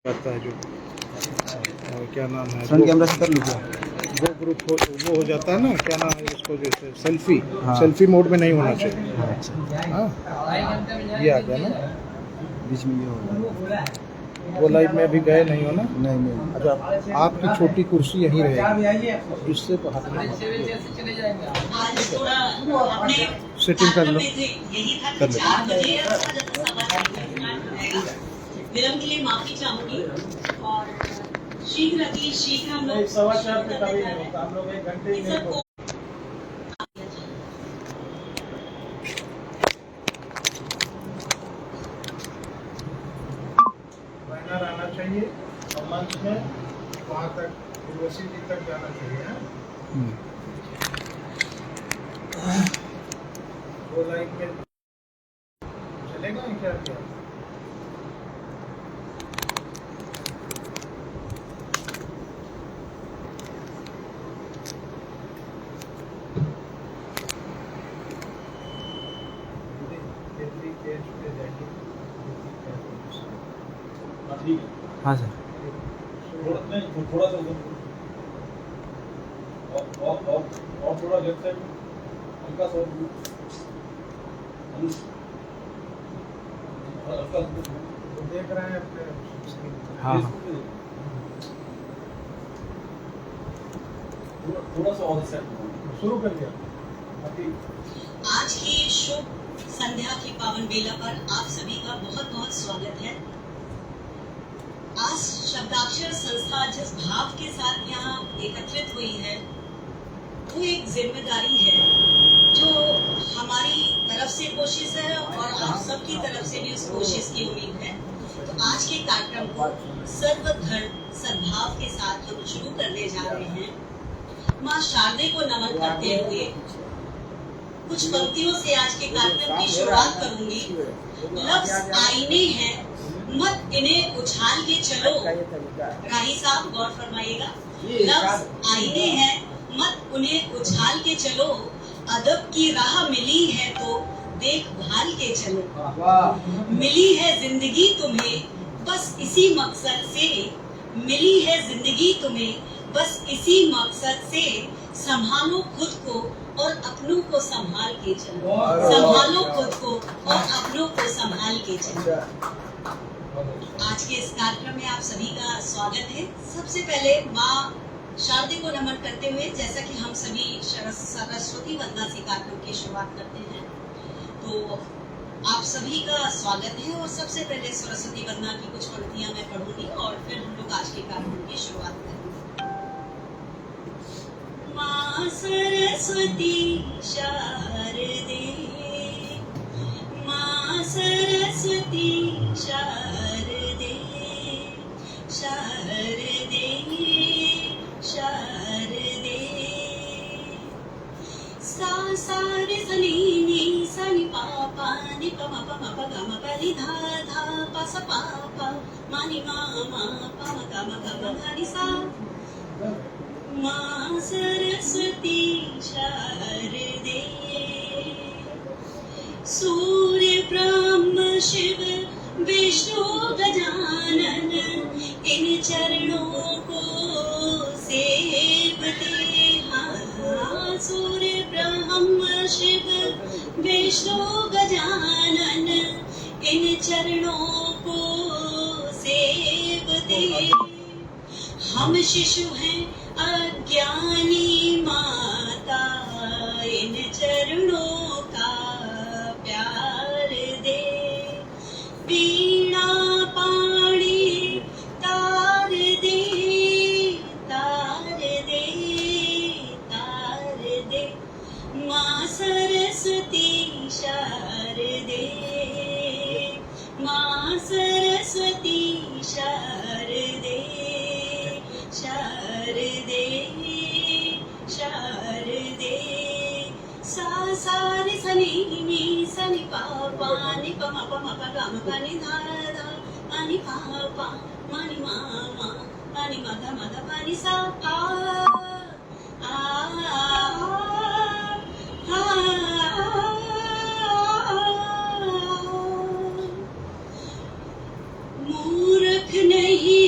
आता है जो क्या नाम है फ्रंट कैमरा से कर लूँ क्या? वो ग्रुप वो हो जाता है ना, क्या नाम है इसको, जैसे सेल्फी। हाँ। सेल्फी मोड में नहीं होना चाहिए। अच्छा, हाँ, ये आ गया ना बीच में ये हो रहा है। वो लाइव में अभी गए नहीं हो ना? नहीं अच्छा, आपकी छोटी कुर्सी यहीं रहेगी, इससे तो हटना सेटिंग कर लो। कर ले। विलम्ब के लिए माफी चाहूंगी और शीघ्र हम लोग 4:15 पे कभी नहीं होता, हम लोग 1 घंटे ही नहीं होता। बैनर आना चाहिए और मंच में वहाँ तक उर्वशी जी तक जाना चाहिए। वो लाइन में चलेगा क्या क्या? हाँ सर। थोड़ा सा और थोड़ा लेफ्ट साइड हल्का सा देख रहे हैं अपने। हाँ थोड़ा सा और शुरू कर दिया। आज की शुभ संध्या की पावन बेला पर आप सभी का बहुत बहुत स्वागत है। आज शब्दाक्षर संस्था जिस भाव के साथ यहाँ एकत्रित हुई है, वो एक जिम्मेदारी है जो हमारी तरफ से कोशिश है और आप सबकी तरफ से भी उस कोशिश की उम्मीद है। तो आज के कार्यक्रम को सर्वधर्म सद्भाव के साथ हम शुरू करने जा रहे हैं। माँ शारदे को नमन करते हुए कुछ पंक्तियों से आज के कार्यक्रम की शुरुआत करूंगी। लफ्ज आईने हैं, मत इन्हें उछाल के चलो। राही साहब गौर फरमाइएगा। लफ्ज आईने हैं, मत उन्हें उछाल के चलो। अदब की राह मिली है तो देखभाल के चलो। मिली है जिंदगी तुम्हें बस इसी मकसद से, मिली है जिंदगी तुम्हें बस इसी मकसद से। संभालो खुद को और अपनों को संभाल के चलो। संभालो खुद को और अपनों को संभाल के चलो। आज के इस कार्यक्रम में आप सभी का स्वागत है। सबसे पहले माँ शारदे को नमन करते हुए, जैसा कि हम सभी सरस्वती वंदना से कार्यक्रम की शुरुआत करते हैं, तो आप सभी का स्वागत है। और सबसे पहले सरस्वती वंदना की कुछ पंक्तियां मैं पढ़ूंगी और फिर हम लोग आज के कार्यक्रम की शुरुआत करेंगे। माँ सरस्वती शारदे, माँ सरस्वती शारदे, शारदे शारदे। सा सा रे सनी नी सा नी पा पा नी प म प म प ग म प नी धा धा प स पा पा मा नी मा मा प म ग म ग म धा नी सा। माँ सरस्वती शारदे, सूर्य ब्रह्म शिव विष्णु गजानन इन चरणों को सेवते। हाँ, सूर्य ब्रह्म शिव विष्णु गजानन इन चरणों को सेवते। हम शिशु हैं अज्ञानी माता, इन चरणों का प्यार दे। वीणा पाणी तार दे, तार दे, तार दे। माँ सरस्वती शारदे, माँ सरस्वती शारदे, शारदे शारदे। सा सा रे सनी नी सा नी पा पा नी प म प म प ग म प नी धा धा पा नी पा पा मा नी मा मा पा नी म ग म ग पा नी सा पा मूर्ख नहीं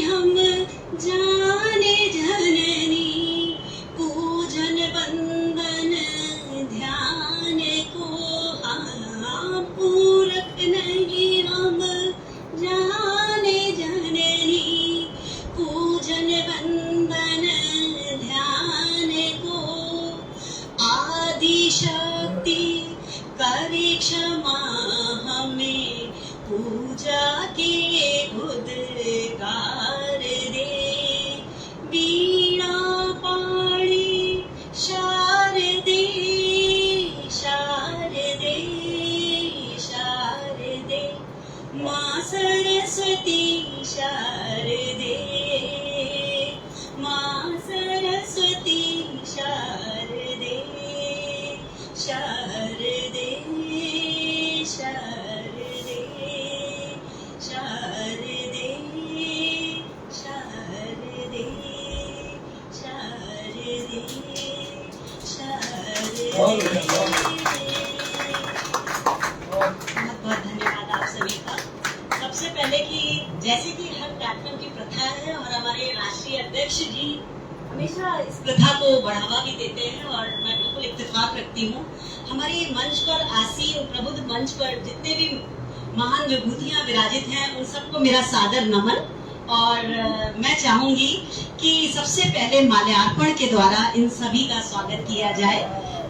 बहुत धन्यवाद आप सभी का। सबसे पहले कि जैसे कि हर कार्यक्रम की प्रथा है और हमारे राष्ट्रीय अध्यक्ष जी हमेशा इस प्रथा को बढ़ावा भी देते हैं और मैं बिल्कुल इत्तेफाक रखती हूँ। हमारे मंच पर आसीन प्रबुद्ध मंच पर जितने भी महान विभूतियां विराजित हैं उन सबको मेरा सादर नमन। और मैं चाहूंगी कि सबसे पहले माल्यार्पण के द्वारा इन सभी का स्वागत किया जाए।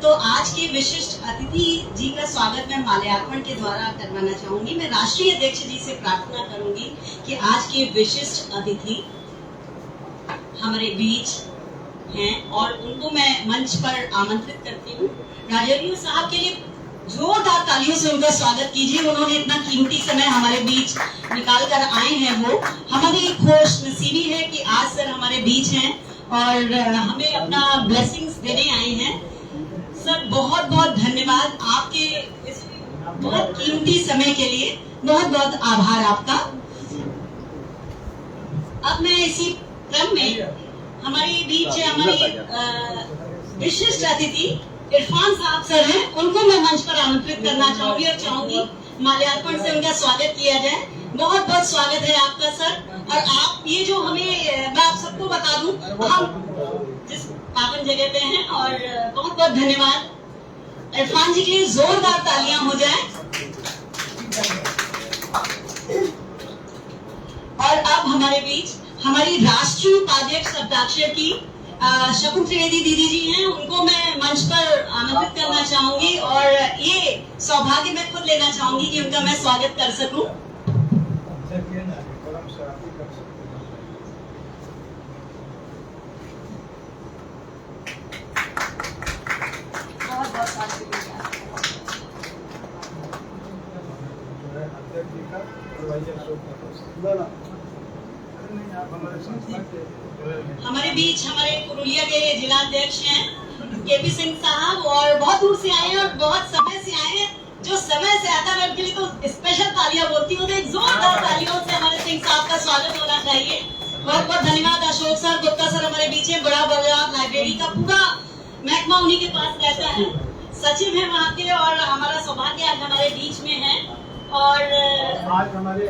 तो आज के विशिष्ट अतिथि जी का स्वागत मैं माल्यार्पण के द्वारा करवाना चाहूंगी। मैं राष्ट्रीय अध्यक्ष जी से प्रार्थना करूंगी कि आज के विशिष्ट अतिथि हमारे बीच हैं और उनको मैं मंच पर आमंत्रित करती हूँ। राजौरी साहब के लिए जोरदार तालियों से उनका स्वागत कीजिए। उन्होंने इतना कीमती समय हमारे बीच निकाल कर आए हैं। वो हमारी खुश नसीबी है कि आज सर हमारे बीच हैं और हमें अपना ब्लेसिंग्स देने आए हैं। सर बहुत बहुत धन्यवाद आपके इस बहुत कीमती समय के लिए। बहुत बहुत आभार आपका। अब मैं इसी क्रम में हमारे बीच हमारी विशिष्ट अतिथि इरफान साहब सर हैं, उनको मैं मंच पर आमंत्रित करना चाहूंगी और चाहूंगी माल्यार्पण से उनका स्वागत किया जाए। बहुत बहुत स्वागत है आपका सर। और आप ये जो हमें मैं आप सबको बता दूं हम जिस पावन जगह पे हैं और बहुत बहुत धन्यवाद। इरफान जी के लिए जोरदार तालियां हो जाए। और अब हमारे बीच हमारी राष्ट्रीय उपाध्यक्ष शब्दाक्षर की शकुन त्रिवेदी दीदी जी हैं, उनको मैं मंच पर आमंत्रित करना चाहूंगी और ये सौभाग्य मैं खुद लेना चाहूंगी कि उनका मैं स्वागत कर सकूं। बहुत बहुत हमारे बीच हमारे पुरुलिया के जिलाध्यक्ष हैं केपी सिंह साहब और बहुत दूर से आए हैं और बहुत समय से आए हैं। जो समय से आता है उनके लिए तो स्पेशल तालियां बोलती हूँ। तो एक जोरदार तालियों से हमारे सिंह साहब का स्वागत होना चाहिए। बहुत बहुत धन्यवाद। अशोक सर गुप्ता सर हमारे बीच है। बड़ा लाइब्रेरी का पूरा महकमा उन्हीं के पास रहता है। सचिव है वहाँ के और हमारा सौभाग्य आज हमारे बीच में है। और आज हमारे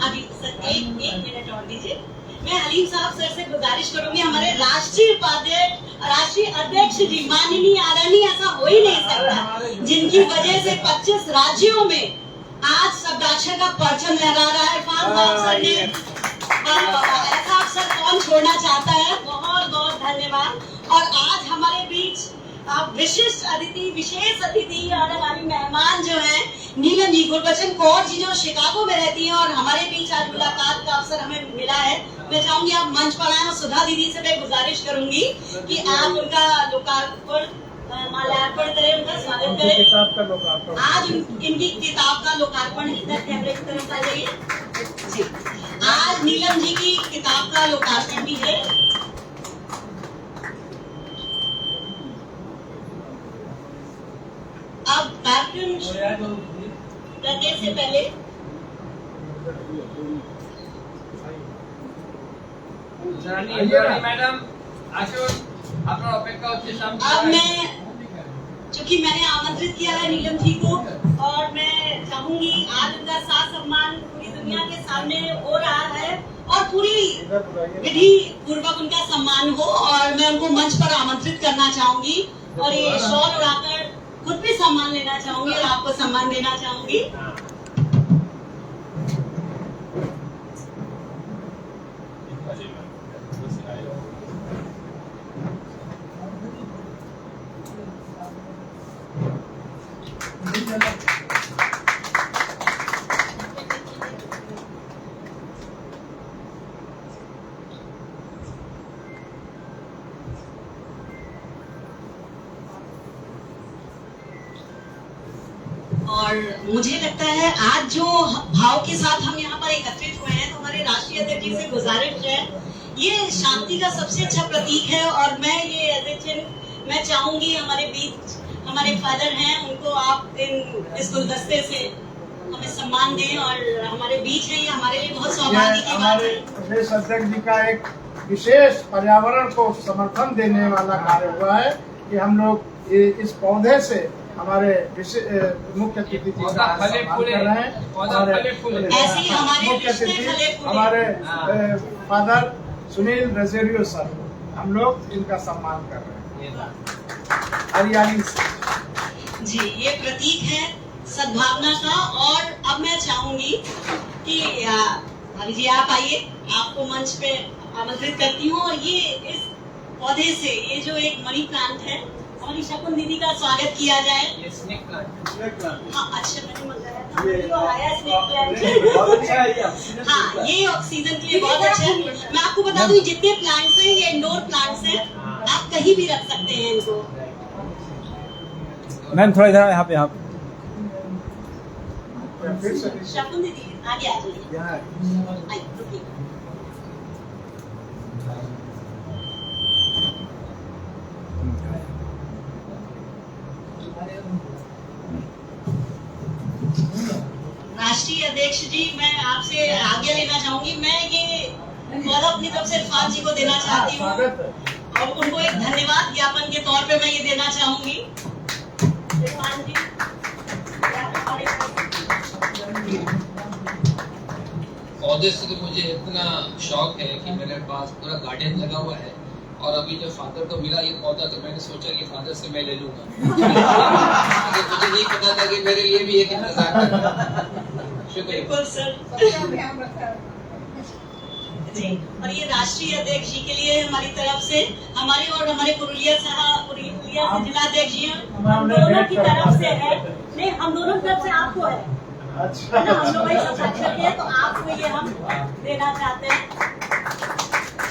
अभी सर एक मिनट और दीजिए। मैं हलीम साहब सर से गुजारिश करूंगी हमारे राष्ट्रीय उपाध्यक्ष राष्ट्रीय अध्यक्ष जी माननीय आदरणीय ऐसा हो ही नहीं सकता जिनकी वजह से 25 राज्यों में आज शब्दाक्षर का परचम लहरा रहा है। इरफान साहब सर ने ऐसा अवसर कौन छोड़ना चाहता है। बहुत बहुत धन्यवाद। और आज हमारे बीच विशिष्ट अतिथि विशेष अतिथि और हमारी मेहमान जो है नीलम जी गुरबचन कौर जी जो शिकागो में रहती हैं और हमारे बीच आज मुलाकात का अवसर हमें मिला है। मैं चाहूंगी आप मंच पर आए और सुधा दीदी से मैं गुजारिश करूंगी कि आप उनका लोकार्पण माल्यार्पण करें, उनका स्वागत करें। किताब का लोकार्पण आज इनकी किताब का लोकार्पण इधर कैमरे की तरफ आ जाइए जी। आज नीलम जी की किताब का लोकार्पण भी है। अब कार्यक्रम करने से पहले मैडम अब मैं चूंकि मैंने आमंत्रित किया है नीलम जी को और मैं चाहूंगी आज उनका साथ सम्मान पूरी दुनिया के सामने हो रहा है और पूरी विधि पूर्वक उनका सम्मान हो और मैं उनको मंच पर आमंत्रित करना चाहूंगी और ये शॉल उड़ाकर खुद भी सम्मान लेना चाहूंगी और आपको सम्मान देना चाहूंगी। और मुझे लगता है आज जो भाव के साथ हम यहाँ पर एकत्रित हुए हैं तो हमारे राष्ट्रीय अध्यक्ष जी से गुजारिश है, ये शांति का सबसे अच्छा प्रतीक है। और मैं ये अध्यक्ष मैं चाहूंगी हमारे बीच हमारे फादर हैं उनको आप इस गुलदस्ते से हमें सम्मान दें और हमारे बीच है, ये हमारे लिए बहुत सौभाग्य की बात है। प्रदेश अध्यक्ष जी का एक विशेष पर्यावरण को समर्थन देने वाला कार्य हुआ है। कि हम लोग इस पौधे से हमारे मुख्य अतिथि जी का सम्मान कर रहे हैं। ऐसे ही हमारे मुख्य अतिथि हमारे फादर सुनील रजेरियो सर, हम लोग इनका सम्मान कर रहे हैं हरियाली से। जी, ये प्रतीक है सद्भावना का। और अब मैं चाहूंगी कि भाभी जी आप आइए, आपको मंच पे आमंत्रित करती हूँ। और ये इस पौधे से, ये जो एक मनी प्लांट है, हमारी शकुन दीदी का स्वागत किया जाए। ये स्नेक प्लांट। हाँ, अच्छा, मैंने मंगाया था तो आया स्नेक प्लांट। हाँ, ये ऑक्सीजन के लिए बहुत अच्छा है। मैं आपको बता दूं, जितने प्लांट्स हैं ये इंडोर प्लांट्स हैं, आप कहीं भी रख सकते हैं इनको। मैम थोड़ा इधर यहाँ पे शकुन दीदी आगे आ जाइए। आइए, रुकिए। राष्ट्रीय अध्यक्ष जी, मैं आपसे आज्ञा लेना चाहूंगी। मैं ये पौधा अपनी तरफ से इरफान जी को देना चाहती हूँ और उनको एक धन्यवाद ज्ञापन के तौर पे मैं ये देना चाहूंगी। इरफान जी, पौधे से तो मुझे इतना शौक है कि मेरे पास पूरा गार्डन लगा हुआ है। और अभी जब फादर को मिला ये पौधा तो मैंने सोचा कि फादर से मैं ले लूंगा। मुझे नहीं पता था कि मेरे लिए भी एक इंतजार है। शुक्रिया। बिल्कुल सर जी। और ये राष्ट्रीय अध्यक्ष जी के लिए हमारी तरफ से, हमारे और हमारे पुरुलिया से जिलाध्यक्ष जी हम दोनों की तरफ से है। नहीं, हम दोनों की तरफ से आपको है। अच्छा, ना, हम लोग हस्ताक्षर किए तो आपको ये हम देना चाहते हैं।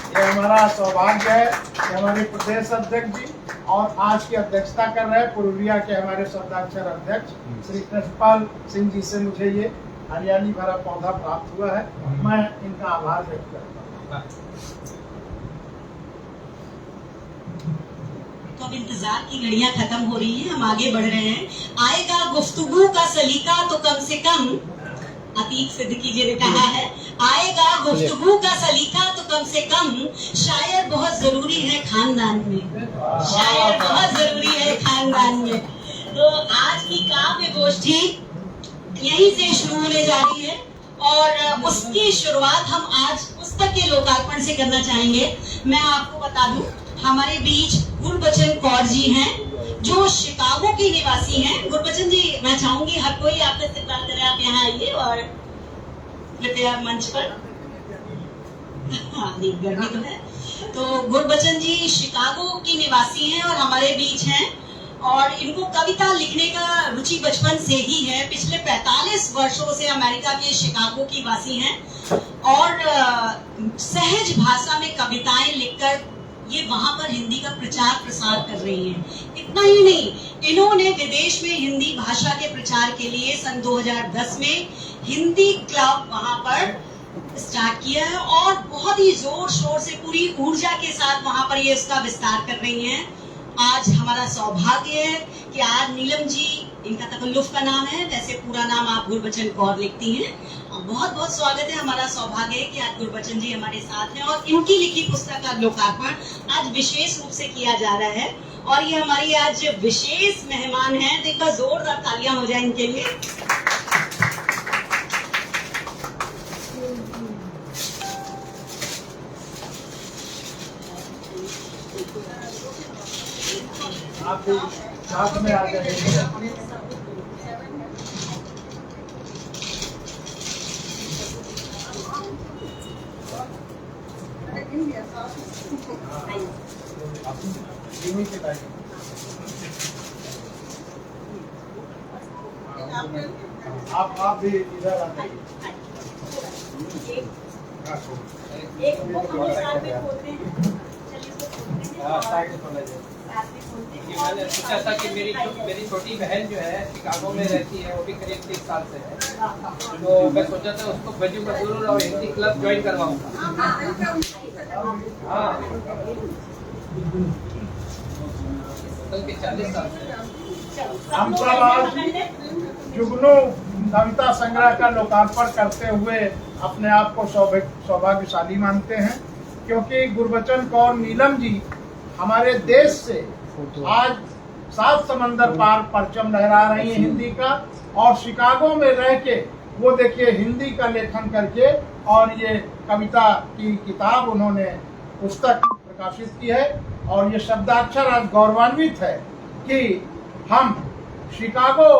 ये हमारा सौभाग्य है कि हमारे प्रदेश अध्यक्ष जी और आज की अध्यक्षता कर रहे हैं पुरुलिया के हमारे शब्दाक्षर अध्यक्ष श्री कृष्णपाल सिंह जी से मुझे ये हरियाली भरा पौधा प्राप्त हुआ है। मैं इनका आभार व्यक्त करता हूँ। तो अब इंतजार की घड़ियां खत्म हो रही हैं, हम आगे बढ़ रहे हैं। आएगा गुफ्तगू का सलीका तो कम से कम, अतीक सिद्दीकी जी ने कहा है, आएगा गुफ्तगू का सलीका तो कम से कम शायर बहुत जरूरी है खानदान में, शायर बहुत जरूरी है खानदान में। तो आज की काव्य गोष्ठी यहीं से शुरू होने जा रही है और उसकी शुरुआत हम आज पुस्तक के लोकार्पण से करना चाहेंगे। मैं आपको बता दूं, हमारे बीच गुरबचन कौर जी हैं जो शिकागो के निवासी हैं। गुरबचन जी, मैं चाहूंगी हर कोई आपका इस्तेमाल करे, आप यहाँ आइए और कृपया मंच पर। हाँ, गर्मी तो है। तो गुरबचन जी शिकागो की निवासी हैं और हमारे बीच हैं। और इनको कविता लिखने का रुचि बचपन से ही है। पिछले 45 वर्षों से अमेरिका के शिकागो की वासी हैं और सहज भाषा में कविताएं लिखकर ये वहां पर हिंदी का प्रचार प्रसार कर रही हैं। इतना ही नहीं, इन्होंने विदेश में हिंदी भाषा के प्रचार के लिए सन 2010 में हिंदी क्लब वहां पर स्टार्ट किया है और बहुत ही जोर शोर से पूरी ऊर्जा के साथ वहां पर ये इसका विस्तार कर रही हैं। आज हमारा सौभाग्य है कि आज नीलम जी, इनका तकल्लुफ का नाम है, वैसे पूरा नाम आप गुरबचन कौर लिखती हैं। बहुत बहुत स्वागत है, हमारा सौभाग्य है कि आज गुरबचन जी हमारे साथ हैं और इनकी लिखी पुस्तक का लोकार्पण आज विशेष रूप से किया जा रहा है। और ये हमारी आज विशेष मेहमान हैं, तो एक बार जोरदार तालियां हो जाए इनके लिए। आप भी साथ में आ जाइए। आप भी इधर आ जाइए। एक बुक हम साथ में खोलते हैं। चलिए इसको खोलते हैं। मैंने सोचा था कि मेरी छोटी बहन जो है शिकागो में रहती है, वो भी करीब 30 साल से है, तो मैं सोचा था उसको बजू मजदूर और हिंदी क्लब ज्वाइन करवाऊंगा। हाँ, कल के 40 साल से हम सब आज जुगनू कविता संग्रह का लोकार्पण करते हुए अपने आप को सौभाग्यशाली मानते हैं, क्योंकि गुरबचन कौर नीलम जी हमारे देश से आज 7 समंदर पार परचम लहरा रही है हिंदी का, और शिकागो में रह के वो देखिए हिंदी का लेखन करके और ये कविता की किताब उन्होंने पुस्तक प्रकाशित की है। और ये शब्दाक्षर आज गौरवान्वित है कि हम शिकागो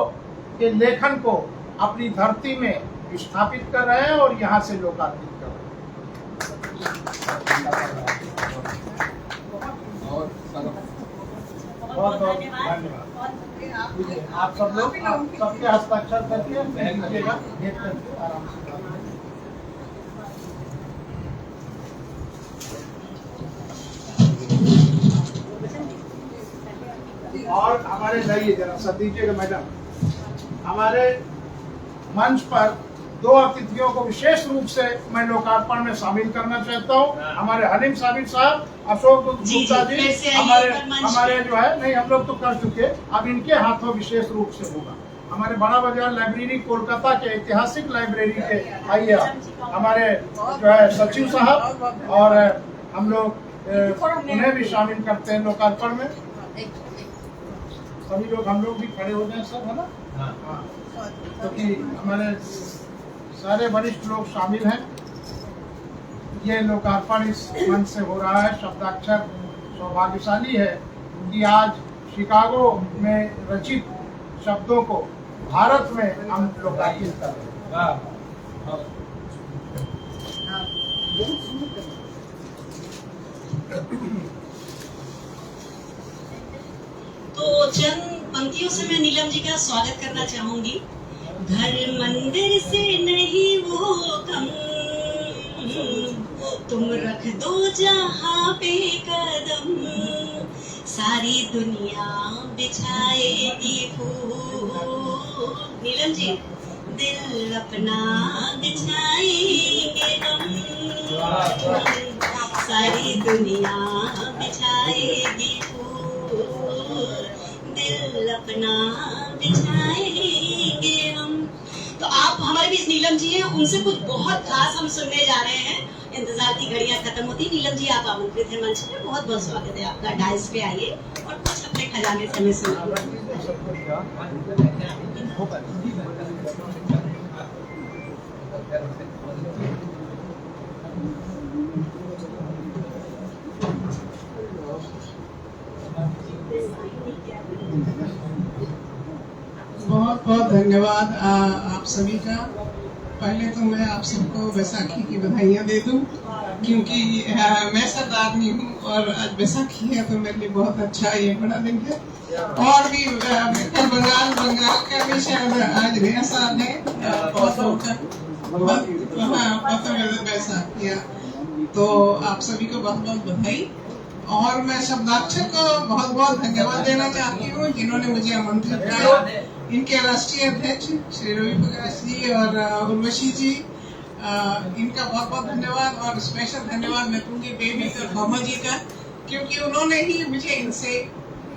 के लेखन को अपनी धरती में स्थापित कर रहे हैं और यहाँ से लोकार्पित कर रहे हैं। बहुत बहुत धन्यवाद। आप सब लोग सबके हस्ताक्षर करके भेजिएगा, भेज करके आराम से। और हमारे जाइए जरा सब दीजिएगा मैडम। हमारे मंच पर 2 अतिथियों को विशेष रूप से मैं लोकार्पण में शामिल करना चाहता हूँ। हमारे हलीम साबिर साहब, अशोक गुप्ता जी, हमारे जो है नहीं हम लोग तो कर चुके, अब इनके हाथों विशेष रूप से होगा। हमारे बड़ा बाजार लाइब्रेरी कोलकाता के ऐतिहासिक लाइब्रेरी के आइए हमारे जो है सचिव साहब, और हम लोग उन्हें भी शामिल करते हैं लोकार्पण में। सभी लोग हम लोग भी खड़े हो जाए सब, है ना? हाँ, क्योंकि हमारे सारे वरिष्ठ लोग शामिल हैं। ये लोकार्पण इस मंच से हो रहा है। शब्दाक्षर सौभाग्यशाली है कि आज शिकागो में रचित शब्दों को भारत में हम लोकार्पित कर रहे हैं। तो चंद पंक्तियों से मैं नीलम जी का स्वागत करना चाहूंगी। घर मंदिर से नहीं वो कम, तुम रख दो जहाँ पे कदम, सारी दुनिया बिछाएगी फूल। नीलम जी, दिल अपना बिछाएंगे हम, सारी दुनिया बिछाएगी फूल, दिल अपना बिछाएंगे हम। तो आप हमारे बीच नीलम जी हैं, उनसे कुछ बहुत खास हम सुनने जा रहे हैं। इंतजार की घड़ियां खत्म होती। नीलम जी आप आमंत्रित हैं मंच पे, बहुत बहुत स्वागत है आपका। डाइस पे आइए और कुछ अपने खजाने से हमें सुनाइए। बहुत बहुत धन्यवाद आप सभी का। पहले तो मैं आप सबको बैसाखी की बधाइयाँ दे दूं, क्योंकि मैं सरदारनी हूँ और आज बैसाखी है तो मेरे लिए बहुत अच्छा ये बड़ा दिन है। और भी बंगाल का भी शायद आज नया साल है, बैसाखी। तो आप सभी को बहुत बहुत बधाई। और मैं शब्दाक्षर को बहुत बहुत धन्यवाद देना चाहती हूँ जिन्होंने मुझे आमंत्रित किया। इनके राष्ट्रीय अध्यक्ष श्री रवि प्रकाश जी और उर्वशी जी, इनका बहुत बहुत धन्यवाद। और स्पेशल धन्यवाद मैं दूंगी बेबी और मामा जी का, क्योंकि उन्होंने ही मुझे इनसे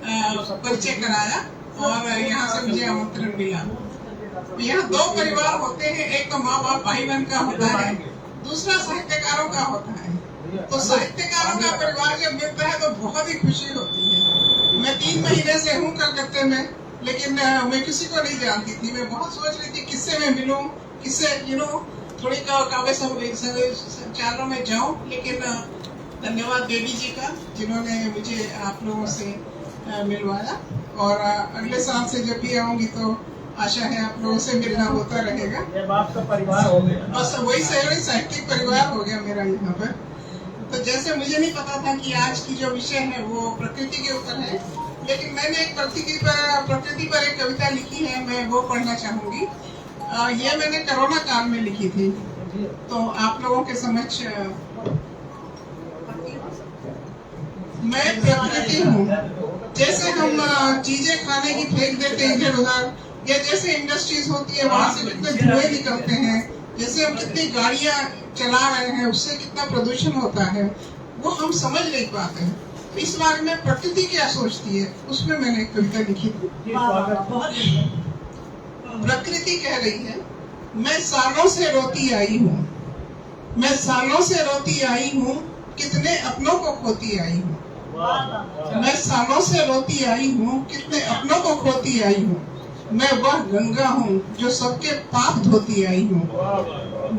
परिचय कराया और यहाँ से मुझे आमंत्रण मिला। यहाँ 2 परिवार होते हैं, एक तो माँ बाप भाई बहन का होता है, दूसरा साहित्यकारों का होता है। तो साहित्यकारों का परिवार जब मिलता है तो बहुत ही खुशी होती है। मैं 3 महीने से हूँ कलकत्ते में, लेकिन मैं किसी को नहीं जानती थी। मैं बहुत सोच रही थी किससे मैं मिलूं, किससे थोड़ी काव्य संचारों में जाऊं। लेकिन धन्यवाद देवी जी का जिन्होंने मुझे आप लोगों से मिलवाया। और अगले साल से जब भी आऊंगी तो आशा है आप लोगों से मिलना होता रहेगा। ये बात का परिवार हो गया, बस वही साहित्यिक परिवार हो गया मेरा यहाँ पर। तो जैसे मुझे नहीं पता था कि आज की जो विषय है वो प्रकृति के ऊपर है, लेकिन मैंने एक प्रकृति पर एक कविता लिखी है, मैं वो पढ़ना चाहूंगी। ये मैंने कोरोना काल में लिखी थी, तो आप लोगों के समक्ष मैं प्रकृति हूँ। जैसे हम चीजें खाने की फेंक देते हैं इधर उधर, या जैसे इंडस्ट्रीज होती है वहां से कितने धुएं निकलते हैं, जैसे हम कितनी गाड़ियां चला रहे हैं उससे कितना प्रदूषण होता है, वो हम समझ नहीं पाते हैं। इस बारे में प्रकृति क्या सोचती है, उसमें मैंने एक कविता लिखी थी। प्रकृति कह रही है, मैं सालों से रोती आई हूँ, मैं सालों से रोती आई हूँ, कितने अपनों को खोती आई हूँ। मैं सालों से रोती आई हूँ, कितने अपनों को खोती आई हूँ। मैं वह गंगा हूँ जो सबके पाप धोती आई हूँ।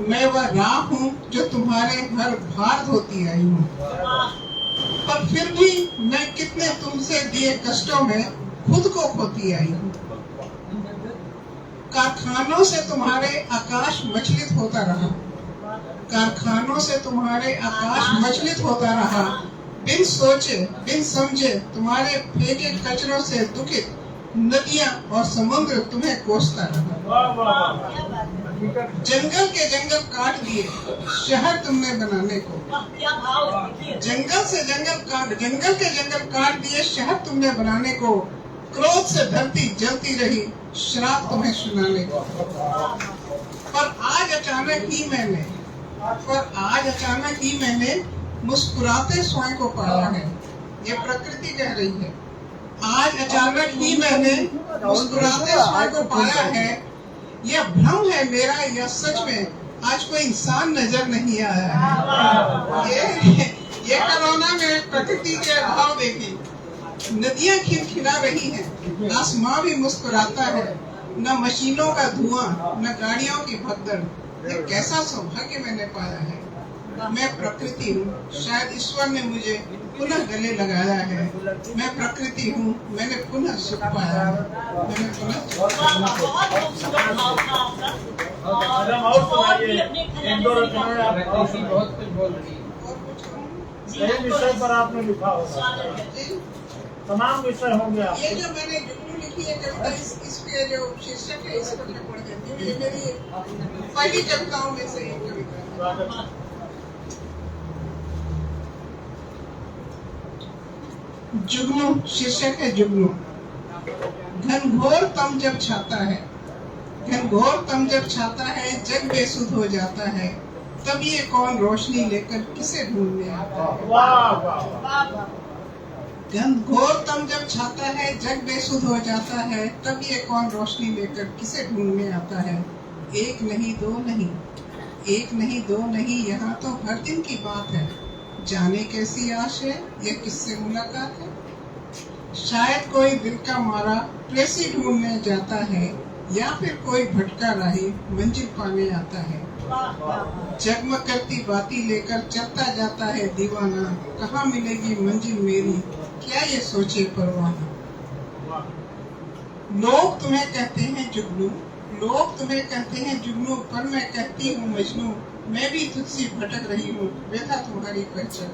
मैं वह राह हूँ जो तुम्हारे हर भार धोती आई हूँ। पर फिर भी मैं कितने तुमसे दिए कष्टों में खुद को खोती आई हूँ। कारखानों से तुम्हारे आकाश मचलित होता रहा, कारखानों से तुम्हारे आकाश मचलित होता रहा। बिन सोचे बिन समझे तुम्हारे फेंके कचरों से दुखित नदियां और समुद्र तुम्हें कोसता रहा। जंगल के जंगल काट दिए शहर तुमने बनाने को, जंगल के जंगल काट दिए शहर तुमने बनाने को। क्रोध से धरती जलती रही श्राप तुम्हें सुनाने को। पर आज अचानक ही मैंने मुस्कुराते स्वयं को पाया है। ये प्रकृति कह रही है। आज अचानक ही मैंने मुस्कुराते स्वयं को पाया है। यह भ्रम है मेरा या सच में आज कोई इंसान नजर नहीं आया है। ये कोरोना में प्रकृति के अभाव देखी। नदियां खिलखिला रही हैं, आसमां भी मुस्कुराता है। न मशीनों का धुआं, न गाड़ियों की भगदड़। ये कैसा सौभाग्य मैंने पाया है। मैं प्रकृति हूँ, शायद ईश्वर ने मुझे पुनः गले लगाया है। मैं प्रकृति हूँ, मैंने पुनः सुख पाया है। मैंने पुनः बहुत खूबसूरत भाव था आपका। और भी अपने खजाने से बहुत कुछ बोल रही है। कई विषय पर आपने लिखा होगा, तमाम विषय होंगे आप। ये जो मैंने जुगनू लिखी है कविता, इसके जो शीर्षक है इसको मैं पढ़ देती हूँ। ये मेरी पहली कविताओं में से एक कविता है। जुगनू शीर्षक है जुगनू। घनघोर तम जब छाता है, घनघोर तम जब छाता है, जग बेसुध हो जाता है। तब ये कौन रोशनी लेकर किसे ढूंढने आता है। घनघोर तम जब छाता है, जग बेसुध हो जाता है। तब ये कौन रोशनी लेकर किसे ढूंढने आता है। एक नहीं दो नहीं, एक नहीं दो नहीं, यहाँ तो हर दिन की बात है। जाने कैसी आश है, ये किससे मुलाकात है। शायद कोई दिल का मारा प्रेसी ढूंढने जाता है, या फिर कोई भटका राही मंजिल पाने आता है। जगमग करती बाती लेकर चलता जाता है दीवाना। कहाँ मिलेगी मंजिल मेरी, क्या ये सोचे परवाना। लोग तुम्हें कहते हैं जुगनू, लोग तुम्हें कहते हैं जुगनू, पर मैं कहती हूँ मजनू। मैं भी तुझसे भटक रही हूँ, व्यथा तुम्हारी पहचान।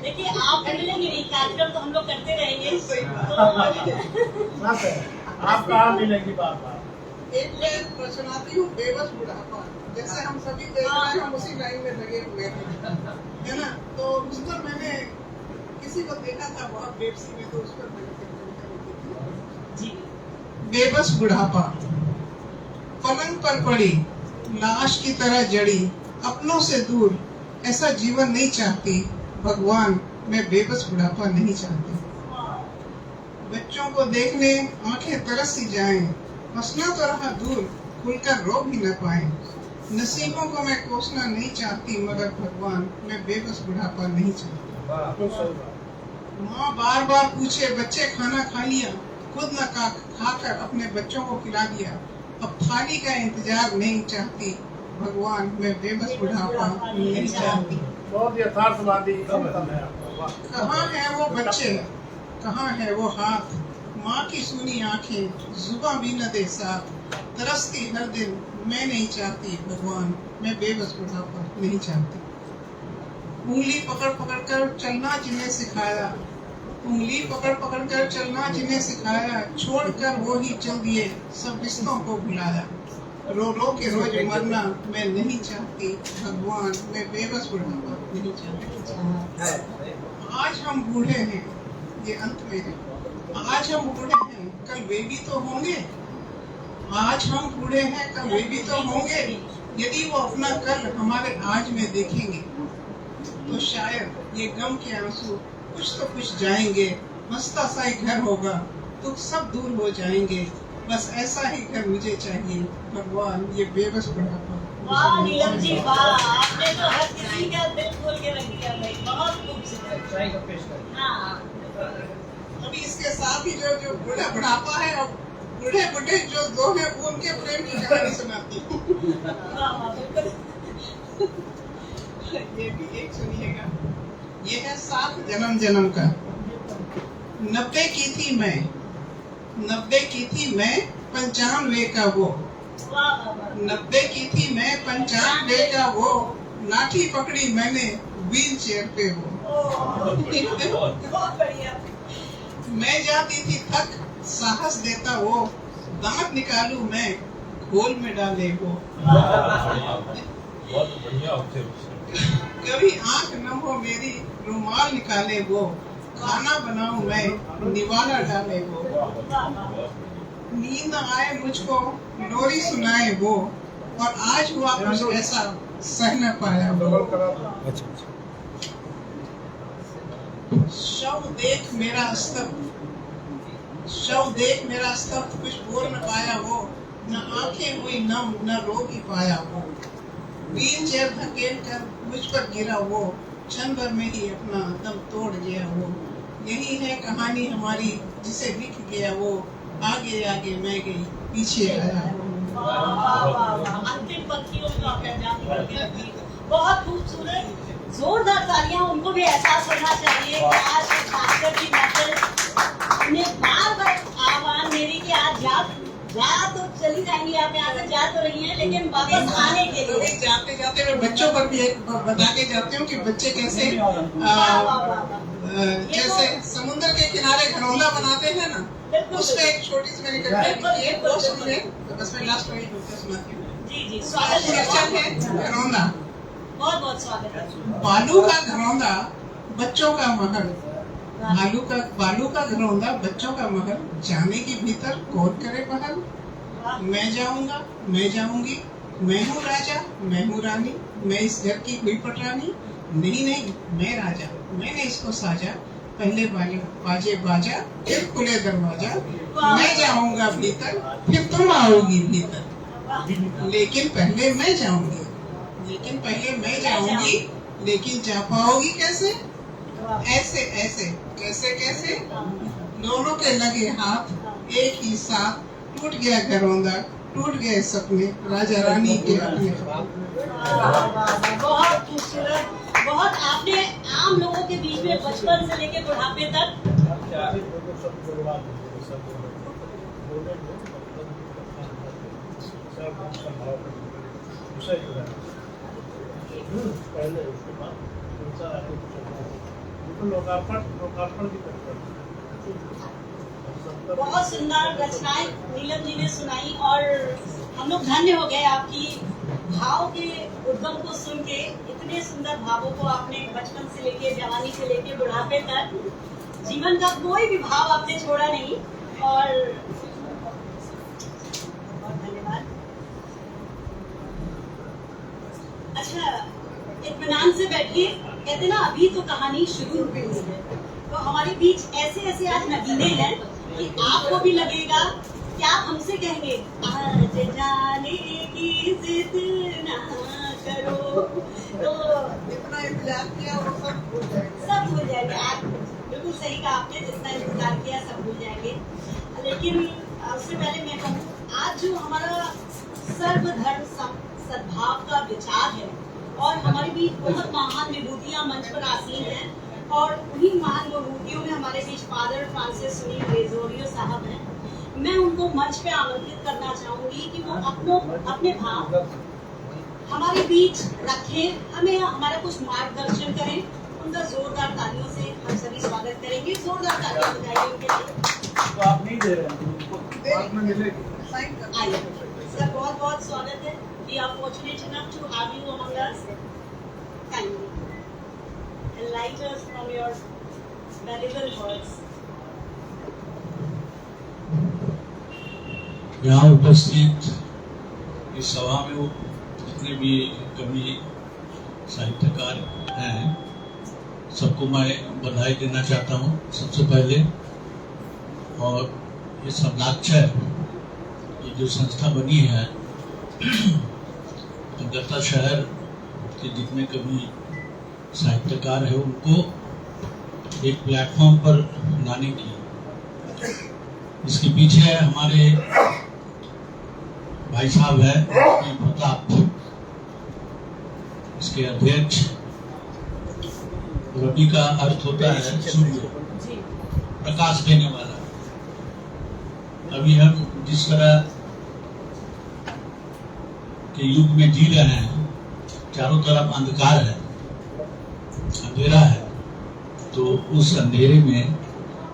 देखिए आप मिलेंगे नहीं, कार्यक्रम तो हम लोग करते रहेंगे। आप कहाँ मिलेंगी बार-बार। एक मैं सुनाती हूँ, बेबस बुढ़ापा। जैसे हम सभी देख रहे हैं, हम उसी लाइन में लगे हुए हैं, है ना। तो उस पर मैंने किसी को देखा था बहुत बेबसी में, तो उस पर मैंने बेबस बुढ़ापा। पलंग पर पड़ी लाश की तरह जड़ी, अपनों से दूर ऐसा जीवन नहीं चाहती भगवान। मैं बेबस बुढ़ापा नहीं चाहती। बच्चों को देखने आंखें तरस सी जाएं, हंसना तो रहा दूर, खुलकर रो भी न पाए। नसीबों को मैं कोसना नहीं चाहती, मगर भगवान मैं बेबस बुढ़ापा नहीं चाहती। माँ बार बार पूछे बच्चे खाना खा लिया, खुद न खाकर अपने बच्चों को खिला दिया। अब थाली का इंतजार नहीं चाहती, भगवान मैं बेबस बुढ़ापा नहीं चाहती। बहुत यथार्थवादी है। कहाँ है वो बच्चे, कहाँ है वो हाथ, माँ की सुनी आंखें, जुबां भी न दे साथ। तरसती हर दिन मैं नहीं चाहती, भगवान मैं बेबस बुढ़ापा नहीं चाहती। उंगली पकड़ पकड़ कर चलना जिन्हें सिखाया, उंगली पकड़ पकड़ कर चलना जिन्हें सिखाया। छोड़कर वो ही चल दिए, सब रिश्तों को भुलाया। रो रो के रोज मरना मैं नहीं चाहती, भगवान मैं बेबस बुढ़ापा नहीं चाहती। आज हम बूढ़े हैं, ये अंत में है। आज हम बूढ़े हैं, कल वे भी तो होंगे। आज हम बूढ़े हैं, कल वे भी तो होंगे। यदि वो अपना कल हमारे आज में देखेंगे, तो शायद ये गम के आंसू कुछ तो कुछ जाएंगे। हंसता सा ही घर होगा, दुख सब दूर हो जाएंगे। बस ऐसा ही घर मुझे चाहिए भगवान, ये बेबस बुढ़ापा। वाह नीलम जी वाह, आपने तो हर किसी का दिल खोल के रख दिया भाई, बहुत खूबसूरत। चाय का पेश करें। हाँ अभी इसके साथ ही जो बूढ़ा बुढ़ापा है और बूढ़े बूढ़े जो दो हैं उनके प्रेम की कहानी सुनाती हूँ। वाह वाह, बिल्कुल। ये भी एक सुनिएगा। ये है साथ जन्म जन्म का। 90 की थी मैं, 90 की थी मैं, 95 का वो। वाह वाह वाह। 90 की थी मैं, 95 का वो, लाठी पकड़ी मैंने व्हील चेयर पे वो। बहुत बढ़िया। मैं जाती थी थक, साहस देता वो, दांत निकालू मैं, घोल में डाले वो। बहुत बढ़िया ऑब्जर्वेशन। कभी आंख न हो मेरी, रुमाल निकाले वो, खाना बनाऊं मैं, निवाला डाले वो। नींद आए मुझको, लोरी सुनाए वो, और आज हुआ कुछ ऐसा सह न पाया वो। अच्छा अच्छा। शव देख मेरा स्तब्ध, शव देख मेरा स्तब्ध, कुछ बोल न पाया वो, न आंखें हुई नम, न रो ही पाया वो। व्हील चेयर धकेल कर मुझ पर गिरा वो, क्षण भर में ही अपना दम तोड़ गया वो। यही है कहानी हमारी, जिसे लिख गया वो, आगे आगे मैं गई, पीछे आया वो। वाह वाह वाह वाह, अंतिम पंक्तियों में आप जाने करके रखी, बहुत खूबसूरत। जोरदार तालियां, उनको भी एहसास होना चाहिए कि आज भास्कर की महफिल ने बार-बार आह्वान मेरी कि आज जा तो चली जाएंगी, आप यहाँ से जा तो रही हैं, लेकिन वापस आने के लिए जाते जाते मैं बच्चों पर भी एक बता के जाती हूँ कि बच्चे कैसे वाह वाह वाह। जैसे समुद्र के किनारे घरौंदा बनाते हैं ना, उसमें एक छोटी सी मैंने कविता लिखी है, वो सुनिए, तो बस मैं लास्ट में सुनाती हूँ। जी जी, स्वागत शीर्षक है, है घरौंदा। बहुत बहुत स्वागत है। बालू का घरौंदा, बच्चों का महल, बालू का घरौंदा, बच्चों का महल, जाने के भीतर कौन करे पहल। मैं जाऊंगा, मैं जाऊंगी, मैं हूँ राजा, मैं हूँ रानी, मैं इस घर की हुई पटरानी। नहीं नहीं, मैं राजा, मैंने इसको साजा, पहले बाजे बाजा, फिर खुले दरवाजा। मैं जाऊंगा भीतर, फिर तुम आओगी भीतर, लेकिन पहले मैं जाऊंगी, लेकिन पहले मैं जाऊंगी, लेकिन जा पाओगी कैसे? ऐसे ऐसे, कैसे कैसे? दोनों के लगे हाथ एक ही साथ, टूट गया घरौंदा, टूट गए सपने, राजा रानी के अपने। बहुत खूबसूरत, बहुत। आपने आम लोगों के बीच में बचपन से लेकर बुढ़ापे तक बहुत सुंदर रचनाएं नीलम जी ने सुनाई, और हम लोग धन्य हो गए आपकी भाव के उद्गम को सुन के। इतने सुंदर भावों को आपने बचपन से लेके, जवानी से लेके बुढ़ापे तक, जीवन का कोई भी भाव आपने छोड़ा नहीं, और बहुत धन्यवाद। अच्छा, इत्मीनान से बैठिए, कहते ना अभी तो कहानी शुरू हुई है, तो हमारे बीच ऐसे ऐसे आज नगीने हैं कि आपको भी लगेगा कि आप हमसे कहेंगे आज जाने की जिद ना करो, तो जितना इंतजार किया वो सब भूल जाएगा। सब भूल जाएंगे। आप बिल्कुल सही कहा आपने, जितना इंतजार किया सब भूल जाएंगे। लेकिन उससे पहले मैं कहूँ, आज जो हमारा सर्वधर्म सद्भाव का विचार है, और हमारे बीच बहुत महान विभूतियां मंच पर आसीन हैं, और उन्हीं महान विभूतियों में हमारे बीच फादर फ्रांसिस सुनील ग्रेगोरियो साहब हैं। मैं उनको मंच पे आमंत्रित करना चाहूंगी कि वो अपने भाव हमारे बीच रखें, हमें हमारा कुछ मार्गदर्शन करें। उनका जोरदार तालियों से हम सभी स्वागत करेंगे। जोरदार तालियां बजाइए उनके लिए। तो आप नहीं दे रहे हैं, उनको बाद में मिलेगी। आइए सर, बहुत बहुत स्वागत है। We are fortunate enough to have you among us. Kindly enlighten us from your valuable words. यहाँ उपस्थित इस सभा में वो जितने भी कवि साहित्यकार हैं, सबको मैं बधाई देना चाहता हूँ सबसे पहले। और ये शब्दाक्षर ये जो संस्था बनी है कलकत्ता शहर के जितने कवि साहित्यकार है उनको एक प्लेटफॉर्म पर लाने की, इसके पीछे हमारे भाई साहब है प्रताप, इसके अध्यक्ष। रवि का अर्थ होता है सूर्य, प्रकाश देने वाला। अभी हम जिस तरह के युग में जी रहे हैं, चारों तरफ अंधकार है, अंधेरा है, तो उस अंधेरे में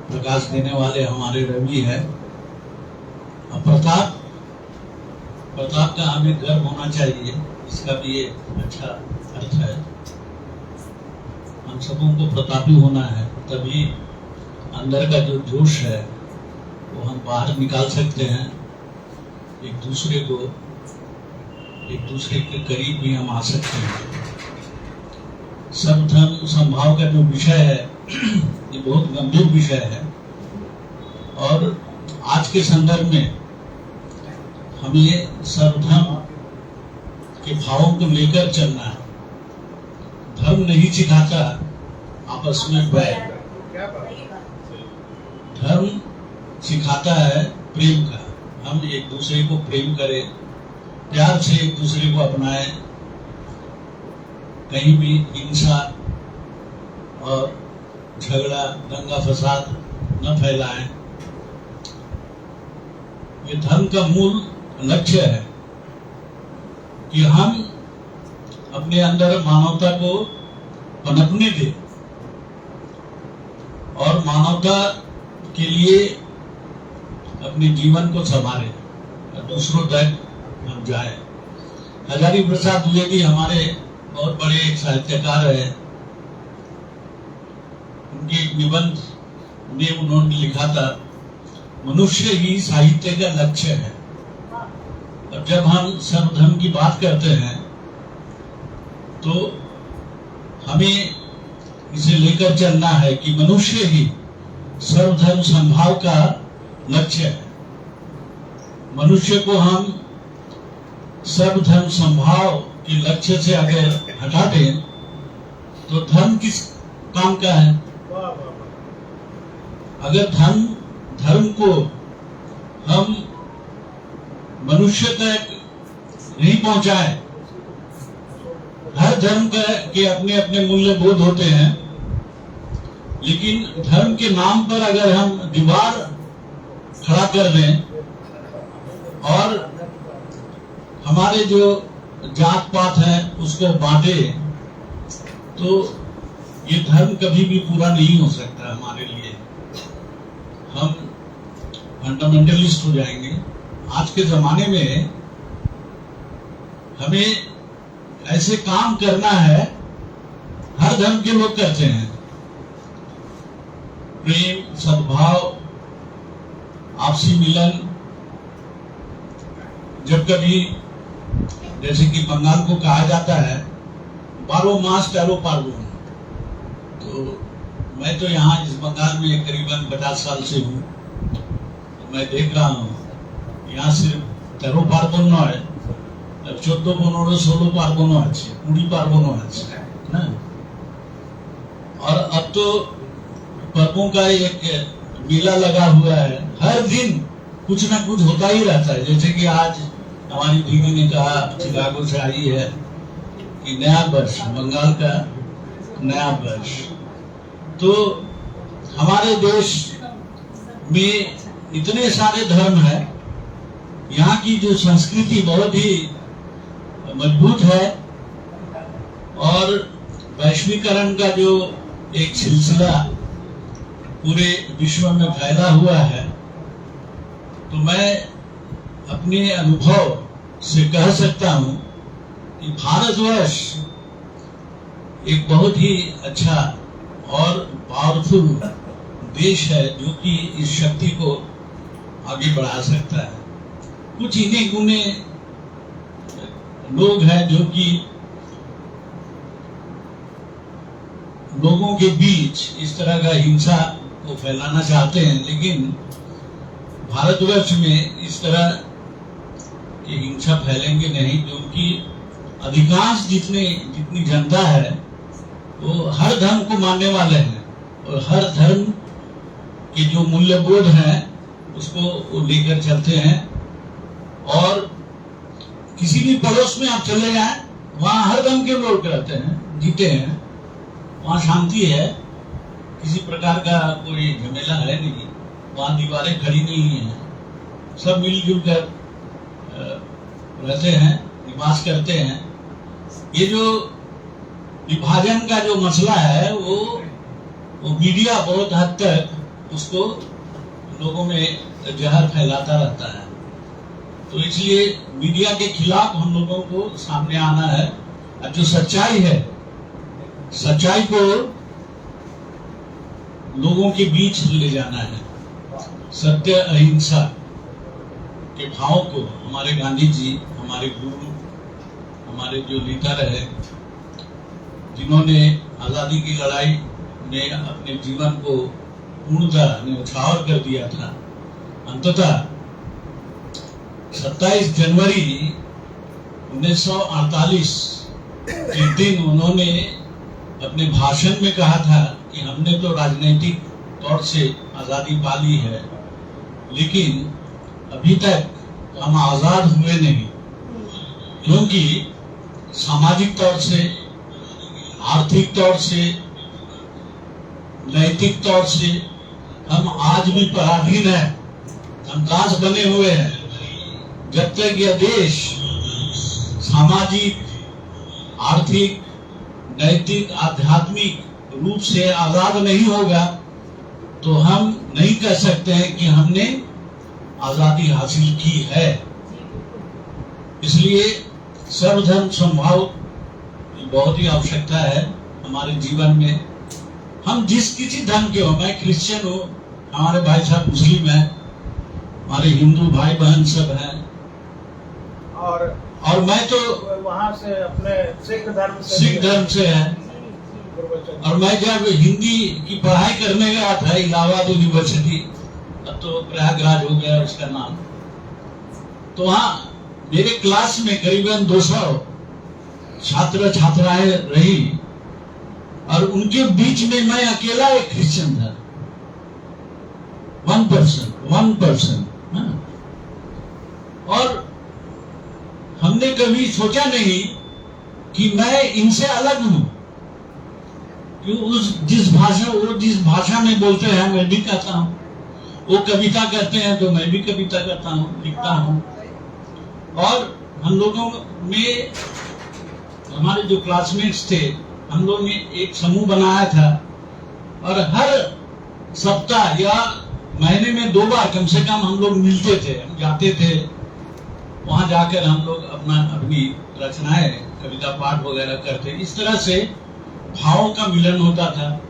प्रकाश देने वाले हमारे रवि है। और प्रताप का हमें गर्व होना चाहिए, इसका भी एक अच्छा अर्थ है। हम सबों को प्रतापी होना है, तभी अंदर का जो जोश है वो हम बाहर निकाल सकते हैं। एक दूसरे के करीब भी हम आ सकते हैं। सर्वधर्म समभाव का जो विषय है ये बहुत गंभीर विषय है, और आज के संदर्भ में हमें सर्वधर्म के भावों को लेकर चलना है। धर्म नहीं सिखाता आपस में बैर, धर्म सिखाता है प्रेम का। हम एक दूसरे को प्रेम करें, प्यार से एक दूसरे को अपनाएं, कहीं भी हिंसा और झगड़ा, दंगा फसाद न फैलाएं। ये धर्म का मूल लक्ष्य है कि हम अपने अंदर मानवता को पनपने दें और मानवता के लिए अपने जीवन को संभालें और दूसरों तक हम जाएं। हजारी प्रसाद द्विवेदी हमारे बहुत बड़े एक साहित्यकार है। उनके एक निबंध में उन्होंने लिखा था, मनुष्य ही साहित्य का लक्ष्य है। और जब हम सर्वधर्म की बात करते हैं तो हमें इसे लेकर चलना है कि मनुष्य ही सर्वधर्म समभाव का लक्ष्य है। मनुष्य को हम सर्वधर्म समभाव के लक्ष्य से अगर हटा दें तो धर्म किस काम का है? अगर धर्म को हम मनुष्य तक नहीं पहुंचाए, हर धर्म के अपने अपने मूल्य बोध होते हैं, लेकिन धर्म के नाम पर अगर हम दीवार खड़ा कर दें और हमारे जो जात पात है उसको बांटे, तो ये धर्म कभी भी पूरा नहीं हो सकता हमारे लिए। हम फंडामेंटलिस्ट हो जाएंगे। आज के जमाने में हमें ऐसे काम करना है, हर धर्म के लोग करते हैं, प्रेम, सद्भाव, आपसी मिलन। जब कभी जैसे कि बंगाल को कहा जाता है 12 मास 13 पार्वण, तो मैं तो यहाँ इस बंगाल में करीबन 50 साल से हूँ, तो मैं देख रहा हूँ यहाँ सिर्फ 13 पार्वण है, 14, 15, 16 पार्वण আছে, 20 पार्वण আছে ना। और अब तो पर्वों का एक मेला लगा हुआ है, हर दिन कुछ ना कुछ होता ही रहता है। जैसे कि आज हमारी दीदी ने कहा, चिकागो से आई है, कि नया वर्ष, बंगाल का नया वर्ष। तो हमारे देश में इतने सारे धर्म है, यहाँ की जो संस्कृति बहुत ही मजबूत है, और वैश्वीकरण का जो एक सिलसिला पूरे विश्व में फैला हुआ है। तो मैं अपने अनुभव से कह सकता हूं कि भारतवर्ष एक बहुत ही अच्छा और पावरफुल देश है, जो कि इस शक्ति को आगे बढ़ा सकता है। कुछ इन्हीं गुने लोग हैं जो कि लोगों के बीच इस तरह का हिंसा को फैलाना चाहते हैं, लेकिन भारतवर्ष में इस तरह कि हिंसा फैलेंगे नहीं, क्योंकि अधिकांश जितनी जनता है वो हर धर्म को मानने वाले हैं और हर धर्म के जो मूल्यबोध हैं उसको वो लेकर चलते हैं। और किसी भी पड़ोस में आप चले जाएं, वहाँ हर धर्म के लोग रहते हैं, जीते हैं, वहाँ शांति है, किसी प्रकार का कोई झमेला है नहीं, वहाँ दीवारें खड़ी नहीं है, सब मिलजुल कर रहते हैं, निवास करते हैं। ये जो विभाजन का जो मसला है वो मीडिया बहुत हद तक उसको लोगों में जहर फैलाता रहता है, तो इसलिए मीडिया के खिलाफ हम लोगों को सामने आना है और जो सच्चाई है, सच्चाई को लोगों के बीच ले जाना है। सत्य अहिंसा के भाव को हमारे गांधी जी, हमारे गुरु, हमारे जो नेता रहे, जिन्होंने आजादी की लड़ाई में अपने जीवन को पूर्णतः न्यौछावर कर दिया था, अंततः 27 जनवरी 1948 के दिन उन्होंने अपने भाषण में कहा था कि हमने तो राजनीतिक तौर से आजादी पा ली है, लेकिन अभी तक हम आजाद हुए नहीं, क्योंकि सामाजिक तौर से, आर्थिक तौर से, नैतिक तौर से हम आज भी पराधीन हैं, हम दास बने हुए हैं। जब तक यह देश सामाजिक, आर्थिक, नैतिक, आध्यात्मिक रूप से आजाद नहीं होगा तो हम नहीं कह सकते हैं कि हमने आजादी हासिल की है। इसलिए सर्वधर्म समभाव की बहुत ही आवश्यकता है हमारे जीवन में। हम जिस किसी धर्म के हो, मैं क्रिश्चियन हूँ, हमारे भाई साहब मुस्लिम हैं, हमारे हिंदू भाई बहन सब हैं, और मैं तो वहाँ से अपने सिख धर्म से है। और मैं जब हिंदी की पढ़ाई करने गया था इलाहाबाद यूनिवर्सिटी, अब तो प्रयागराज हो गया उसका नाम, तो वहाँ मेरे क्लास में करीबन 200 छात्र छात्राएं रही और उनके बीच में मैं अकेला एक क्रिश्चियन था, 1%। और हमने कभी सोचा नहीं कि मैं इनसे अलग हूं, जिस भाषा में बोलते हैं मैं भी कहता हूं, वो कविता करते हैं तो मैं भी कविता करता हूं, लिखता हूं। और हम लोगों में, हमारे जो क्लासमेट्स थे, हम लोग ने एक समूह बनाया था और हर सप्ताह या महीने में 2 बार कम से कम हम लोग मिलते थे, हम जाते थे, वहां जाकर हम लोग अपनी रचनाएं, कविता पाठ वगैरह करते। इस तरह से भावों का मिलन होता था,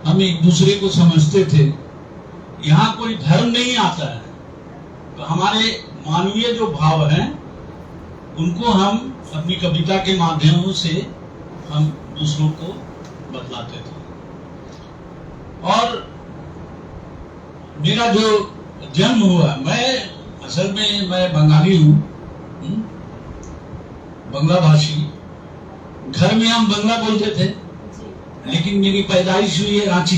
हम एक दूसरे को समझते थे। यहाँ कोई धर्म नहीं आता है, तो हमारे मानवीय जो भाव हैं उनको हम अपनी कविता के माध्यमों से हम दूसरों को बतलाते थे। और मेरा जो जन्म हुआ, असल में मैं बंगाली हूँ, बंगला भाषी। घर में हम बंगला बोलते थे, लेकिन मेरी पैदाइश हुई है रांची,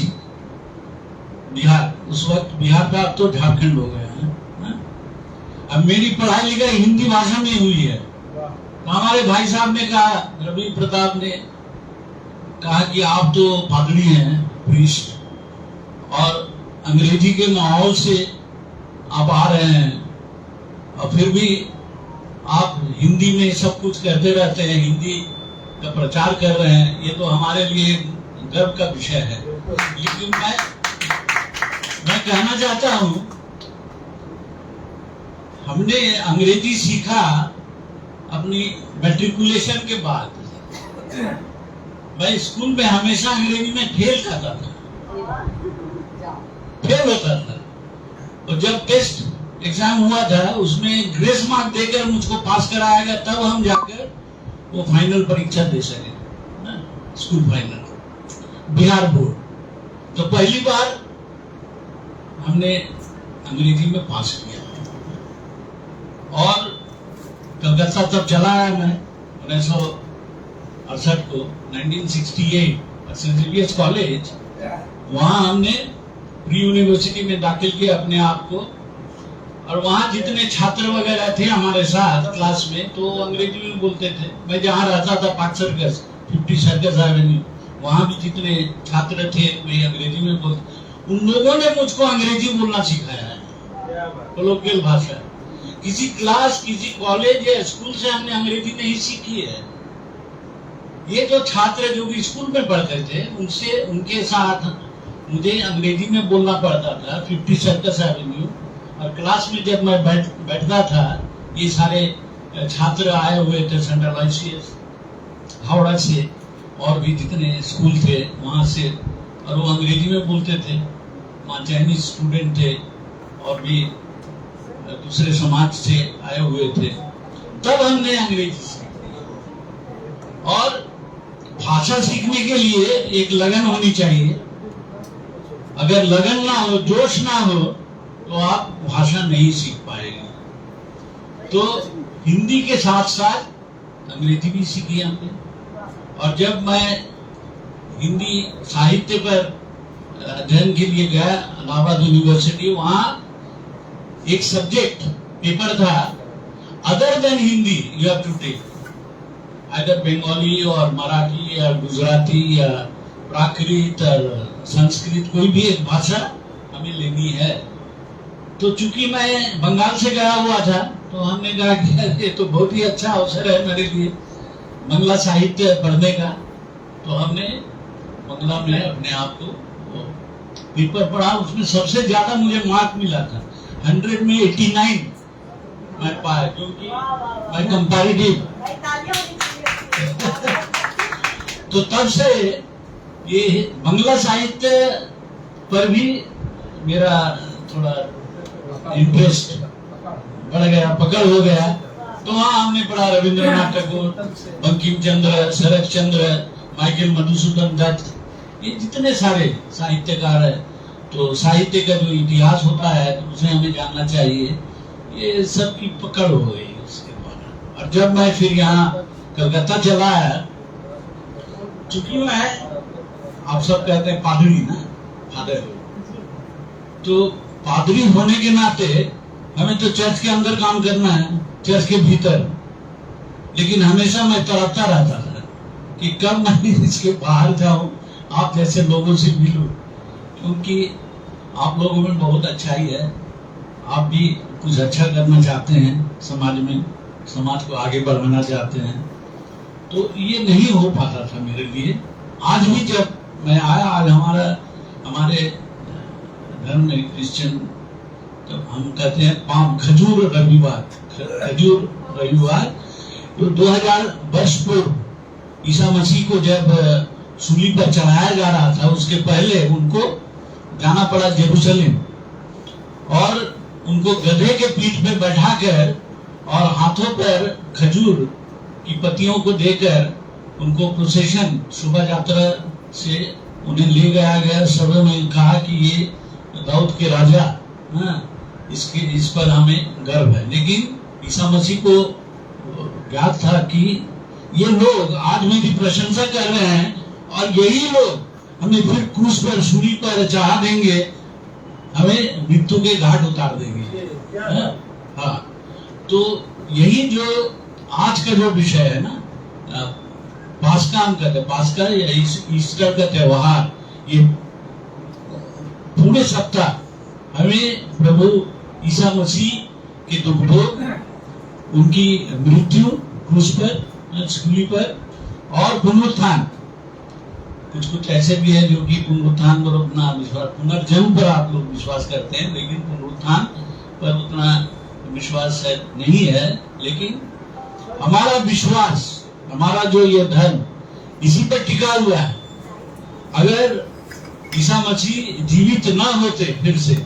बिहार। उस वक्त बिहार का, अब तो झारखंड हो गया है। अब मेरी पढ़ाई लिखाई हिंदी भाषा में हुई है। तो हमारे भाई साहब ने कहा, रवि प्रताप ने कहा कि आप तो पादरी हैं, प्रीस्ट, और अंग्रेजी के माहौल से आप आ रहे हैं और फिर भी आप हिंदी में सब कुछ कहते रहते हैं, हिंदी का प्रचार कर रहे हैं, ये तो हमारे लिए गर्व का विषय है। लेकिन मैं कहना चाहता हूं, हमने अंग्रेजी सीखा अपनी मैट्रिकुलेशन के बाद। मैं स्कूल में हमेशा अंग्रेजी में फेल करता था, फेल होता था, और जब टेस्ट एग्जाम हुआ था उसमें ग्रेस मार्क देकर मुझको पास कराया गया, तब हम जाकर वो फाइनल परीक्षा दे सके, स्कूल फाइनल, बिहार बोर्ड। तो पहली बार हमने अंग्रेजी में पास किया। और कलकत्ता तब चला आया मैं 1968 को 1968 सेंट जेवियर्स कॉलेज। वहाँ हमने प्री यूनिवर्सिटी में दाखिल किया अपने आप को, और वहाँ जितने छात्र वगैरह थे हमारे साथ क्लास में तो अंग्रेजी में बोलते थे। मैं जहाँ रहता था पार्क सर्कस 50 सर्कस एवेन्यू, वहाँ भी जितने छात्र थे वे अंग्रेजी में बोलते। उन लोगों ने मुझको अंग्रेजी बोलना सिखाया है, कोलोकियल भाषा। किसी क्लास, किसी कॉलेज या स्कूल से हमने अंग्रेजी नहीं सीखी है। ये जो छात्र जो भी स्कूल में पढ़ते थे उनसे, उनके साथ मुझे अंग्रेजी में बोलना पड़ता था 50 सर्कस एवेन्यू। और क्लास में जब मैं बैठता था, ये सारे छात्र आए हुए थे सेंट्रल आईसीएस, हावड़ा से और भी जितने स्कूल थे वहाँ से, और वो अंग्रेजी में बोलते थे। वहाँ चाइनीज स्टूडेंट थे और भी दूसरे समाज से आए हुए थे। तब हमने अंग्रेजी सीखी। और भाषा सीखने के लिए एक लगन होनी चाहिए। अगर लगन ना हो, जोश ना हो, तो आप भाषा नहीं सीख पाएंगे। तो हिंदी के साथ साथ अंग्रेजी भी सीखी हमने। और जब मैं हिंदी साहित्य पर अध्ययन के लिए गया इलाहाबाद यूनिवर्सिटी, वहां एक सब्जेक्ट पेपर था, other than Hindi you have to take either Bengali or Marathi या गुजराती या प्राकृत और संस्कृत, कोई भी एक भाषा हमें लेनी है। तो चूंकि मैं बंगाल से गया हुआ था तो हमने कहा कि ये तो बहुत ही अच्छा अवसर है मेरे लिए बंगला साहित्य पढ़ने का। तो हमने बंगला में अपने आप को पेपर पढ़ा। उसमें सबसे ज्यादा मुझे मार्क मिला था, 100 में 89 मैं पाया, क्योंकि मैं कंपैरेटिव। तो तब से ये बंगला साहित्य पर भी मेरा थोड़ा इंटरेस्ट बढ़ गया, पकड़ हो गया। तो वहाँ हमने पढ़ा रविंद्रनाथ टैगोर, बंकिम चंद्र, शरद चंद्र, माइकल मधुसूदन दत्त, ये जितने सारे साहित्यकार है। तो साहित्य का जो इतिहास होता है तो उसे हमें जानना चाहिए। ये सब की पकड़ हो गई उसके बाद। और जब मैं फिर यहाँ कलकत्ता चला आया, चूंकि मैं, आप सब कहते हैं पादरी ना, फादर, तो पादरी होने के नाते हमें तो चर्च के अंदर काम करना है, चर्च के भीतर। लेकिन हमेशा मैं तड़पता रहता था कि कब मैं इसके बाहर जाऊं, आप जैसे लोगों से मिलूं, क्योंकि आप लोगों में बहुत अच्छाई है। आप भी कुछ अच्छा करना चाहते हैं समाज में, समाज को आगे बढ़ाना चाहते हैं। तो ये नहीं हो पाता था मेरे लिए। आज भी जब मैं आया, आज हमारे धर्म में क्रिश्चियन, तो हम कहते हैं पाम खजूर रविवार, तो 2000 वर्ष पूर्व ईसा मसीह को जब सूली पर चढ़ाया जा रहा था, उसके पहले उनको जाना पड़ा जेरूसलेम, और उनको गधे के पीठ पे बैठाकर और हाथों पर खजूर की पत्तियों को देकर उनको प्रोसेशन शोभा यात्रा से उन्हें ले गया। सबों ने कहा कि ये दाऊद के राजा, इस पर हमें गर्व है। लेकिन ईसा मसीह को ज्ञात था कि ये लोग आज मेरी प्रशंसा कर रहे हैं और यही लोग हमें फिर क्रूस पर, सूली पर चढ़ा देंगे, हमें मृत्यु के घाट उतार देंगे। हाँ, तो यही जो आज का जो विषय है ना, पास्का हम कहते हैं, पास्का या ईस्टर का त्योहार, ये पूरे सप्ताह हमें प्रभु ईसा मसीह के दुख भोग, उनकी मृत्यु क्रूस पर, सूली पर, और पुनरुत्थान। कुछ ऐसे भी है जो कि पुनरुत्थान पर उतना विश्वास, पुनर्जन्म पर आप लोग विश्वास करते हैं, लेकिन पुनरुत्थान पर उतना विश्वास नहीं है। लेकिन हमारा विश्वास, हमारा जो ये धर्म, इसी पर टिका हुआ है। अगर ईसा मसीह जीवित ना होते फिर से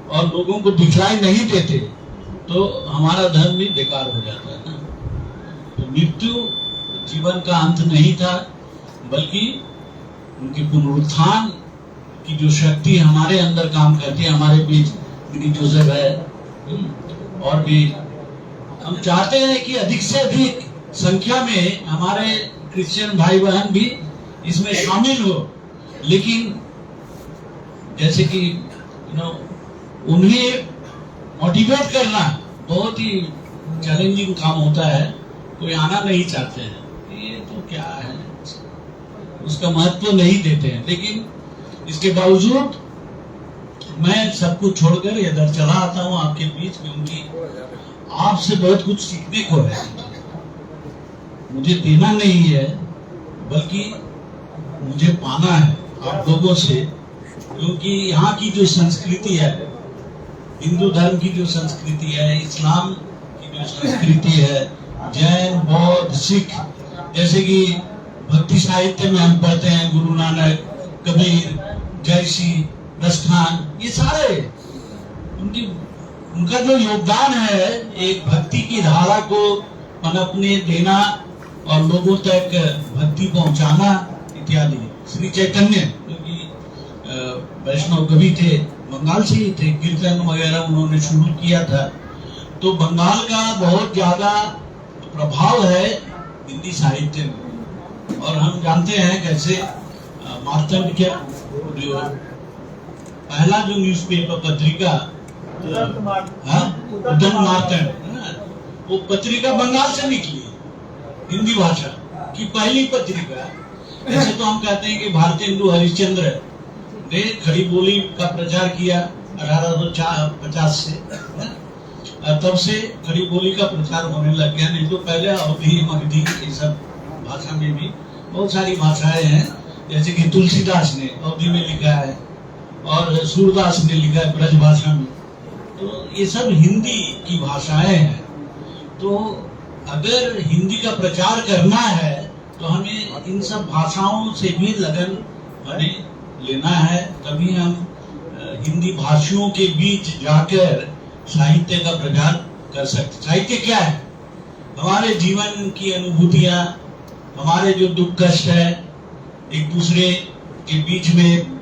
और लोगों को दिखलाई नहीं देते, तो हमारा धर्म भी बेकार हो जाता है ना। तो मृत्यु जीवन का अंत नहीं था, बल्कि उनके पुनरुत्थान की जो शक्ति हमारे अंदर काम करती है। हमारे बीच मिनी जोसेफ है और भी हम चाहते हैं कि अधिक से अधिक संख्या में हमारे क्रिश्चियन भाई बहन भी इसमें शामिल हो, लेकिन जैसे कि उन्हें मोटिवेट करना बहुत ही चैलेंजिंग काम होता है। कोई आना नहीं चाहते हैं, ये तो क्या है, उसका महत्व नहीं देते हैं। लेकिन इसके बावजूद मैं सब कुछ छोड़कर इधर चला आता हूँ आपके बीच, क्योंकि आपसे बहुत कुछ सीखने को है। मुझे देना नहीं है, बल्कि मुझे पाना है आप लोगों से, क्योंकि यहाँ की जो संस्कृति है, हिंदू धर्म की जो संस्कृति है, इस्लाम की जो संस्कृति है, जैन, बौद्ध, सिख, जैसे कि भक्ति साहित्य में हम पढ़ते हैं गुरु नानक, कबीर, जयसी, रसखान, ये सारे उनका जो योगदान है एक भक्ति की धारा को पनपने देना और लोगों तक भक्ति पहुंचाना इत्यादि। श्री चैतन्य क्योंकि वैष्णव कवि थे, बंगाल से ही थे, कीर्तन वगैरह उन्होंने शुरू किया था। तो बंगाल का बहुत ज्यादा प्रभाव है हिंदी साहित्य में। और हम जानते हैं कैसे मार्तंड जो पहला जो न्यूज़पेपर पत्रिका उदन मार्तंड, वो पत्रिका बंगाल से निकली, हिंदी भाषा की पहली पत्रिका। ऐसे तो हम कहते हैं कि भारतेंदु हरिश्चंद्र ने खड़ी बोली का प्रचार किया 1850 से, तब से खड़ी बोली का प्रचार होने लग गया। नहीं तो पहले अवधी, मगधी, ये सब भाषा में भी बहुत सारी भाषाएं हैं, जैसे कि तुलसीदास ने अवधी में लिखा है और सूरदास ने लिखा है ब्रज भाषा में। तो ये सब हिंदी की भाषाएं हैं। तो अगर हिंदी का प्रचार करना है तो हमें इन सब भाषाओं से भी लगन हमें लेना है, तभी हम हिंदी भाषियों के बीच जाकर साहित्य का प्रचार कर सकते। साहित्य क्या है? हमारे जीवन की अनुभूतियां, हमारे जो दुख कष्ट है, एक दूसरे के बीच में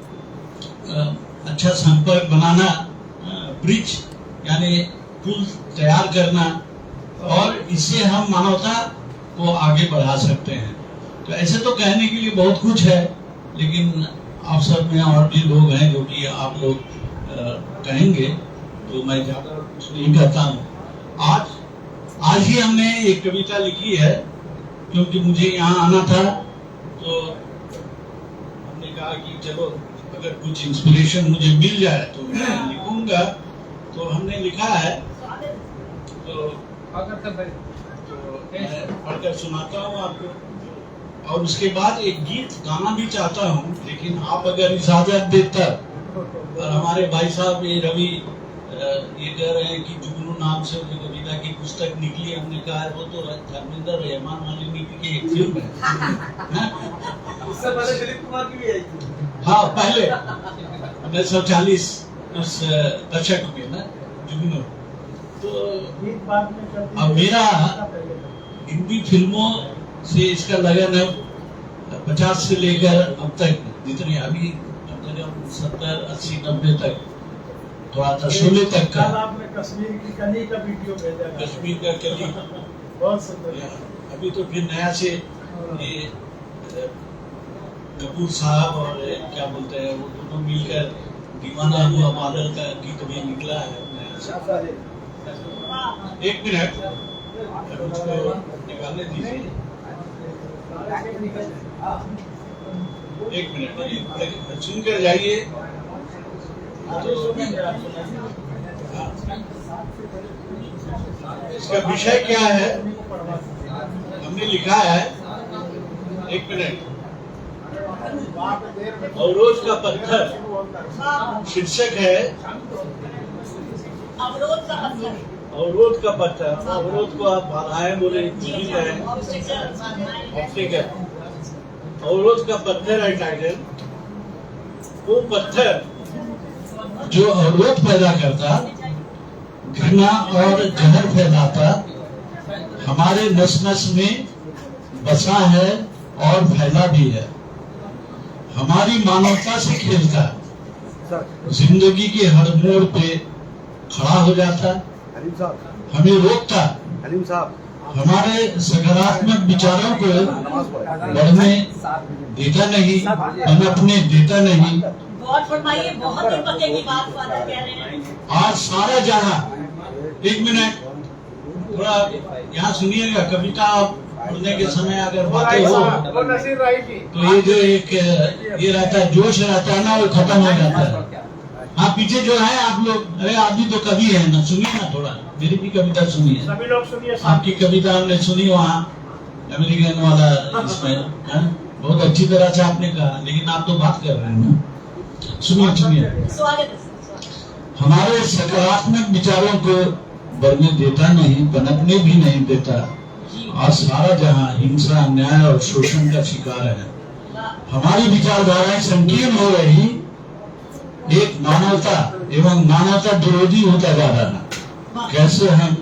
अच्छा संपर्क बनाना, ब्रिज यानी पुल तैयार करना, और इससे हम मानवता को आगे बढ़ा सकते हैं। तो ऐसे तो कहने के लिए बहुत कुछ है, लेकिन आप सब में और भी लोग हैं जो कि आप लोग कहेंगे, तो मैं ज्यादा कुछ नहीं कहता हूँ। आज ही हमने एक कविता लिखी है, क्योंकि मुझे यहाँ आना था, तो हमने कहा कि चलो अगर कुछ इंस्पिरेशन मुझे मिल जाए तो मैं लिखूंगा। तो हमने लिखा है, तो मैं पढ़कर सुनाता हूँ आपको, और उसके बाद एक गीत गाना भी चाहता हूँ, लेकिन आप अगर इजाजत देता। और हमारे भाई साहब ये रवि ये कह रहे हैं कि जुगनू नाम से जो कविता की पुस्तक निकली, हमने कहा है वो तो धर्मेंद्र रहमान वाली की एक फिल्म है। उससे पहले दिलीप कुमार की भी आई थी। हाँ, पहले 1940 उस दशक में ना जुगनू। तो अब मेरा हिंदी फिल्मों से इसका लगन है 50 से लेकर अब तक, जितने अभी 70, 80, 90 तक, थोड़ा था 16 तक का। आपने कश्मीर की कली का वीडियो भेजा, कश्मीर का कली बहुत सुंदर। अभी तो फिर नया से ये कपूर साहब और क्या बोलते हैं वो दोनों मिलकर दीवाना हुआ बादल का गीत भी निकला है। एक मिनट उसको निकालने दीजिए, एक मिनट सुनकर जाइए। तो इसका विषय क्या है हमने लिखा है, एक मिनट। अवरोध का पत्थर शीर्षक है, अवरोध का पत्थर। अवरोध का पत्थर, अवरोध को आप बाधाएं बोले, ऑब्स्टेकल। अवरोध का पत्थर है टाइटल। वो पत्थर जो अवरोध पैदा करता, घृणा और जहर फैलाता, हमारे नस नस में बसा है और फैला भी है। हमारी मानवता से खेलता, जिंदगी के हर मोड़ पे खड़ा हो जाता, हमें रोकता हलीम साहब हमारे सकारात्मक विचारों को बढ़ने देता नहीं, पनपने देता नहीं। गौर फरमाइए, बहुत ही पते की बात फादर कह रहे हैं। आज सारा जहां, एक मिनट थोड़ा यहाँ सुनिएगा, कविता पढ़ने के समय अगर बातें हो वो नसीर राही जी, तो ये जो एक ये रहता है, जोश रहता है ना, वो खत्म हो जाता है। हाँ, पीछे जो है आप लोग, अरे आप भी तो कवि है ना, सुनिए ना थोड़ा, मेरी भी कविता सुनिए। सभी लोग सुनिए। आपकी कविता हमने सुनी वहाँ अमेरिकन वाला इसमें, हाँ? बहुत अच्छी तरह से आपने कहा, लेकिन आप तो बात कर रहे हैं ना। सुनिए सुनिए। स्वागत है सर। हमारे सकारात्मक विचारों को बढ़ने देता नहीं, पनपने भी नहीं देता। आज सारा जहां हिंसा, अन्याय और शोषण का शिकार है। हमारी विचारधाराएं संकीर्ण हो रही, एक मानवता एवं मानवता विरोधी होता जा रहा है। कैसे हम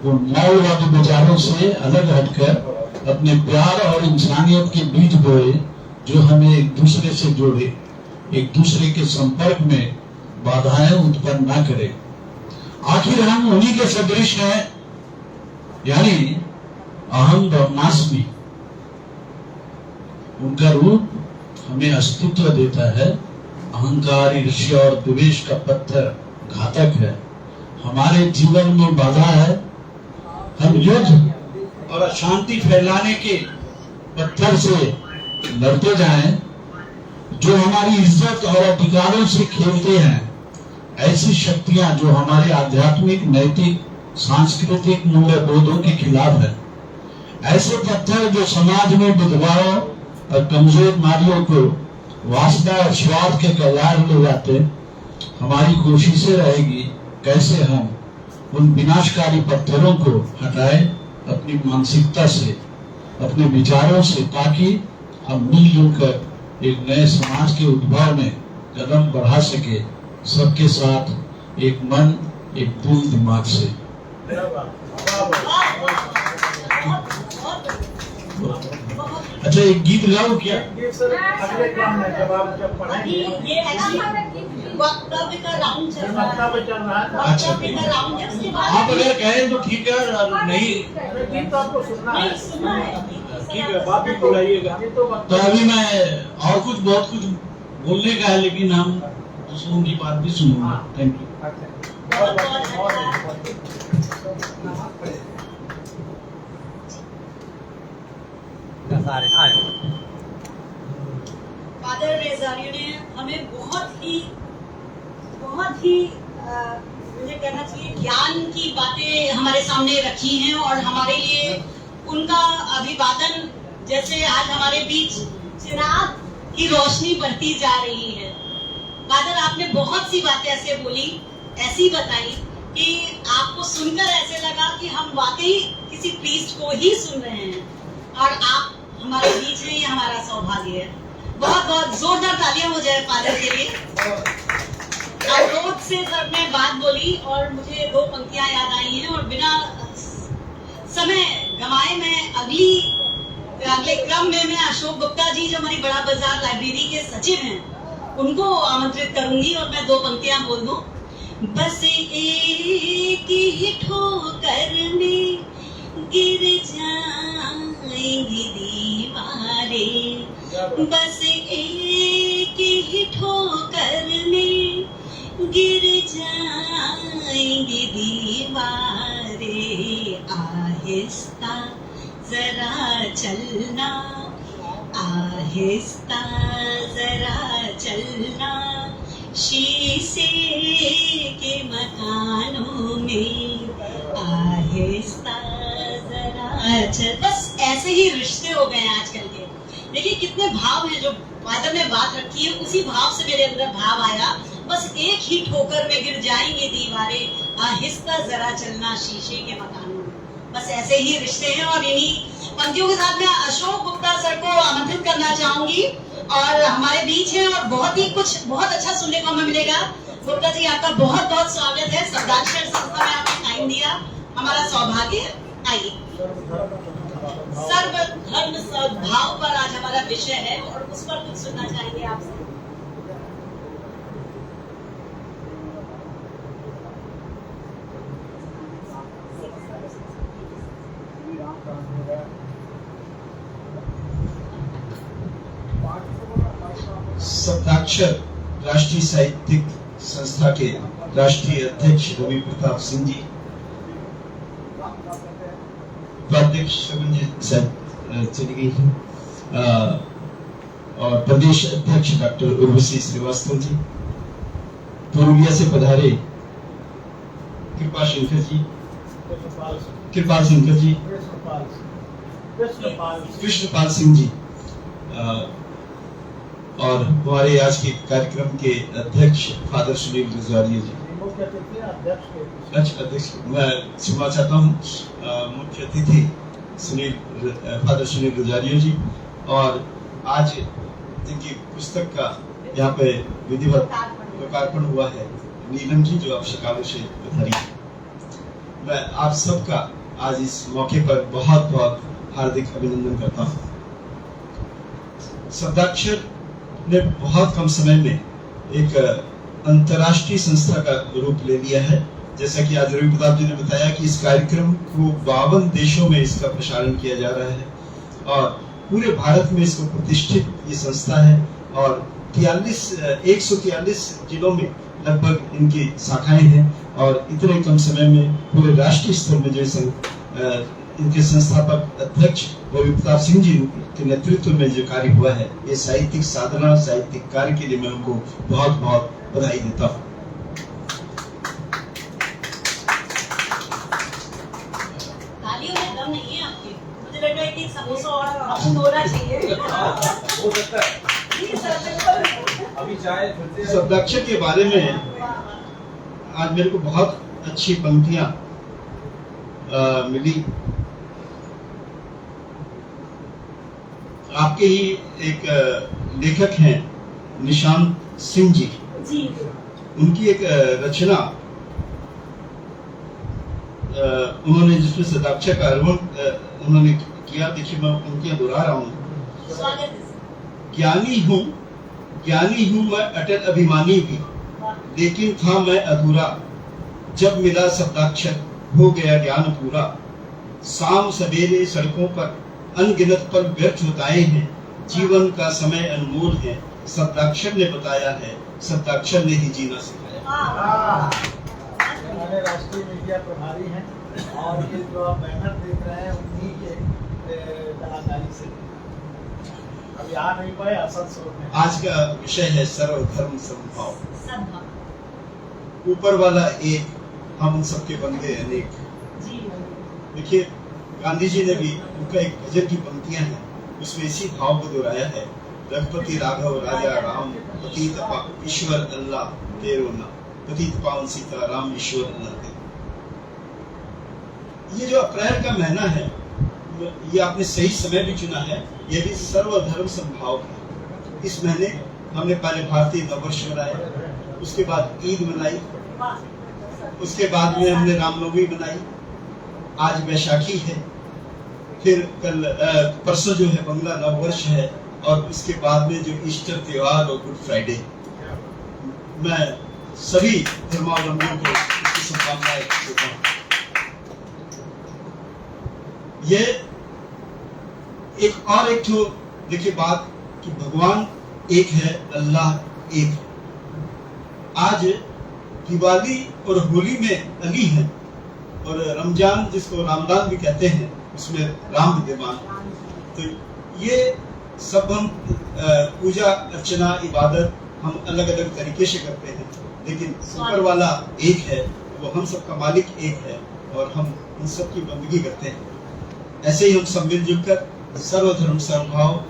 उन मौलवादी विचारों से अलग हटकर अपने प्यार और इंसानियत के बीज बोए, जो हमें एक दूसरे से जोड़े, एक दूसरे के संपर्क में बाधाएं उत्पन्न न करे। आखिर हम उन्हीं के सदृश हैं, यानी अहम ब्रह्मास्मि। उनका रूप हमें अस्तित्व देता है। अहंकार, ईर्ष्या और द्वेष का पत्थर घातक है, हमारे जीवन में बाधा है। हम युद्ध और अशांति फैलाने के पत्थर से लड़ते जाएं, जो हमारी इज्जत और अधिकारों से खेलते हैं। ऐसी शक्तियां जो हमारे आध्यात्मिक, नैतिक, सांस्कृतिक मूल्यबोधों के खिलाफ है। ऐसे पत्थर जो समाज में विधवाओं और कमजोर नारियों को वासना और स्वार्थ के कगार ले जाते। हमारी कोशिशें रहेगी कैसे हम उन विनाशकारी पत्थरों को हटाएं अपनी मानसिकता से, अपने विचारों से, ताकि हम मिलजुल कर एक नए समाज के उद्भव में कदम बढ़ा सके, सबके साथ एक मन, एक दिल, दिमाग से। अच्छा, एक गीत गाओ क्या? अगले क्रम में जब आप जब पढ़ेंगे, ये एक्चुअली वक्तव्य का राउंड चल रहा है। वक्तव्य चल रहा है। अच्छा, वक्तव्य का राउंड है, उसके बाद आप अगर कहें तो ठीक है, और नहीं गीत तो आपको सुनना है। नहीं सुना है। ठीक है, बात भी बुलाइएगा। ये तो तो वक्तव्य अभी मैं और कुछ बहुत कुछ बोलने का है, लेकिन हम दूसरों की बात भी सुनूंगा। Thank you. बहुत बहुत फादर रेजारियो ने हमें बहुत ही मुझे कहना चाहिए ज्ञान की बातें हमारे सामने रखी हैं, और हमारे लिए उनका अभिवादन, जैसे आज हमारे बीच चिराग की रोशनी बढ़ती जा रही है। फादर, आपने बहुत सी बातें ऐसे बोली, ऐसी बताई कि आपको सुनकर ऐसे लगा कि हम वाकई किसी प्रीस्ट को ही सुन रहे हैं, और आप हमारे बीच हैं, ये हमारा सौभाग्य है। बहुत बहुत जोरदार तालियां हो जाए फादर के लिए। रोज से सर ने बात बोली और मुझे दो पंक्तियां याद आई हैं, और बिना समय गंवाए मैं अगले क्रम में मैं अशोक गुप्ता जी, जो हमारी बड़ा बाजार लाइब्रेरी के सचिव हैं, उनको आमंत्रित करूंगी और मैं दो पंक्तियां बोल दूं। बस एक ही ठोकर में गिर जाएंगी दीवारें, बस एक ही ठोकर में गिर जाएंगी दीवारें, आहिस्ता जरा चलना, आहिस्ता जरा चलना, शीशे के मकानों में आहिस्ता जरा चल। बस ऐसे ही रिश्ते हो गए हैं आजकल के। देखिए कितने भाव हैं, जो फादर ने बात रखी है उसी भाव से मेरे अंदर भाव आया। बस एक ही ठोकर में गिर जाएंगे दीवारें, आहिस्ता जरा चलना, शीशे के मकानों में। बस ऐसे ही रिश्ते हैं, और इन्हीं पंक्तियों के साथ मैं अशोक गुप्ता सर को आमंत्रित करना चाहूंगी, और हमारे बीच हैं, और बहुत अच्छा सुनने को हमें मिलेगा। गुप्ता जी, आपका बहुत बहुत स्वागत है। शब्दाक्षर संस्था में आपने टाइम दिया, हमारा सौभाग्य है। आइए। सर्वधर्म सद्भाव पर आज हमारा विषय है, और उस पर कुछ सुनना चाहेंगे आपसे। शब्दाक्षर राष्ट्रीय साहित्यिक संस्था के राष्ट्रीय अध्यक्ष रवि प्रताप सिंह जी, उपाध्यक्ष चली गई है, और प्रदेश अध्यक्ष डॉक्टर उर्वशी श्रीवास्तव जी, पुरुलिया से पधारे कृपाल शंकर जी, कृष्णपाल सिंह जी, और हमारे आज के कार्यक्रम के अध्यक्ष फादर सुनील गुजारिया जी। अध्यक्ष मैं क्षमा चाहता हूँ, मुख्य अतिथि फादर सुनील गुजारिया जी, और आज जिनकी पुस्तक का यहाँ पे विधिवत लोकार्पण हुआ है, नीलम जी, जो आप शिकागो से पधारी। मैं आप सबका आज इस मौके पर बहुत बहुत हार्दिक अभिनंदन करता हूँ। शब्दाक्षर ने बहुत कम समय में एक अंतर्राष्ट्रीय संस्था का रूप ले लिया है। जैसा कि आज रवि प्रताप जी ने बताया कि इस कार्यक्रम को 52 देशों में इसका प्रसारण किया जा रहा है और पूरे भारत में इसको प्रतिष्ठित ये संस्था है, और 143 जिलों में लगभग इनकी शाखाएं हैं, और इतने कम समय में पूरे राष्ट्रीय स्तर में जो इनके संस्थापक अध्यक्ष रवि प्रताप सिंह जी के नेतृत्व में जो कार्य हुआ है, ये साहित्यिक साधना, साहित्यिक कार्य के लिए मैं उनको बहुत बहुत बधाई देता हूँ। तालियों में दम नहीं है आपके, मुझे लग रहा है कि समोसा और अपन होना चाहिए। हो सकता है अभी चाय शब्दाक्षर के बारे में आज मेरे को बहुत अच्छी पंक्तियां मिली। आपके ही एक लेखक हैं निशांत सिंह जी, उनकी एक रचना उन्होंने जिसमें शब्दाक्षर का अर्पण उन्होंने किया। देखिए मैं उनके दोहरा रहा हूँ। ज्ञानी हूँ मैं अटल अभिमानी भी, लेकिन था मैं अधूरा, जब मिला शब्दाक्षर हो गया ज्ञान पूरा। शाम सवेरे सड़कों पर अनगिनत पल व्यर्थ होताए हैं, जीवन का समय अनमोल है, शब्दाक्षर ने बताया है, शब्दाक्षर ने ही जीना सिखाया। हमारे राष्ट्रीय मीडिया प्रभारी हैं, और ये जो आप बैनर देख रहे हैं उन्हीं के कलाकारी से अभी आ नहीं पाए, असल सोच। आज का विषय है सर्वधर्म समभाव। ऊपर वाला एक, हम उन सबके बंदे अनेक। देखिए गांधी जी ने भी उनका एक गजल की पंक्तियां हैं, उसमें इसी भाव को दोहराया है। रघुपति राघव राजा राम, पतित ईश्वर अल्लाह तेरो नाम, पतित पावन सीता राम ईश्वर अल्लाह तेरो। ये जो अप्रैल का महीना है, ये आपने सही समय भी चुना है, ये भी सर्वधर्म समभाव है। इस महीने हमने पहले भारतीय नववर्ष मनाया, उसके बाद ईद मनाई, उसके बाद में हमने रामनवमी मनाई, आज वैशाखी है, फिर कल परसों जो है बंगला नववर्ष है, और उसके बाद में जो ईस्टर त्योहार और गुड फ्राइडे। मैं सभी धर्मावलंबियों को इसकी शुभकामनाएं देता हूँ। ये एक तो देखिए बात कि भगवान एक है, अल्लाह एक। आज दिवाली और होली में अली है, और रमजान जिसको रामदान भी कहते हैं, उसमें राम विद्यमान। तो ये सब हम पूजा अर्चना इबादत हम अलग अलग तरीके से करते हैं, लेकिन ऊपर वाला एक है, वो हम सबका मालिक एक है, और हम उन सब की बंदगी करते हैं। ऐसे ही हम सब मिलजुल कर सर्वधर्म समभाव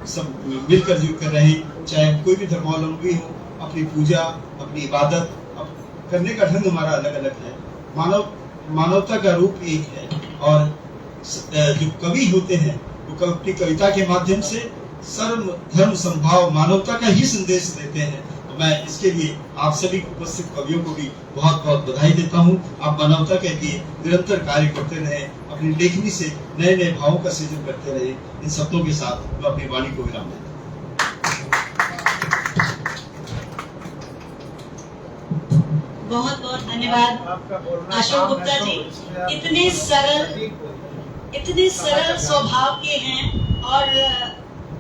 सब मिलकर जुल कर रहें, चाहे कोई भी धर्मावलंबी हो, अपनी पूजा अपनी इबादत करने का ढंग हमारा अलग अलग है। मानवता का रूप एक है, और जो कवि होते हैं वो अपनी कविता के माध्यम से सर्व धर्म समभाव मानवता का ही संदेश देते हैं। तो मैं इसके लिए आप सभी उपस्थित कवियों को भी बहुत बहुत बधाई देता हूँ। आप मानवता के लिए निरंतर कार्य करते रहे, अपनी लेखनी से नए नए भावों का सृजन करते रहे। इन शब्दों के साथ मैं अपनी वाणी को विराम देता हूँ। बहुत बहुत धन्यवाद अशोक गुप्ता जी, इतने सरल स्वभाव के हैं, और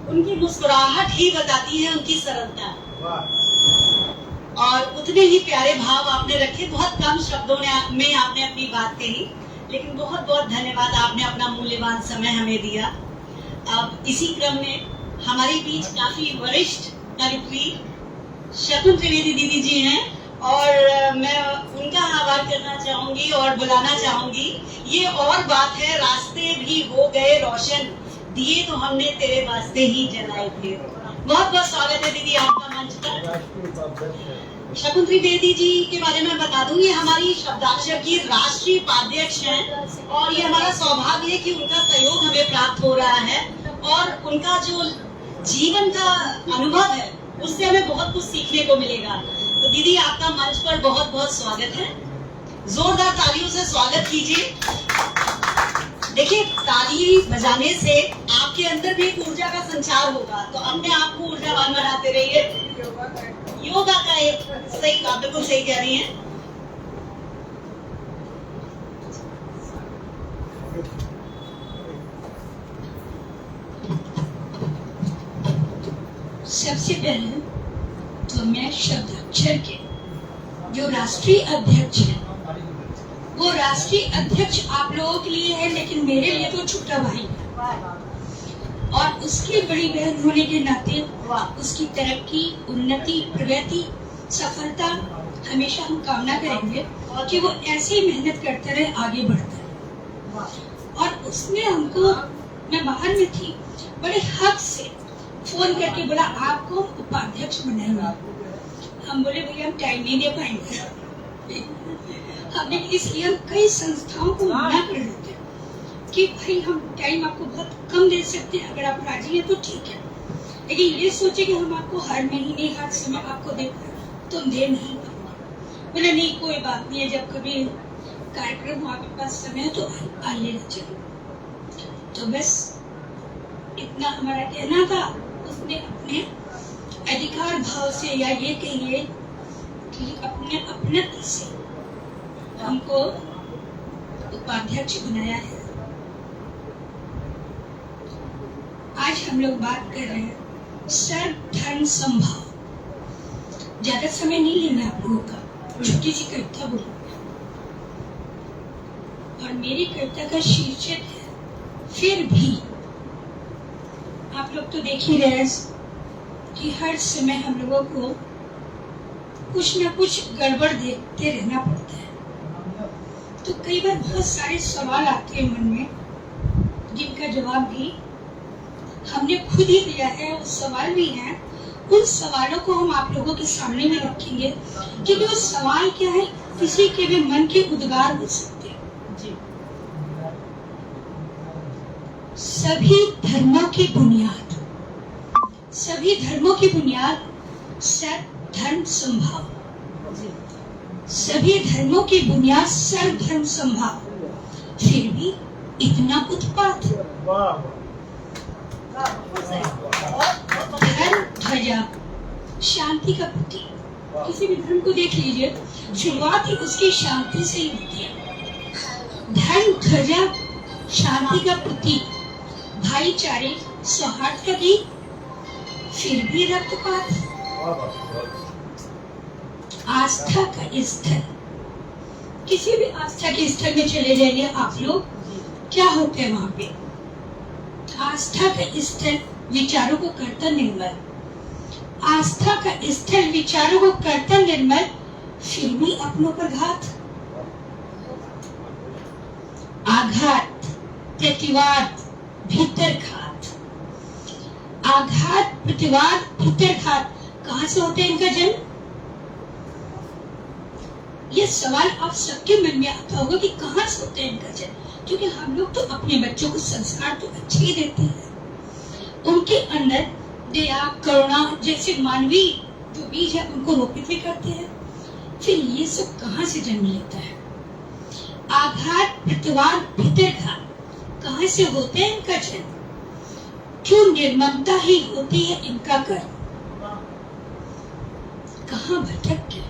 उनकी मुस्कुराहट ही बताती है उनकी सरलता। वाह। और उतने ही प्यारे भाव आपने रखे। बहुत कम शब्दों में आपने अपनी बात कही, लेकिन बहुत बहुत धन्यवाद, आपने अपना मूल्यवान समय हमें दिया। अब इसी क्रम में हमारे बीच काफी वरिष्ठ कवित्री शकुन त्रिवेदी दीदी जी हैं, और मैं उनका आभार करना चाहूंगी और बुलाना चाहूंगी। ये और बात है, रास्ते भी हो गए रोशन, दिए तो हमने तेरे वास्ते ही जलाए थे। बहुत बहुत स्वागत है दीदी आपका मंच पर। शकुन त्रिवेदी जी के बारे में बता दूं, ये हमारी शब्दाक्षर की राष्ट्रीय उपाध्यक्ष हैं, और ये हमारा सौभाग्य है कि उनका सहयोग हमें प्राप्त हो रहा है, और उनका जो जीवन का अनुभव है उससे हमें बहुत कुछ सीखने को मिलेगा। तो दीदी आपका मंच पर बहुत बहुत स्वागत है। जोरदार तालियों से स्वागत कीजिए। देखिए, ताली बजाने से आपके अंदर भी एक ऊर्जा का संचार होगा, तो अपने आप को ऊर्जावान बनाते रहिए। योगा का एक सही, आप बिल्कुल सही कह रही हैं। सबसे पहले तो मैं शब्दाक्षर के जो राष्ट्रीय अध्यक्ष है, वो राष्ट्रीय अध्यक्ष आप लोगों के लिए है, लेकिन मेरे लिए तो छोटा भाई है, और उसकी बड़ी बहन होने के नाते उसकी तरक्की, उन्नति, प्रगति, सफलता हमेशा हम कामना करेंगे कि वो ऐसे ही मेहनत करते रहे, आगे बढ़ते रहे। और उसने हमको, मैं बाहर में थी, बड़े हक से फोन करके बोला आपको उपाध्यक्ष बनाएंगे। हम बोले भैया हम टाइम नहीं दे पाएंगे। हमने इसलिए हम कई संस्थाओं को मना कर देते कि भाई हम टाइम आपको बहुत कम दे सकते हैं, अगर आप राजी हैं तो ठीक है, लेकिन ये सोचे कि हम आपको हर महीने हर समय आपको दे पाए तो दे नहीं पाएंगे। बोले नहीं कोई बात नहीं है, जब कभी कार्यक्रम आपके पास समय है तो आइए ना चलो। तो बस इतना हमारा कहना था। उसने अपने अधिकार भाव से, या ये कहिए कि अपने अपनत्व से हमको उपाध्यक्ष बनाया है। आज हम लोग बात कर रहे हैं सर्वधर्म समभाव। ज्यादा समय नहीं लेना आप लोगों का, छोटी सी कविता बोलूंगा, और मेरी कविता का शीर्षक है फिर भी। आप लोग तो देख ही रहे हैं कि हर समय हम लोगों को कुछ ना कुछ गड़बड़ देखते रहना पड़ता है, तो कई बार बहुत सारे सवाल आते हैं मन में, जिनका जवाब भी हमने खुद ही दिया है। वो सवाल भी हैं, उन सवालों को हम आप लोगों के सामने में रखेंगे, क्योंकि वो सवाल क्या है, किसी के भी मन के उद्गार हो सकते हैं। सभी धर्मों की बुनियाद, सभी धर्मों की बुनियाद सर्वधर्म समभाव। सभी धर्मों की बुनियाद सर्वधर्म समभाव, फिर भी इतना उत्पात। धर्म ध्वजा शांति का प्रतीक। किसी भी धर्म को देख लीजिए, शुरुआत ही उसकी शांति से ही होती है। धर्म ध्वजा शांति का प्रतीक, भाईचारे, सौहार्द का गीत, फिर भी रक्तपात। आस्था का स्थल, किसी भी आस्था के स्थल में चले जाइए आप लोग, क्या होते हैं वहां पे? आस्था का स्थल विचारों को करता निर्मल, आस्था का स्थल विचारों को करता निर्मल, फिर भी अपनों पर घात। आघात, प्रतिवाद, भीतर घात। आघात, प्रतिवाद, भीतर घात, कहां से होते हैं इनका जन्म? ये सवाल आप सबके मन में आता होगा कि कहां से होते हैं इनका जन्म, क्योंकि हम लोग तो अपने बच्चों को संस्कार तो अच्छे ही देते हैं, उनके अंदर दया, करुणा जैसे मानवीय जो बीज है उनको रोपित भी करते हैं। फिर ये सब कहां से जन्म लेता है? आघात, प्रतिवाद, भीतर घात, कहां से होते हैं इनका जन्म? क्यों निर्ममता ही होती है इनका कर्म? कहां भटक गए,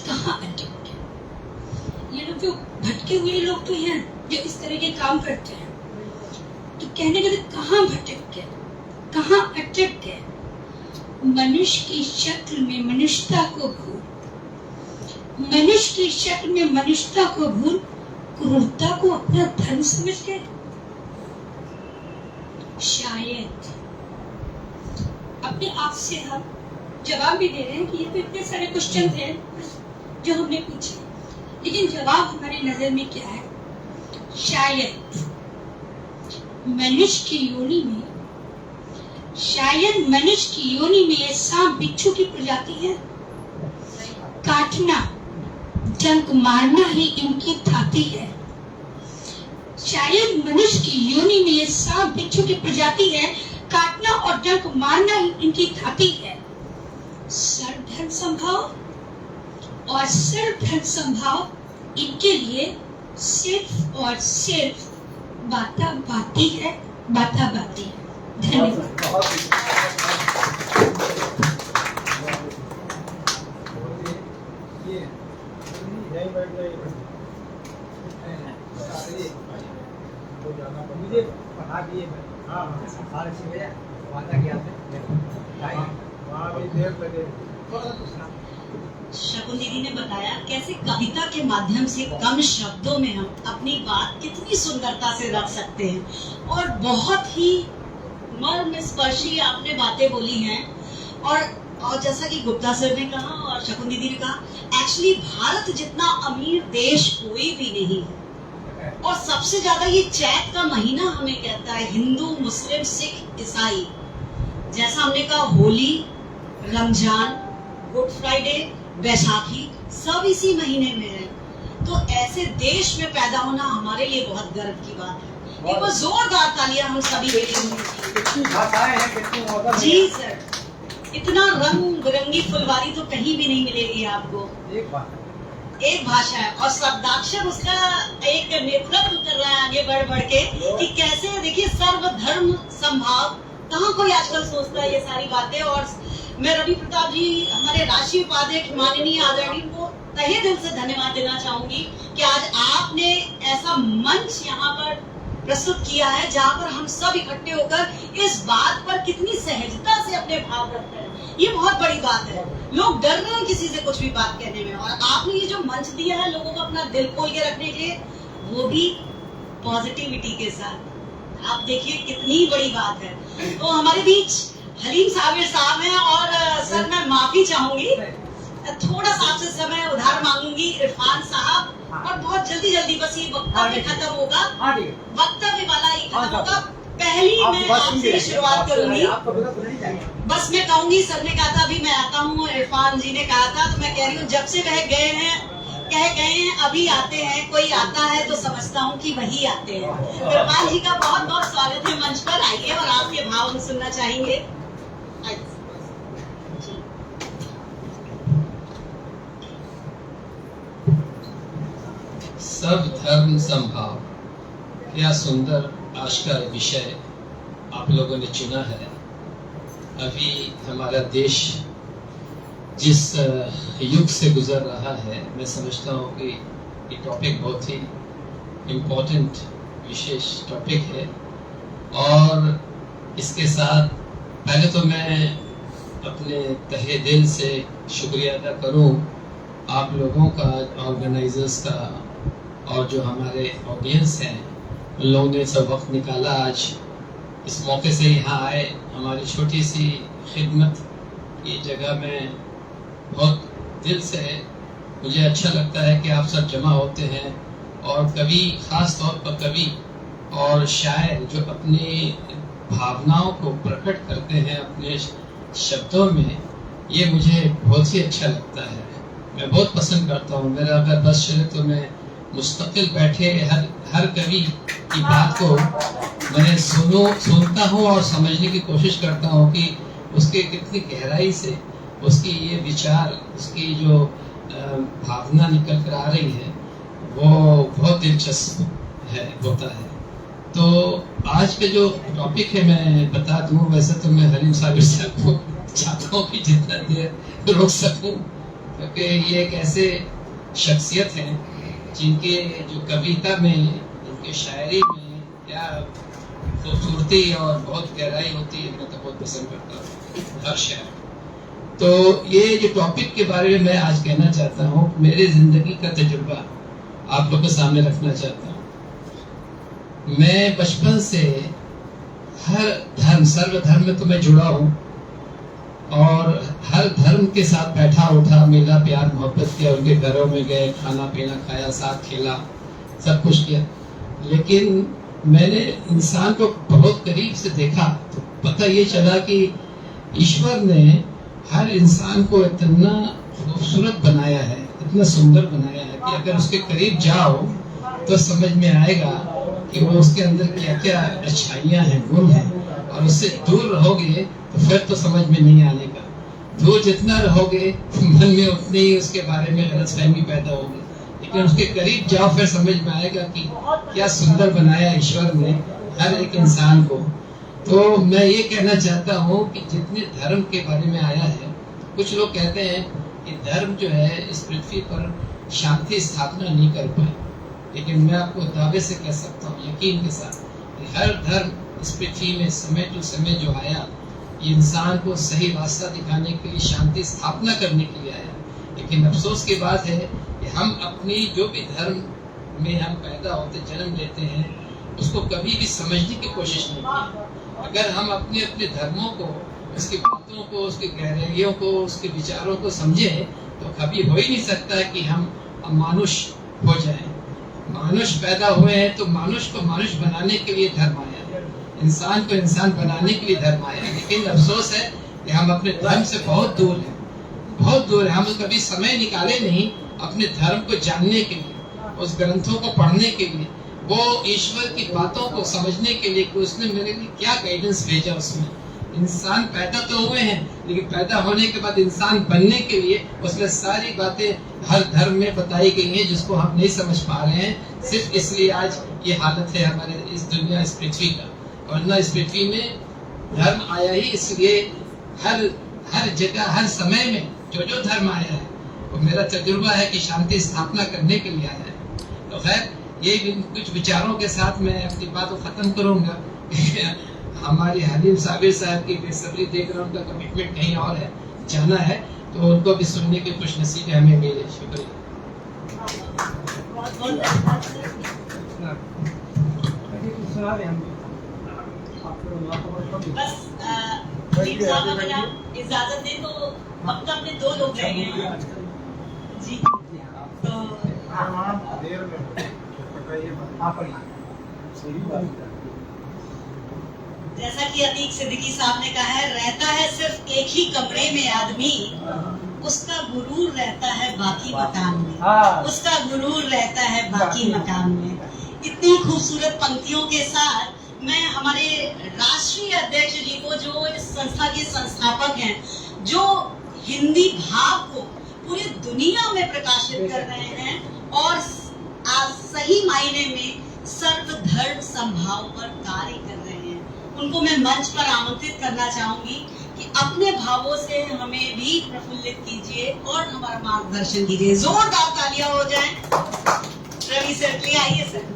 कहां अटक गए? ये लोग जो भटके हुए लोग तो हैं जो इस तरह के काम करते हैं, तो कहने के लिए कहां भटक गए, कहां कहाँ अटक गए। मनुष्य की शक्ल में मनुष्यता को भूल, मनुष्य की शक्ल में मनुष्यता को भूल क्रूरता को अपना धर्म समझ गए। शायद अपने आप से हम जवाब भी दे रहे हैं कि ये तो इतने सारे क्वेश्चन थे जो हमने पूछे, लेकिन जवाब हमारी नजर में क्या है? शायद मनुष्य की योनि में, शायद मनुष्य की योनि में ये सांप बिच्छू की प्रजाति है। काटना, डंक मारना ही इनकी थाती है। शायद मनुष्य की योनि में ये सांप बिच्छू की प्रजाति है, काटना और डंक मारना ही इनकी थाती है। सर्वधर्म संभाव और सर्वधर्म संभाव इनके लिए सिर्फ और सिर्फ बाता बाती है, बाता बाती है। धन्यवाद। मुझे पढ़ा दिए सारे से वादा किया था वहाँ भी देर लगे। शकुन दीदी ने बताया कैसे कविता के माध्यम से कम शब्दों में हम अपनी बात कितनी सुंदरता से रख सकते हैं, और बहुत ही मर्म स्पर्शी आपने बातें बोली हैं। और जैसा कि गुप्ता सर ने कहा और शकुन दीदी ने कहा, एक्चुअली भारत जितना अमीर देश कोई भी नहीं है, और सबसे ज्यादा ये चैत का महीना हमें कहता है हिंदू, मुस्लिम, सिख, ईसाई। जैसा हमने कहा होली, रमजान, गुड फ्राइडे, बैसाखी सब इसी महीने में है। तो ऐसे देश में पैदा होना हमारे लिए बहुत गर्व की बात है। एक बार जोरदार तालियां हम सभी के लिए। जी सर, इतना रंग बिरंगी फुलवारी तो कहीं भी नहीं मिलेगी आपको। एक भाषा है और शब्दाक्षर उसका एक नेतृत्व कर रहा है आगे बढ़ बढ़ के कि कैसे, देखिए सर्वधर्म संभाव, कहाँ कोई आजकल सोचता है ये सारी बातें। और मैं रवि प्रताप जी, हमारे राष्ट्रीय उपाध्यक्ष माननीय आदरणीय को तहे दिल से धन्यवाद देना चाहूंगी कि आज आपने ऐसा मंच यहाँ पर प्रस्तुत किया है जहाँ पर हम सब इकट्ठे होकर इस बात पर कितनी सहजता से अपने भाव रखते हैं। ये बहुत बड़ी बात है। लोग डर रहे हैं किसी से कुछ भी बात करने में, और आपने ये जो मंच दिया है लोगों को अपना दिल खोल के रखने के लिए, वो भी पॉजिटिविटी के साथ। आप देखिए कितनी बड़ी बात है। तो हमारे बीच हलीम साबिर साहब हैं, और सर मैं माफी चाहूंगी, थोड़ा सा आपसे समय उधार मांगूंगी। इरफान साहब, और बहुत जल्दी जल्दी बस ये वक्तव्य खत्म होगा, वक्तव्य वाला ही खत्म होगा। पहली मैं आपसे शुरुआत करूंगी। बस मैं कहूंगी, सर ने कहा था अभी मैं आता हूँ, इरफान जी ने कहा था, तो मैं कह रही हूँ जब से वह गए हैं अभी आते हैं, कोई आता है तो समझता हूँ कि वही आते हैं। इरफान जी का बहुत बहुत स्वागत है मंच पर, आइए और आपके भाव हम सुनना चाहेंगे। सब धर्म संभाव, क्या सुंदर आज का विषय आप लोगों ने चुना है। अभी हमारा देश जिस युग से गुजर रहा है, मैं समझता हूँ कि ये टॉपिक बहुत ही इम्पोर्टेंट विशेष टॉपिक है। और इसके साथ पहले तो मैं अपने तहे दिल से शुक्रिया अदा करूँ आप लोगों का, ऑर्गेनाइजर्स का, और जो हमारे ऑडियंस हैं उन लोगों ने सब वक्त निकाला आज इस मौके से यहाँ आए। हमारी छोटी सी खिदमत की जगह में बहुत दिल से मुझे अच्छा लगता है कि आप सब जमा होते हैं, और कवि, खास तौर पर कवि और शायर जो अपनी भावनाओं को प्रकट करते हैं अपने शब्दों में, ये मुझे बहुत ही अच्छा लगता है। मैं बहुत पसंद करता हूँ। मेरा अगर बस चले तो मैं मुस्तकिल बैठे हर कवि की बात को मैं सुनता हूँ और समझने की कोशिश करता हूँ कि उसके कितनी गहराई से उसकी ये विचार, उसकी जो भावना निकल कर आ रही है, वो बहुत दिलचस्प होता है। तो आज के जो टॉपिक है मैं बता दूँ, वैसे तो मैं हलीम साबिर साहब को चाहता हूँ कि जितना देर रोक सकूँ, क्योंकि ये एक ऐसे शख्सियत हैं जिनके जो कविता में, जिनके शायरी में या खूबसूरती और बहुत गहराई होती है, मैं तो बहुत पसंद करता हूँ हर शहर। तो ये जो टॉपिक के बारे में मैं आज कहना चाहता हूँ, मेरी जिंदगी का तजुर्बा आप लोग के सामने रखना चाहता हूँ। मैं बचपन से हर धर्म, सर्व धर्म में तो मैं जुड़ा हूँ और हर धर्म के साथ बैठा उठा, मिला, प्यार मोहब्बत किया, उनके घरों में गए, खाना पीना खाया, साथ खेला, सब कुछ किया। लेकिन मैंने इंसान को बहुत करीब से देखा तो पता ये चला कि ईश्वर ने हर इंसान को इतना खूबसूरत बनाया है, इतना सुंदर बनाया है कि अगर उसके करीब जाओ तो समझ में आएगा कि वो उसके अंदर क्या क्या अच्छाइयाँ हैं, गुण हैं। और उससे दूर रहोगे तो फिर तो समझ में नहीं आने का। दूर जितना रहोगे मन में उतनी ही उसके बारे में गलतफहमी पैदा होगी, लेकिन उसके करीब जाओ फिर समझ में आएगा कि क्या सुंदर बनाया ईश्वर ने हर एक इंसान को। तो मैं ये कहना चाहता हूँ कि जितने धर्म के बारे में आया है, कुछ लोग कहते हैं कि धर्म जो है इस पृथ्वी पर शांति स्थापना नहीं कर पाए, लेकिन मैं आपको दावे से कह सकता हूँ यकीन के साथ कि हर धर्म इस पृथ्वी में समय टू समय जो आया, ये इंसान को सही रास्ता दिखाने के लिए, शांति स्थापना करने के लिए आया। लेकिन अफसोस की बात है कि हम अपनी जो भी धर्म में हम पैदा होते, जन्म लेते हैं, उसको कभी भी समझने की कोशिश नहीं की। अगर हम अपने अपने धर्मों को, उसकी बातों को, उसकी गहराइयों को, उसके विचारों को समझें तो कभी हो ही नहीं सकता कि हम मानुष हो जाएं। मानुष पैदा हुए हैं तो मानुष को मानुष बनाने के लिए धर्म आया है, इंसान को इंसान बनाने के लिए धर्म आया है। लेकिन अफसोस है कि हम अपने धर्म से बहुत दूर हैं, बहुत दूर है। हम कभी समय निकाले नहीं अपने धर्म को जानने के लिए, उस ग्रंथों को पढ़ने के लिए, वो ईश्वर की बातों को समझने के लिए कि उसने मेरे लिए क्या गाइडेंस भेजा। उसमें इंसान पैदा तो हुए हैं, लेकिन पैदा होने के बाद इंसान बनने के लिए उसमें सारी बातें हर धर्म में बताई गई हैं, जिसको हम नहीं समझ पा रहे हैं। सिर्फ इसलिए आज ये हालत है हमारे इस दुनिया, इस पृथ्वी का। वरना इस पृथ्वी में धर्म आया ही इसलिए, हर जगह, हर समय में जो धर्म आया है, वो मेरा तजुर्बा है कि शांति स्थापना करने के लिए आया है। तो खैर, ये कुछ विचारों के साथ मैं अपनी बात को खत्म करूंगा। हमारे हलीम साबिर साहब की बेसब्री देख रहा हूँ, उनका कमिटमेंट कहीं और है, जाना है, तो उनको भी सुनने की खुश नसीब हमें मिले। शुक्रिया। बस इजाजत दे तो अब तक अपने 2 लोग रह गए हैं जी। तो जैसा कि अतीक सिद्दीकी साहब ने कहा है, रहता है सिर्फ एक ही कमरे में आदमी, उसका गुरूर रहता है बाकी मकान में, उसका गुरूर रहता है बाकी मकान में। इतनी खूबसूरत पंक्तियों के साथ मैं हमारे राष्ट्रीय अध्यक्ष जी को, जो इस संस्था के संस्थापक हैं, जो हिंदी भाव को पूरी दुनिया में प्रकाशित कर रहे हैं और आज सही मायने में सर्वधर्म समभाव पर कार्य कर रहे हैं, उनको मैं मंच पर आमंत्रित करना चाहूंगी कि अपने भावों से हमें भी प्रफुल्लित कीजिए और हमारा मार्गदर्शन कीजिए। जोरदार तालियां हो जाएं। रवि सर, प्लीज आइए सर।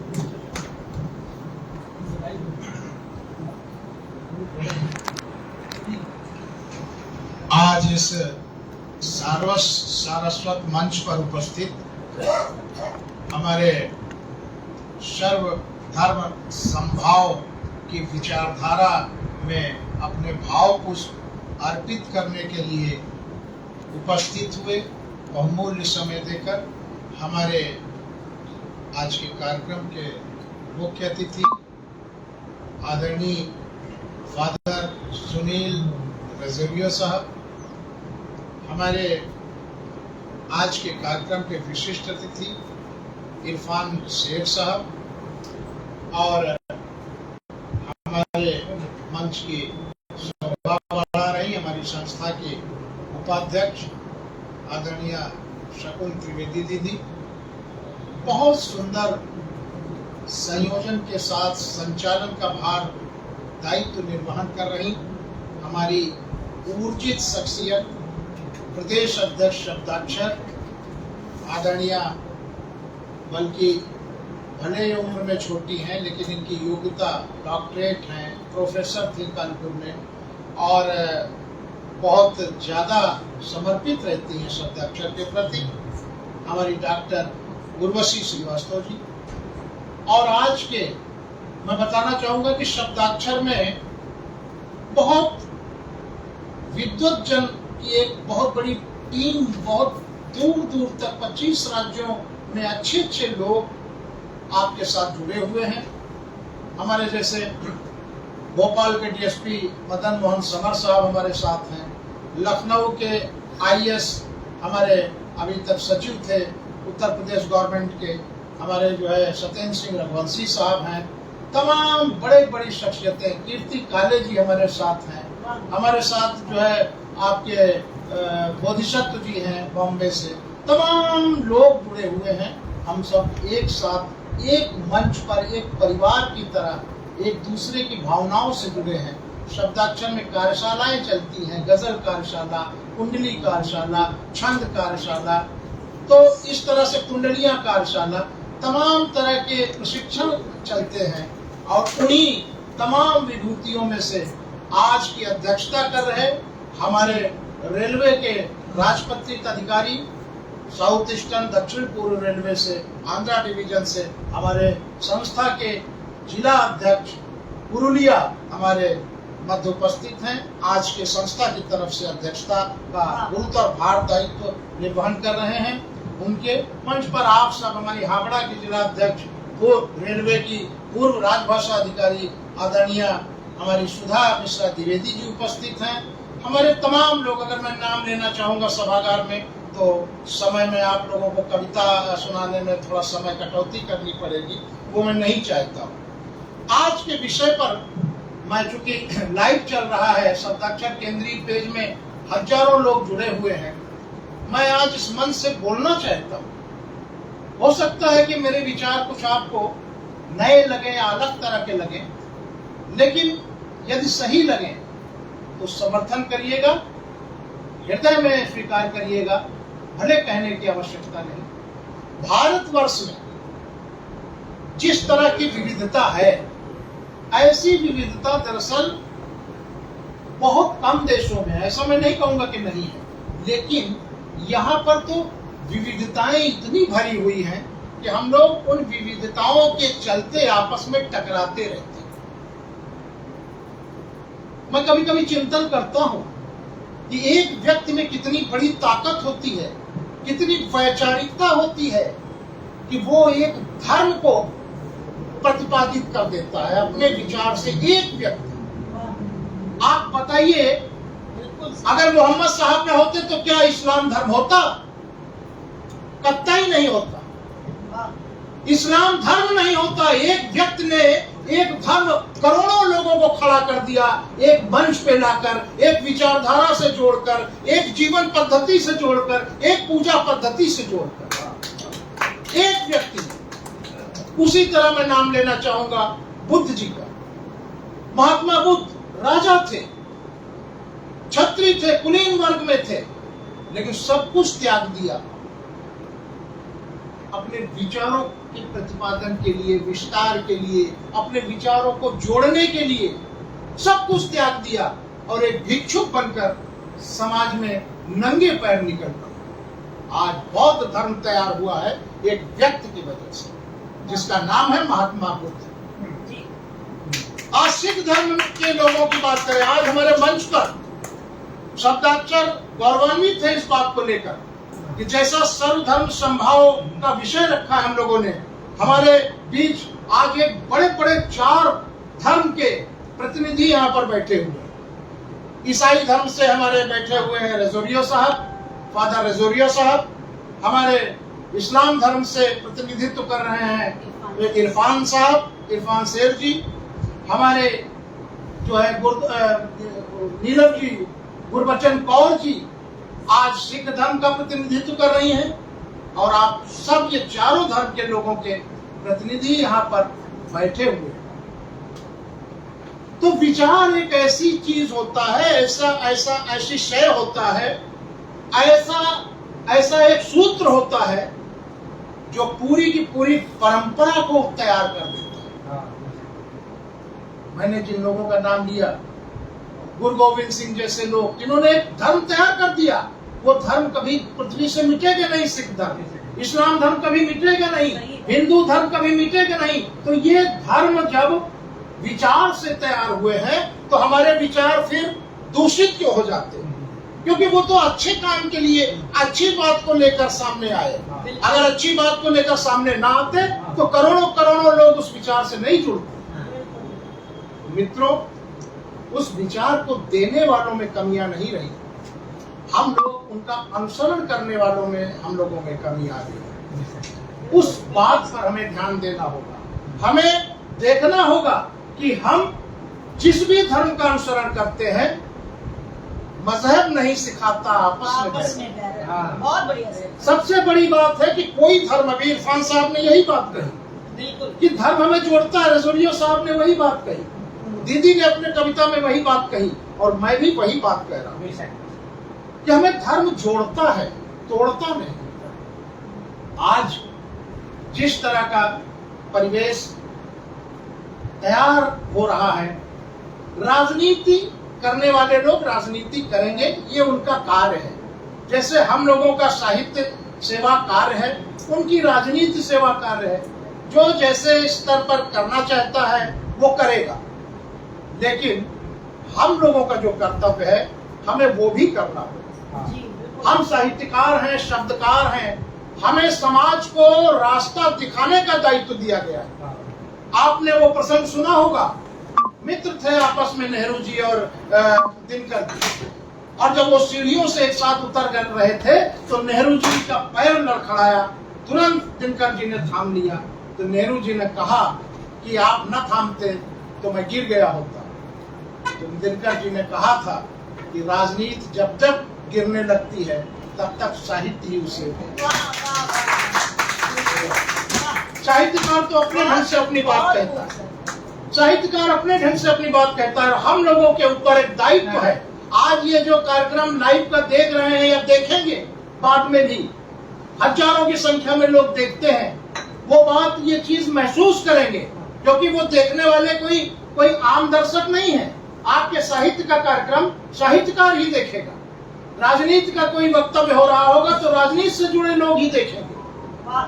आज इस सारस्वत मंच पर उपस्थित हमारे सर्व धर्म संभाव की विचारधारा में अपने भाव पुष्प अर्पित करने के लिए उपस्थित हुए, बहुमूल्य समय देकर हमारे आज के कार्यक्रम के मुख्य अतिथि आदरणीय फादर सुनील रजविया साहब, हमारे आज के कार्यक्रम के विशिष्ट अतिथि इरफान शेख साहब, और हमारे मंच की शोभा बढ़ा रही हमारी संस्था के उपाध्यक्ष आदरणीय शकुन त्रिवेदी दीदी, बहुत सुंदर संयोजन के साथ संचालन का भार दायित्व निर्वहन कर रही हमारी ऊर्जित शख्सियत प्रदेश अध्यक्ष शब्दाक्षर आदरणीय बल्कि भले ही उम्र में छोटी हैं, लेकिन इनकी योग्यता डॉक्टरेट हैं, प्रोफेसर थे कानपुर में और बहुत ज़्यादा समर्पित रहती हैं शब्दाक्षर के प्रति, हमारी डॉक्टर उर्वशी श्रीवास्तव जी। और आज के मैं बताना चाहूँगा कि शब्दाक्षर में बहुत विद्वत जन की एक बहुत बड़ी टीम, बहुत दूर दूर तक 25 राज्यों में अच्छे अच्छे लोग आपके साथ जुड़े हुए हैं। हमारे जैसे भोपाल के डीएसपी मदन मोहन समर साहब हमारे साथ हैं, लखनऊ के आईएएस हमारे अभी तक सचिव थे उत्तर प्रदेश गवर्नमेंट के, हमारे जो है सत्येंद्र सिंह रघुवंशी साहब हैं, तमाम बड़े बड़ी शख्सियतें, कीर्ति काले जी हमारे साथ हैं, हमारे साथ जो है आपके बोधिसत्व जी हैं बॉम्बे से, तमाम लोग जुड़े हुए हैं। हम सब एक साथ एक मंच पर एक परिवार की तरह एक दूसरे की भावनाओं से जुड़े हैं। शब्दाक्षर में कार्यशालाएं चलती हैं, गजल कार्यशाला, कुंडली कार्यशाला, छंद कार्यशाला, तो इस तरह से कुंडलियां कार्यशाला, तमाम तरह के प्रशिक्षण चलते हैं। और उन्हीं तमाम विभूतियों में से आज की अध्यक्षता कर रहे हमारे रेलवे के राजपत्रित अधिकारी, साउथ ईस्टर्न दक्षिण पूर्व रेलवे से, आंध्रा डिवीजन से हमारे संस्था के जिला अध्यक्ष पुरुलिया हमारे मध्य उपस्थित हैं। आज के संस्था की तरफ से अध्यक्षता का गुरुतर भार दायित्व निर्वहन कर रहे हैं। उनके मंच पर आप सब, हमारी हावड़ा की जिला अध्यक्ष, वो रेलवे की पूर्व राजभाषा अधिकारी आदरणीय हमारी सुधा मिश्रा द्विवेदी जी उपस्थित हैं। हमारे तमाम लोग, अगर मैं नाम लेना चाहूँगा सभागार में तो समय में आप लोगों को कविता सुनाने में थोड़ा समय कटौती करनी पड़ेगी, वो मैं नहीं चाहता हूँ। आज के विषय पर मैं, चूंकि लाइव चल रहा है, शब्दाक्षर केंद्रीय पेज में हजारों लोग जुड़े हुए हैं, मैं आज इस मंच से बोलना चाहता हूँ। हो सकता है कि मेरे विचार कुछ आपको नए लगे या अलग तरह के लगे, लेकिन यदि सही लगे तो समर्थन करिएगा, हृदय में स्वीकार करिएगा, भले कहने की आवश्यकता नहीं। भारतवर्ष में जिस तरह की विविधता है, ऐसी विविधता दरअसल बहुत कम देशों में, ऐसा मैं नहीं कहूंगा कि नहीं है, लेकिन यहाँ पर तो विविधताएं इतनी भरी हुई हैं कि हम लोग उन विविधताओं के चलते आपस में टकराते रहते हैं। मैं कभी कभी चिंतन करता हूं कि एक व्यक्ति में कितनी बड़ी ताकत होती है, कितनी वैचारिकता होती है कि वो एक धर्म को प्रतिपादित कर देता है अपने विचार से। एक व्यक्ति, आप बताइए, अगर मोहम्मद साहब न होते तो क्या इस्लाम धर्म होता? कतई नहीं होता। इस्लाम धर्म नहीं होता। एक व्यक्ति ने एक धर्म करोड़ों लोगों को खड़ा कर दिया, एक मंच पे लाकर, एक विचारधारा से जोड़कर, एक जीवन पद्धति से जोड़कर, एक पूजा पद्धति से जोड़कर, एक व्यक्ति। उसी तरह मैं नाम लेना चाहूंगा बुद्ध जी का। महात्मा बुद्ध राजा थे, क्षत्रिय थे, कुलीन वर्ग में थे, लेकिन सब कुछ त्याग दिया अपने विचारों के प्रतिपादन के लिए, विस्तार के लिए, अपने विचारों को जोड़ने के लिए सब कुछ त्याग दिया और एक भिक्षुक बनकर समाज में नंगे पैर निकल पड़ा। आज बौद्ध धर्म तैयार हुआ है एक व्यक्ति की वजह से, जिसका नाम है महात्मा बुद्ध। आज सिख धर्म के लोगों की बात करें, आज हमारे मंच पर शब्दाक्षर गौरवान्वित है इस बात को लेकर कि जैसा सर्वधर्म संभाव का विषय रखा है हम लोगों ने, हमारे बीच आज एक बड़े बड़े 4 धर्म के प्रतिनिधि यहाँ पर बैठे हुए हैं। ईसाई धर्म से हमारे बैठे हुए हैं रेजोरियो साहब, फादर रेजोरियो साहब। हमारे इस्लाम धर्म से प्रतिनिधित्व कर रहे हैं इरफान साहब, इरफान शेर जी। हमारे जो है नीलम जी, गुरबचन कौर जी आज सिख धर्म का प्रतिनिधित्व कर रही हैं। और आप सब ये 4 धर्म के लोगों के प्रतिनिधि यहाँ पर बैठे हुए हैं। तो विचार एक ऐसी चीज होता है, ऐसी शय होता है, ऐसा एक सूत्र होता है जो पूरी की पूरी परंपरा को तैयार कर देता है। मैंने जिन लोगों का नाम लिया, गुरु गोविंद सिंह जैसे लोग जिन्होंने एक धर्म तैयार कर दिया, वो धर्म कभी पृथ्वी से मिटेगा नहीं। सिख धर्म, इस्लाम धर्म कभी मिटेगा नहीं, हिंदू धर्म कभी मिटेगा नहीं। तो ये धर्म जब विचार से तैयार हुए हैं तो हमारे विचार फिर दूषित क्यों हो जाते हैं? क्योंकि वो तो अच्छे काम के लिए, अच्छी बात को लेकर सामने आए। अगर अच्छी बात को लेकर सामने ना आते तो करोड़ों करोड़ों लोग उस विचार से नहीं जुड़ते। मित्रों, उस विचार को देने वालों में कमियां नहीं रही, हम लोग उनका अनुसरण करने वालों में, हम लोगों में कमी आ गई। उस बात पर हमें ध्यान देना होगा। हमें देखना होगा कि हम जिस भी धर्म का अनुसरण करते हैं, मजहब नहीं सिखाता आपस में बैर। बहुत बढ़िया से। सबसे बड़ी बात है कि कोई धर्म, अभी इरफान साहब ने यही बात कही कि धर्म हमें जोड़ता है। रजौरिया साहब ने वही बात कही, दीदी ने अपने कविता में वही बात कही, और मैं भी वही बात कह रहा हूँ कि हमें धर्म जोड़ता है, तोड़ता नहीं। आज जिस तरह का परिवेश तैयार हो रहा है, राजनीति करने वाले लोग राजनीति करेंगे, ये उनका कार्य है। जैसे हम लोगों का साहित्य सेवा कार्य है, उनकी राजनीति सेवा कार्य है। जो जैसे स्तर पर करना चाहता है वो करेगा, लेकिन हम लोगों का जो कर्तव्य है हमें वो भी करना होगा। हम साहित्यकार हैं, शब्दकार हैं, हमें समाज को रास्ता दिखाने का दायित्व दिया गया है। आपने वो प्रसंग सुना होगा, मित्र थे आपस में नेहरू जी और दिनकर जी, और जब वो सीढ़ियों से एक साथ उतर रहे थे तो नेहरू जी का पैर लड़खड़ाया, तुरंत दिनकर जी ने थाम लिया। तो नेहरू जी ने कहा कि आप न थामते तो मैं गिर गया होता। तो दिनकर जी ने कहा था कि राजनीति जब तक गिरने लगती है तब तक साहित्य ही उसे साहित्यकार तो अपने ढंग से अपनी बात कहता है, साहित्यकार अपने ढंग से अपनी बात कहता है। हम लोगों के ऊपर एक दायित्व है। आज ये जो कार्यक्रम लाइव का देख रहे हैं या देखेंगे, बाद में भी हजारों की संख्या में लोग देखते हैं, वो बात, ये चीज महसूस करेंगे, क्योंकि वो देखने वाले कोई आम दर्शक नहीं है। आपके साहित्य का कार्यक्रम साहित्यकार ही देखेगा। राजनीति का कोई वक्तव्य हो रहा होगा तो राजनीति से जुड़े लोग ही देखेंगे।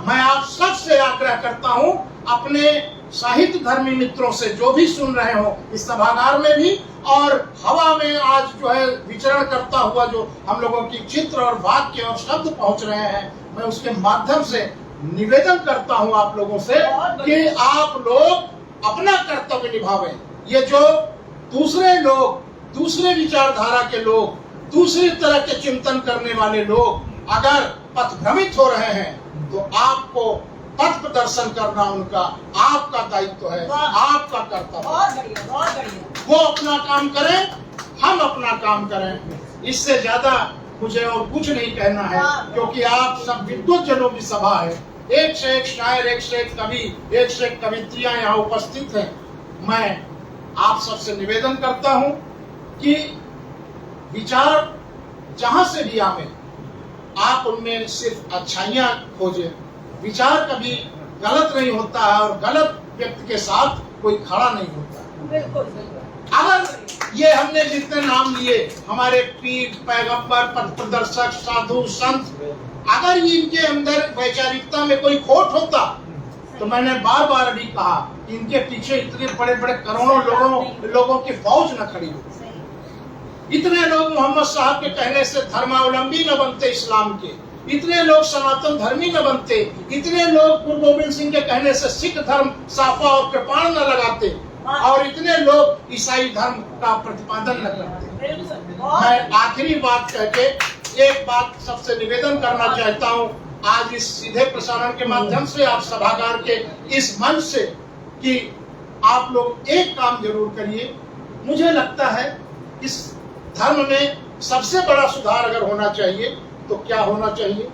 मैं आप सबसे आग्रह करता हूं, अपने साहित्य धर्मी मित्रों से, जो भी सुन रहे हो इस सभागार में भी और हवा में आज जो है विचरण करता हुआ जो हम लोगों की चित्र और वाक्य और शब्द पहुंच रहे हैं, मैं उसके माध्यम से निवेदन करता हूं आप लोगों से कि आप लोग अपना कर्तव्य निभावें। ये जो दूसरे लोग, दूसरे विचारधारा के लोग, दूसरी तरह के चिंतन करने वाले लोग अगर पथभ्रमित हो रहे हैं तो आपको पथ प्रदर्शन करना उनका आपका दायित्व है, आपका कर्तव्य। बहुत बढ़िया, बहुत बढ़िया। वो अपना काम करें, हम अपना काम करें। इससे ज्यादा मुझे और कुछ नहीं कहना है, क्योंकि आप सब विद्वत जनों की सभा है। एक से एक शायर, एक से एक कवि, एक से एक कवित्रियां यहाँ उपस्थित हैं। मैं आप सबसे निवेदन करता हूं कि विचार जहां से भी आवे, आप उनमें सिर्फ अच्छाइयां खोजें। विचार कभी गलत नहीं होता है और गलत व्यक्ति के साथ कोई खड़ा नहीं होता। बिल्कुल। अगर ये हमने जितने नाम लिए, हमारे पीर, पैगंबर, पथ प्रदर्शक, साधु, संत, अगर इनके अंदर वैचारिकता में कोई खोट होता तो मैंने बार बार अभी कहा कि इनके पीछे इतने बड़े बड़े करोड़ों लोगों की फौज न खड़ी हो। इतने लोग मोहम्मद साहब के कहने से धर्मावलंबी न बनते इस्लाम के, इतने लोग सनातन धर्मी न बनते, इतने लोग गुरु गोविंद सिंह के कहने से सिख धर्म साफा और कृपाण न लगाते, और इतने लोग ईसाई धर्म का प्रतिपादन न करते। मैं आखिरी बात कहके एक बात सबसे निवेदन करना चाहता हूँ आज इस सीधे प्रसारण के माध्यम से, आप सभागार के इस मंच से, कि आप लोग एक काम जरूर करिए। मुझे लगता है इस धर्म में सबसे बड़ा सुधार अगर होना चाहिए तो क्या होना चाहिए,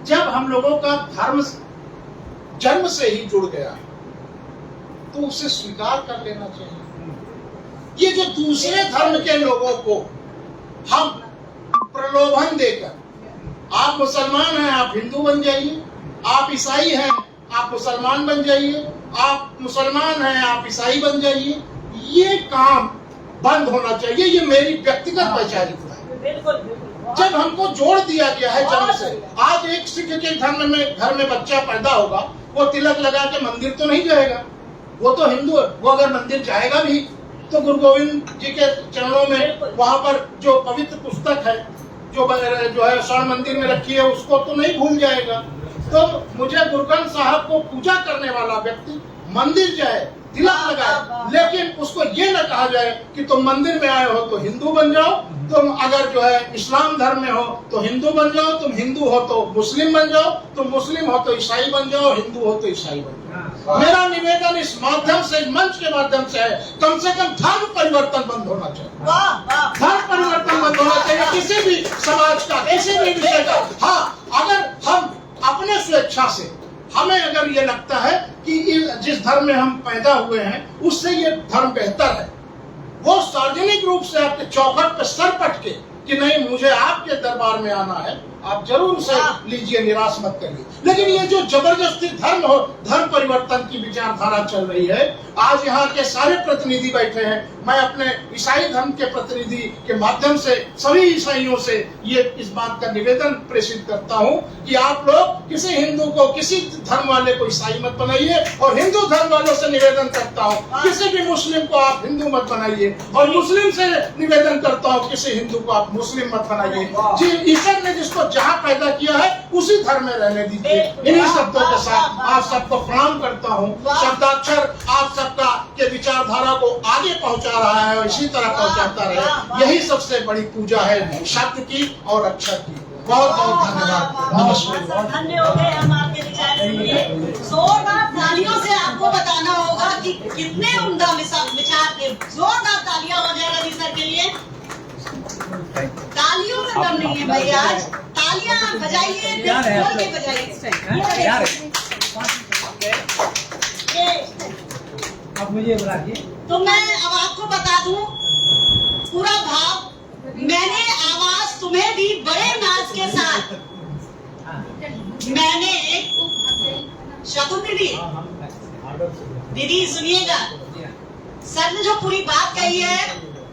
जब हम लोगों का धर्म जन्म से ही जुड़ गया है तो उसे स्वीकार कर लेना चाहिए। ये जो दूसरे धर्म के लोगों को हम प्रलोभन देकर, आप मुसलमान हैं आप हिंदू बन जाइए, आप ईसाई हैं आप मुसलमान बन जाइए, आप मुसलमान हैं आप ईसाई बन जाइए। ये काम बंद होना चाहिए। ये मेरी व्यक्तिगत वैचारिकता है। बिल्कुल जब हमको जोड़ दिया गया है जन्म से, आज एक सिख के धर्म में घर में बच्चा पैदा होगा, वो तिलक लगा के मंदिर तो नहीं जाएगा, वो तो हिंदू है। वो अगर मंदिर जाएगा भी तो गुरु गोविंद जी के चरणों में वहां पर जो पवित्र पुस्तक है जो है स्वर्ण मंदिर में रखी है उसको तो नहीं भूल जाएगा। तो मुझे गुरु ग्रंथ साहब को पूजा करने वाला व्यक्ति मंदिर जाए, तिलक लगाए, लेकिन उसको ये न कहा जाए कि तुम मंदिर में आए हो तो हिंदू बन जाओ, तुम अगर जो है इस्लाम धर्म में हो तो हिंदू बन जाओ, तुम हिंदू हो तो मुस्लिम बन जाओ, तुम मुस्लिम हो तो ईसाई बन जाओ, हिंदू हो तो ईसाई बन जाओ। मेरा निवेदन इस माध्यम से, इस मंच के माध्यम से है, कम से कम धर्म परिवर्तन बंद होना चाहिए। धर्म परिवर्तन बंद होना चाहिए किसी भी समाज का, किसी भी विषय का। हाँ, अगर हम अपने स्वेच्छा से, हमें अगर ये लगता है कि जिस धर्म में हम पैदा हुए हैं उससे ये धर्म बेहतर है, वो सार्वजनिक रूप से आपके चौखट पे सर पटके कि नहीं मुझे आपके दरबार में आना है, आप जरूर उसे लीजिए, निराश मत करिए। लेकिन ये जो जबरदस्ती धर्म परिवर्तन की विचारधारा चल रही है, आज यहाँ के सारे प्रतिनिधि बैठे हैं, मैं अपने ईसाई धर्म के प्रतिनिधि के माध्यम से सभी ईसाइयों से ये इस बात का निवेदन प्रेषित करता हूँ कि आप लोग किसी हिंदू को, किसी धर्म वाले को ईसाई मत बनाइए, और हिंदू धर्म वालों से निवेदन करता हूँ किसी भी मुस्लिम को आप हिंदू मत बनाइए, और मुस्लिम से निवेदन करता हूँ किसी हिंदू को आप मुस्लिम मत बनाइए। जी, ईश्वर ने जिसको जहाँ पैदा किया है उसी धर्म में रहने दीजिए। इन्हीं शब्दों के साथ आप सबको प्रणाम करता हूँ। शब्दाक्षर आप सबका के विचारधारा को आगे पहुँचा रहा है और इसी तरह पहुँचाता रहे, यही सबसे बड़ी पूजा है शब्द की और अक्षर की। बहुत बहुत धन्यवाद। नमस्कार। धन्य हो गए हम आपके विचार के लिए। जोरदार तालियों से आपको बताना होगा कि कितने उम्दा विचार के। जोरदार तालियां हो जाएगा जी सर के लिए। तालियों में दम नहीं है भाई, आज तालियां बजाइए, दिल खोल के बजाइए। अब मुझे बुलाइए। तो मैं अब आपको बता दूं पूरा भाव, मैंने आवाज तुम्हें दी बड़े नाज के साथ। मैंने शकुन दीदी सुनिएगा, सर ने जो पूरी बात कही है,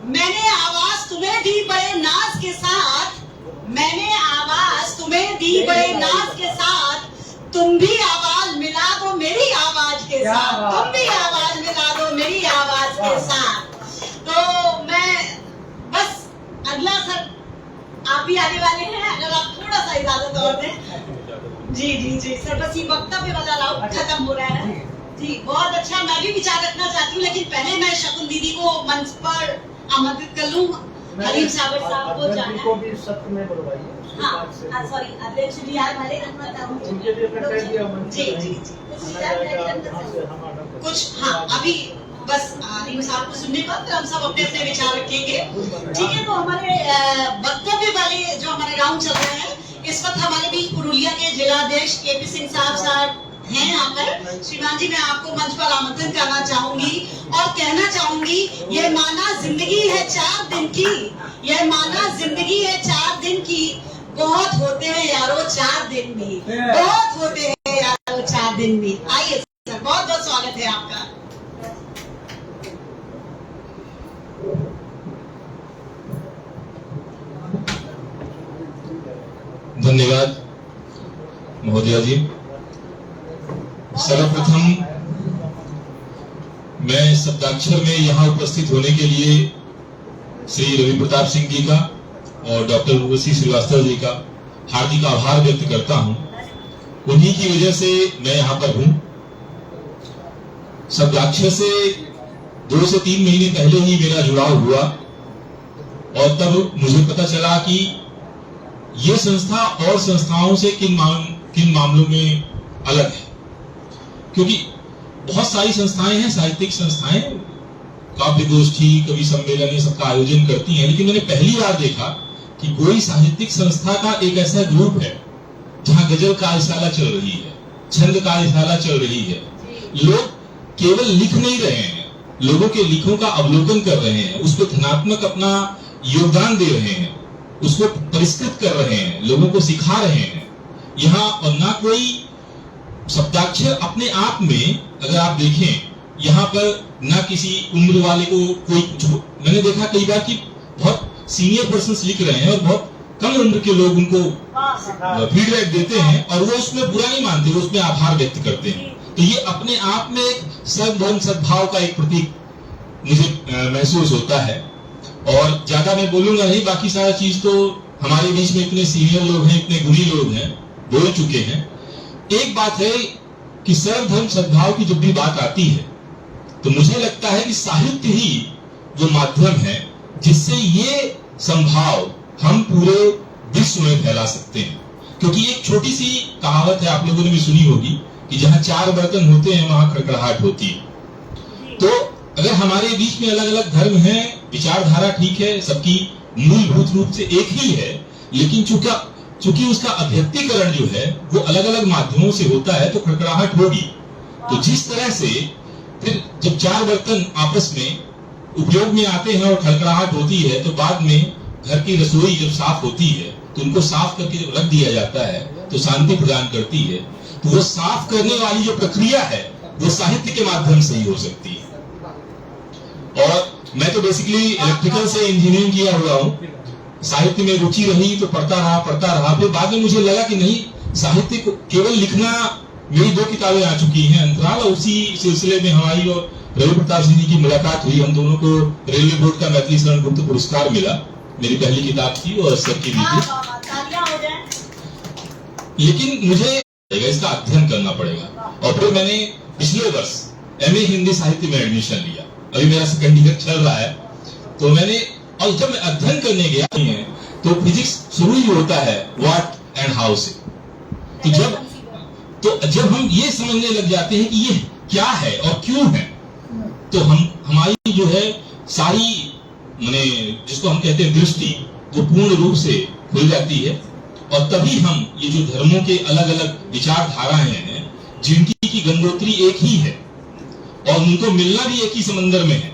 मैंने आवाज तुम्हें दी बड़े नाज के साथ, मैंने आवाज तुम्हें दी बड़े नाज के साथ, तुम भी आवाज मिला दो मेरी आवाज के साथ, तुम भी आवाज मिला दो मेरी आवाज के साथ। तो मैं बस अगला सर आप ही आने वाले हैं, अगर आप थोड़ा सा इजाजत और दें। जी जी जी सर, बस ये वक्तव्य वाला राउंड खत्म हो रहा है जी। बहुत अच्छा, मैं भी विचार रखना चाहती हूँ, लेकिन पहले मैं शकुन दीदी को मंच पर आमंत्रित कर लूँ। हरीम सागर साहब को जाना को भी सत्र में बुलवाइए। हाँ सॉरी, अध्यक्ष जी आ हमारे जी जी जी कुछ। हाँ, अभी बस हरीम साहब को सुनने पर हम सब अपने अपने विचार रखेंगे। ठीक है, तो हमारे वक्तव्य वाले जो हमारे राउंड चल रहे हैं, इस वक्त हमारे बीच पुरुलिया के जिलाध्यक्ष केपी सिंह साहब हैं यहाँ पर। श्रीमान जी, मैं आपको मंच पर आमंत्रित करना चाहूंगी और कहना चाहूंगी, ये माना जिंदगी है 4 दिन की, ये माना जिंदगी है 4 दिन की, बहुत होते हैं यारो 4 दिन भी, बहुत होते हैं यारो 4 दिन भी। आइए सर, बहुत बहुत स्वागत है आपका। धन्यवाद महोदया जी। सर्वप्रथम मैं शब्दाक्षर में यहाँ उपस्थित होने के लिए श्री रवि प्रताप सिंह जी का और डॉक्टर उर्वशी श्रीवास्तव जी का हार्दिक आभार व्यक्त करता हूँ। उन्हीं की वजह से मैं यहाँ पर हूँ। शब्दाक्षर से 2 से 3 महीने पहले ही मेरा जुड़ाव हुआ और तब मुझे पता चला कि ये संस्था और संस्थाओं से किन मामलों में अलग है, क्योंकि बहुत सारी संस्थाएं हैं, साहित्यिक संस्थाएं काव्य गोष्ठी, कवि सम्मेलन, ये सबका आयोजन करती हैं, लेकिन मैंने पहली बार देखा कि कोई साहित्यिक संस्था का एक ऐसा ग्रुप है जहां गजल कार्यशाला चल रही है, छंद कार्यशाला चल रही है। लोग केवल लिख नहीं रहे हैं, लोगों के लिखों का अवलोकन कर रहे हैं, उस पर धनात्मक अपना योगदान दे रहे हैं, उसको परिष्कृत कर रहे हैं, लोगों को सिखा रहे हैं। यहाँ और ना कोई शब्दाक्षर अपने आप में अगर आप देखें, यहाँ पर ना किसी उम्र वाले को कोई कुछ, मैंने देखा कई बार कि बहुत सीनियर पर्सन लिख रहे हैं और बहुत कम उम्र के लोग उनको फीडबैक देते हैं और वो उसमें बुरा नहीं मानते, वो उसमें आभार व्यक्त करते हैं। तो ये अपने आप में एक सर्वधर्म सद्भाव का एक प्रतीक मुझे महसूस होता है। और ज्यादा मैं बोलूंगा नहीं, बाकी सारा चीज तो हमारे बीच में इतने सीनियर लोग हैं, इतने गुणी लोग हैं, बोल चुके हैं। एक बात है कि सर्वधर्म सद्भाव की जब भी बात आती है तो मुझे लगता है कि साहित्य ही जो माध्यम है जिससे ये संभाव हम पूरे विश्व में फैला सकते हैं। क्योंकि एक छोटी सी कहावत है, आप लोगों ने भी सुनी होगी, कि जहां 4 बर्तन होते हैं वहां खड़खड़ाहट होती है। तो अगर हमारे बीच में अलग अलग धर्म हैं, विचारधारा ठीक है, सबकी मूलभूत रूप से एक ही है, लेकिन चूंकि उसका अभिव्यक्तिकरण जो है वो अलग अलग माध्यमों से होता है तो खड़खड़ाहट होगी। तो जिस तरह से फिर जब 4 बर्तन आपस में उपयोग में आते हैं और खड़खड़ाहट होती है, तो बाद में घर की रसोई जब साफ होती है तो उनको साफ करके जब रख दिया जाता है तो शांति प्रदान करती है। तो वो साफ करने वाली जो प्रक्रिया है वो साहित्य के माध्यम से ही हो सकती है। और मैं तो बेसिकली इलेक्ट्रिकल से इंजीनियरिंग किया हुआ हूँ, साहित्य में रुचि रही तो पढ़ता रहा। फिर बाद में मुझे लगा कि नहीं, साहित्य को केवल लिखना, मेरी 2 किताबें आ चुकी हैं, अंतराल, और उसी सिलसिले में हमारी और रवि प्रताप सिंह जी की मुलाकात हुई। हम दोनों को रेलवे बोर्ड का मैथिली शरण गुप्त पुरस्कार मिला, मेरी पहली किताब थी और सर की भी थी। लेकिन मुझे इसका अध्ययन करना पड़ेगा। और फिर मैंने पिछले वर्ष MA हिंदी साहित्य में एडमिशन लिया, अभी मेरा 2nd ईयर चल रहा है। तो मैंने, और जब मैं अध्ययन करने गया तो फिजिक्स शुरू ही होता है व्हाट एंड हाउ से। तो जब हम ये समझने लग जाते हैं कि ये क्या है और क्यों है, तो हमारी जो है सारी, माने जिसको हम कहते हैं दृष्टि, वो पूर्ण रूप से खुल जाती है। और तभी हम ये जो धर्मों के अलग अलग विचारधाराएं हैं, जिनकी की गंगोत्री एक ही है और उनको मिलना भी एक ही समंदर में है,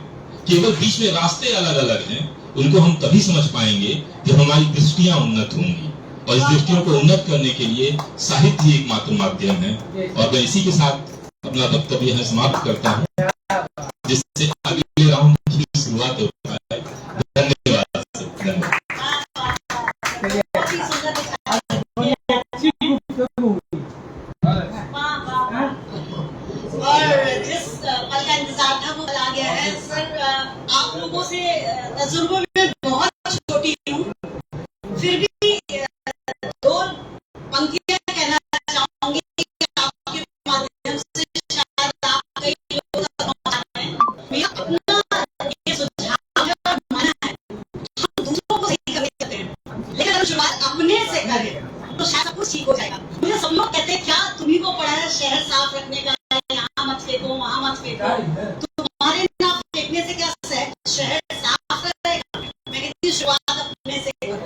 केवल बीच में रास्ते अलग अलग हैं, उनको हम तभी समझ पाएंगे जब हमारी दृष्टियां उन्नत होंगी। और इस दृष्टियों को उन्नत करने के लिए साहित्य ही एकमात्र माध्यम है। और मैं इसी के साथ अपना वक्तव्य यहाँ समाप्त करता हूँ, जिससे अगले राउंड की शुरुआत हो पाए। धन्यवाद। और जिस पल का इंतजार था वो आ गया है। सर, आप लोगों से तजुर्बे में बहुत छोटी हूँ, फिर भी 2 पंक्तियां कहना चाहूंगी आपके माध्यम से, शायद आप कई लोगों तक पहुंचा रहे हैं। मेरा अपना ये सुझाव है और मानना है, हम दूसरों को सही कर सकते हैं, लेकिन अगर शुरुआत अपने से करें तो शायद सब कुछ ठीक हो जाएगा। मुझे सब लोग कहते हैं क्या तुम्ही को पड़ा है शहर साफ रखने का, यहाँ मत फेंको, वहाँ मत फेंको। तुम्हारे ना फेंकने से क्या शहर साफ रहेगा? मैं कहती हूँ शुरुआत अपने से करो।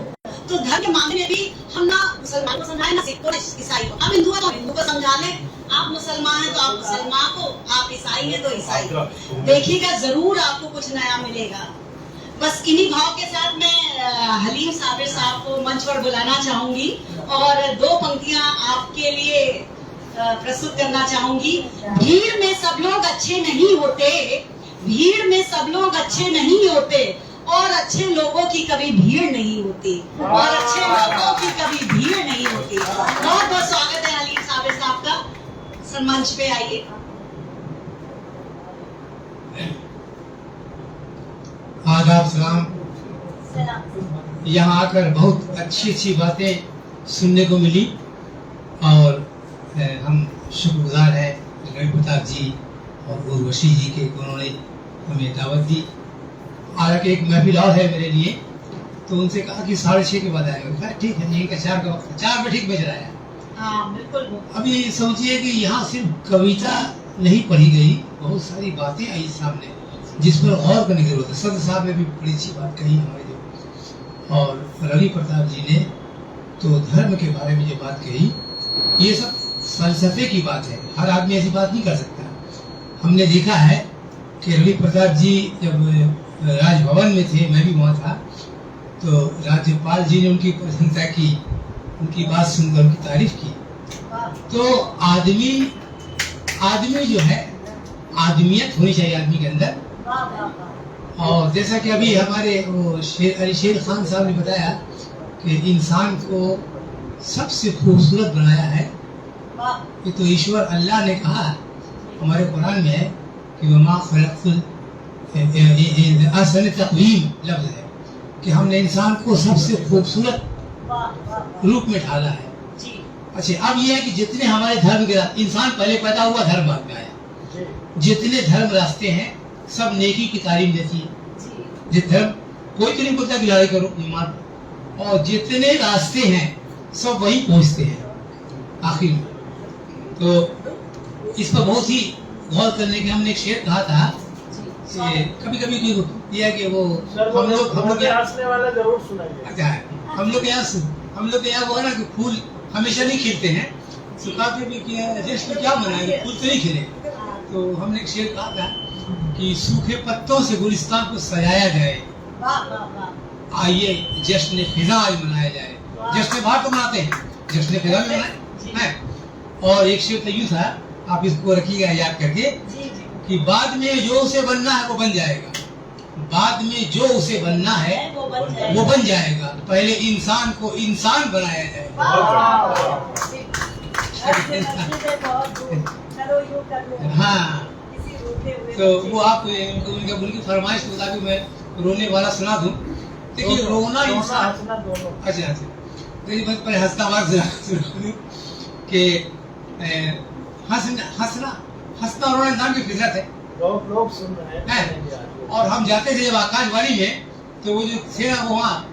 तो धर्म के मामले में भी हम ना मुसलमान को समझाए, ना सिख को, ईसाई को। हम हिंदू है तो हिंदू को समझा ले, आप मुसलमान है तो आप मुसलमान को, आप ईसाई है तो ईसाई को। देखिएगा जरूर आपको कुछ नया मिलेगा। बस इन्हीं भाव के साथ मैं हलीम साबिर साहब को मंच पर बुलाना चाहूंगी और 2 पंक्तियां आपके लिए प्रस्तुत करना चाहूंगी। भीड़ में सब लोग अच्छे नहीं होते, भीड़ में सब लोग अच्छे नहीं होते, और अच्छे लोगों की कभी भीड़ नहीं होती, और अच्छे लोगों की कभी भीड़ नहीं होती। बहुत बहुत स्वागत है हलीम साबिर साहब का, सर मंच पे आइए। आदाब, सलाम। यहाँ आकर बहुत अच्छी बातें सुनने को मिली और हम शुक्रगुजार हैं रवि प्रताप जी और उर्वशी जी के, उन्होंने हमें दावत दी। हालांकि एक महफिल और है मेरे लिए, तो उनसे कहा कि 6:30 के बाद आएगा। ठीक है, यही का 4 का वक्त, 4 बजे ठीक बज रहा है। हाँ, बिल्कुल। अभी समझिए कि यहाँ सिर्फ कविता नहीं पढ़ी गई, बहुत सारी बातें आई सामने जिस पर गौर करने की जरूरत है। सदर साहब ने भी बड़ी अच्छी बात कही हमारे जो, और रवि प्रताप जी ने तो धर्म के बारे में जो बात कही, ये सब फलसफे की बात है, हर आदमी ऐसी बात नहीं कर सकता। हमने देखा है कि रवि प्रताप जी जब राजभवन में थे, मैं भी वहाँ था, तो राज्यपाल जी ने उनकी प्रशंसा की, उनकी बात सुनकर उनकी तारीफ की, तो आदमी जो है, आदमियत होनी चाहिए आदमी के अंदर। और जैसा कि अभी हमारे वो शेर खान साहब ने बताया कि इंसान को सबसे खूबसूरत बनाया है, ये तो ईश्वर अल्लाह ने कहा हमारे कुरान में है कि वमा खलक़तुल अहसन तक़वीम लफ्ज़ है कि हमने इंसान को सबसे खूबसूरत रूप में ढाला है। अच्छा, अब ये है कि जितने हमारे धर्म के इंसान पहले पैदा हुआ, धर्म बाद में आया, जितने धर्म रास्ते हैं सब नेकी की तालीम देती है। जिस धर्म कोई तो नहीं बोलता कि लड़ाई करो ईमान, और जितने रास्ते हैं सब वही पहुंचते हैं आखिर में। तो इस पर बहुत ही गौर करने के हमने एक शेर कहा था कि कभी कभी ये है कि वो हम लोग वाला जरूर सुनाइए। अच्छा है, हम लोग यहाँ वो है ना कि फूल हमेशा नहीं खिलते हैं, सुखाते भी किया जश्न क्या मनाएंगे, फूल तो नहीं खिले। तो हमने एक शेर कहा था कि सूखे पत्तों से गुलिस्तान को सजाया जाए, आइए जश्न फिजा आज मनाया जाए। जश्न बाहर तो मनाते हैं, जश्न फिजा में मनाए। और एक शेर तो यूं था, आप इसको रखिएगा याद करके कि बाद में जो उसे बनना है वो बन जाएगा, बाद में जो उसे बनना है वो बन जाएगा, पहले इंसान को इंसान बनाया जाएगा। हाँ, तो वो आप उनकी फरमाइश के मुताबिक मैं रोने वाला सुना दूं। देखिए रोना इंसान, अच्छा देखिए मैं पहले हंसता हुआ कि हंसना रोना इंसान की फितरत है। लोग सुन रहे हैं। और हम जाते थे जब आकाशवाणी में, तो वो जो थे ना वो वहाँ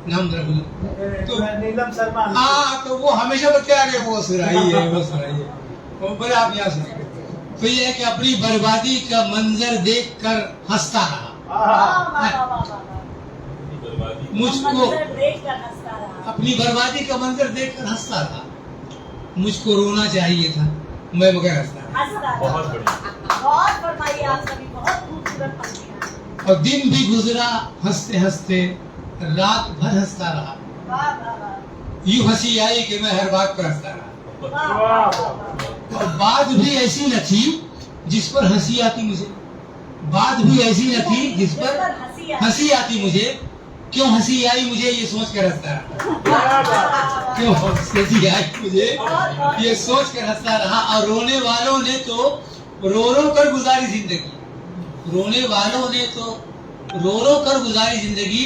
नाम तो नीलम शर्मा, हाँ, तो वो हमेशा बच्चे आ गए वो सुनाइए वो सुनाइए, वो बड़े आप यहाँ सुनाइए। तो ये है कि अपनी बर्बादी का मंजर देख कर हंसता रहा, मुझको अपनी बर्बादी का मंजर देख कर हंसता रहा, मुझको रोना चाहिए था मैं मगर हंसता। बहुत बढ़िया, बहुत फरमाइए आप सभी, बहुत खूबसूरत पंक्तियां। और दिन भी गुजरा हंसते हंसते, रात भर हंसता रहा, यूं हंसी आई कि मैं हर बात पर हंसता रहा। और बात भी ऐसी न थी जिस पर हंसी आती मुझे, बात भी ऐसी न थी जिस पर हंसी आती मुझे, क्यों हंसी आई मुझे ये सोच कर हंसता रहा, क्यों हंसी आई मुझे ये सोच कर हंसता रहा। और रोने वालों ने तो रो रो कर गुजारी जिंदगी, रोने वालों ने तो रो रो कर गुजारी जिंदगी,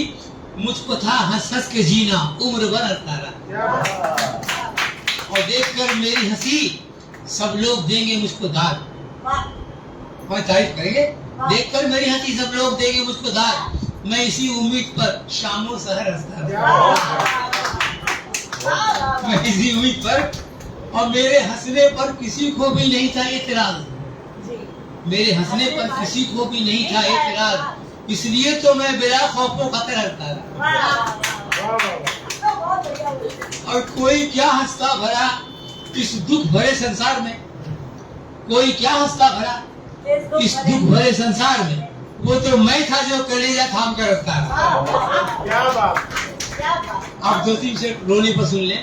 मुझको था हंस हंस के जीना उम्र भर हंसता रहा। और देखकर मेरी हंसी सब लोग देंगे मुझको दाद, मैं तारीफ करेंगे, देखकर मेरी हंसी सब लोग देंगे मुझको दाद, मैं इसी उम्मीद पर शामों सहर हंसता रहा, मैं इसी उम्मीद पर। और मेरे हंसने पर किसी को भी नहीं था एतराज, मेरे हंसने पर किसी को भी नहीं था एतराज, इसलिए तो मैं बिना खौफो खतर हंसता रहा। और कोई क्या हंसता भरा इस दुख भरे संसार में, कोई क्या हंसता भरा इस दुख भरे संसार में, वो तो मैं था जो कलेजा थाम कर रखता था। क्या बात। आप दो तीन से रोने पर सुन लें।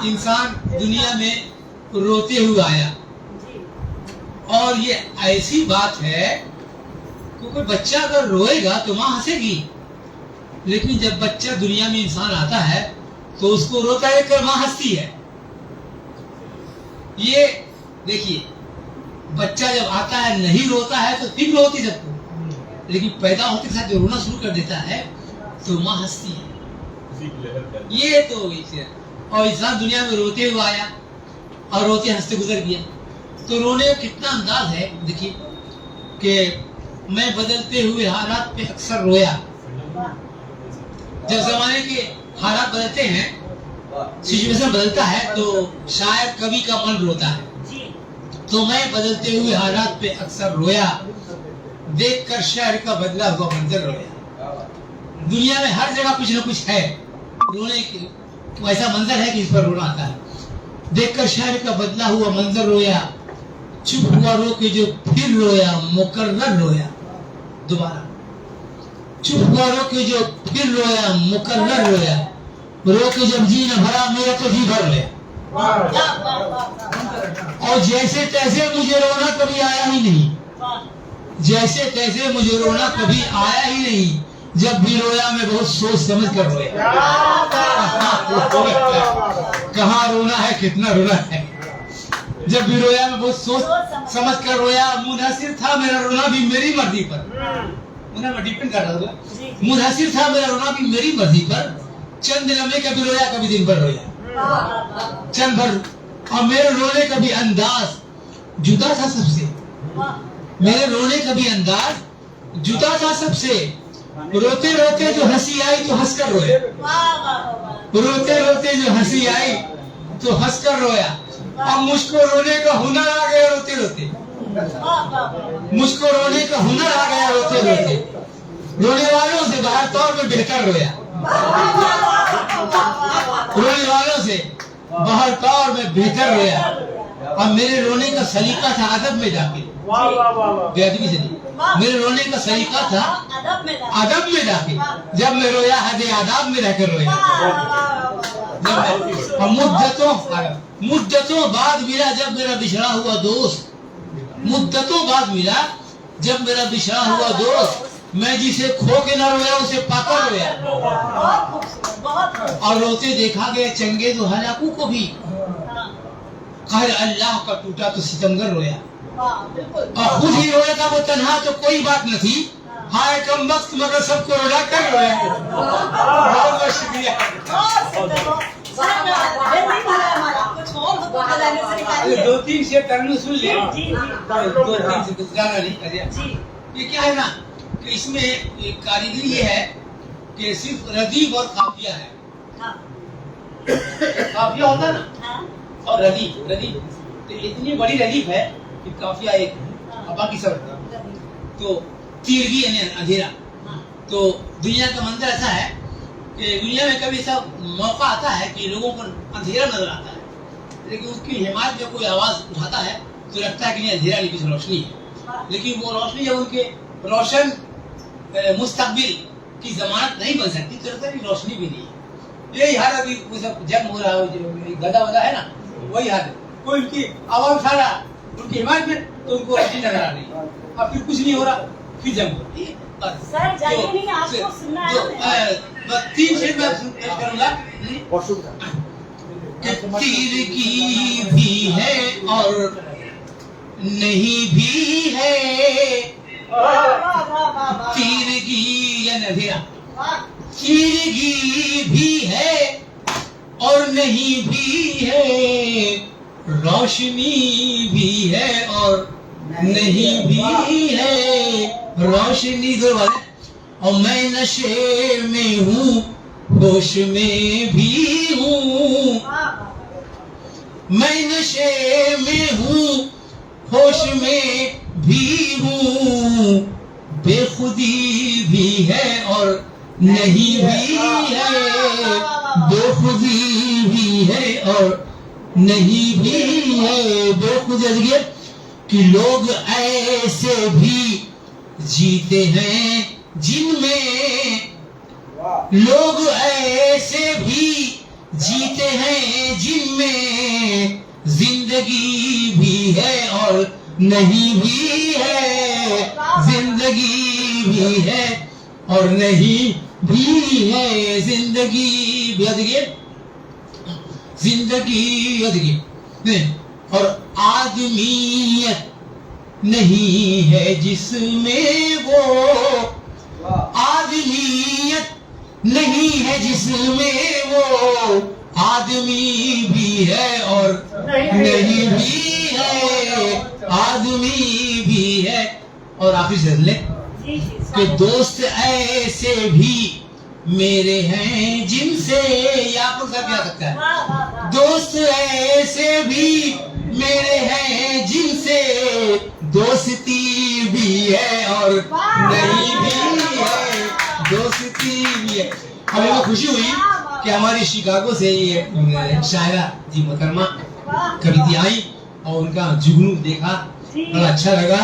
इंसान दुनिया में रोते हुए आया, और ये ऐसी बात है कि कोई बच्चा अगर रोएगा तो माँ हंसेगी, लेकिन जब बच्चा दुनिया में इंसान आता है तो उसको रोता देखकर माँ हंसती है। ये देखिए, बच्चा जब आता है नहीं रोता है तो फिक्र होती सबको, लेकिन पैदा होते साथ जो रोना शुरू कर देता है तो माँ हंसती है। ये तो इसे, और इंसान दुनिया में रोते हुए आया और रोते हंसते गुजर गया। तो रोने का कितना अंदाज है, देखिए कि मैं बदलते हुए हालात पे अक्सर रोया। जब जमाने के हालात बदलते हैं, सिचुएशन बदलता है, तो शायद कभी का मन रोता है। तो मैं बदलते हुए हालात पे अक्सर रोया, देखकर शहर का बदला हुआ मंजर रोया। दुनिया में हर जगह कुछ न कुछ है रोने की, वैसा मंजर है कि इस पर रोना आता है। देखकर शहर का बदला हुआ मंजर रोया, चुप हुआ रो के जो फिर रोया, मुकर्रर रोया। दोबारा चुप हुआ रो के जो फिर रोया, मुकर्रर रोया। रो के जब जी न भरा मेरा तो जी भर रोया। और जैसे तैसे मुझे रोना कभी आया ही नहीं, जैसे तैसे मुझे रोना कभी आया ही नहीं। जब भी रोया मैं बहुत सोच समझ कर रोया। कहाँ रोना है, कितना रोना है। जब भी रोया मैं बहुत सोच समझ कर रोया। मुनहसिर था मेरा रोना भी मेरी मर्जी पर, डिपेंड कर रहा था। मुनहसिर था मेरा रोना भी मेरी मर्जी पर। चंद लम्हे कभी रोया कभी दिन भर रोया, चंद भर। और मेरे रोने का भी अंदाज जुदा था सबसे, मेरे रोने का भी अंदाज जुदा था सबसे। रोते रोते जो हंसी आई तो हंसकर रोया, रोते रोते जो हंसी आई तो हंसकर रोया। अब मुझको रोने का हुनर आ गया रोते रोते, मुझको रोने का हुनर आ गया रोते रोते। रोने वालों से बाहर तौर में बेहतर रोया, रोने वालों से बाहर तौर में बेहतर रोया। अब मेरे रोने का सलीका था अदब में जाके, बेअदबी से नहीं। मेरे रोने का सलीका था अदब में जाके। जब मैं रोया हदे आदाब में रहकर रोया। मुद्दतों बाद मिला जब मेरा बिछड़ा हुआ दोस्त, मुद्दतों बाद मिला जब मेरा बिछड़ा हुआ दोस्त। मैं जिसे खो के न रोया उसे पाकर रोया। और रोते देखा गया चंगे तो हलाकू को भी। कहर अल्लाह का टूटा तो सितमगर रोया। और खुद ही रोया था वो तन्हा तो कोई बात न थी। हाय कम वक्त मगर सबको रुला कर रोया। बहुत बहुत शुक्रिया। दो तीन से तरनु सुन ले, दो तीन से गाना नहीं। ये क्या है ना कि इसमें एक कारीगरी ये है कि सिर्फ रदीफ और काफिया है। काफिया होता ना और रदीफ, रदीफ तो इतनी बड़ी रदीफ है कि काफिया एक है, बाकी सब तो तीरगी यानी अंधेरा। तो दुनिया का मंजर ऐसा है कि दुनिया में कभी ऐसा मौका आता है कि लोगों को अंधेरा नजर आता है, लेकिन उसकी हिमायत में कोई आवाज उठाता है तो लगता है कि नहीं अंधेरा नहीं कुछ रोशनी है। लेकिन वो रोशनी जब उनके रोशन मुस्तकबिल की जमानत नहीं बन सकती तो लगता है कि रोशनी भी नहीं है। यही हाल अभी जंग हो रहा है, गदा वदा है ना, वही हाल है। कोई उनकी आवाज उठा रहा उनकी हिमायत में तो उनको रोशनी नजर आ रही, अब फिर कुछ नहीं हो रहा, फिर जंग हो रही है। सर जाइए नहीं, आपको सुनना है। तीन शेर मैं पेश करूंगा। तीरगी भी है और नहीं भी है, तीरगी या अंधेरा। तीरगी भी है और नहीं भी है, रोशनी भी है और नहीं भी है, रोशनी दो वाले। और मैं नशे में हूँ होश में भी हूँ, मैं नशे में हूँ होश में भी हूँ, बेखुदी भी है और नहीं भी है, बेखुदी भी है और नहीं भी है। बेखुदी कि लोग ऐसे भी जीते हैं जिनमें, लोग ऐसे भी जीते हैं जिनमें जिंदगी भी है और नहीं भी है, जिंदगी भी है और नहीं भी है, जिंदगी भी जिंदगी और आदमियत नहीं है जिसमें वो, आदमियत नहीं है जिसमें वो, आदमी भी है और नहीं भी है, आदमी भी है। और आखिर से ले कि दोस्त ऐसे भी मेरे हैं जिनसे, या आपको सब क्या सकता है, दोस्त ऐसे भी मेरे हैं जिनसे दोस्ती भी है और नहीं भी है, दोस्ती भी है। हमें वो खुशी हुई कि हमारी शिकागो से ये शायरा जी मोहतरमा कविता आई और उनका जुगनू देखा, बड़ा अच्छा लगा।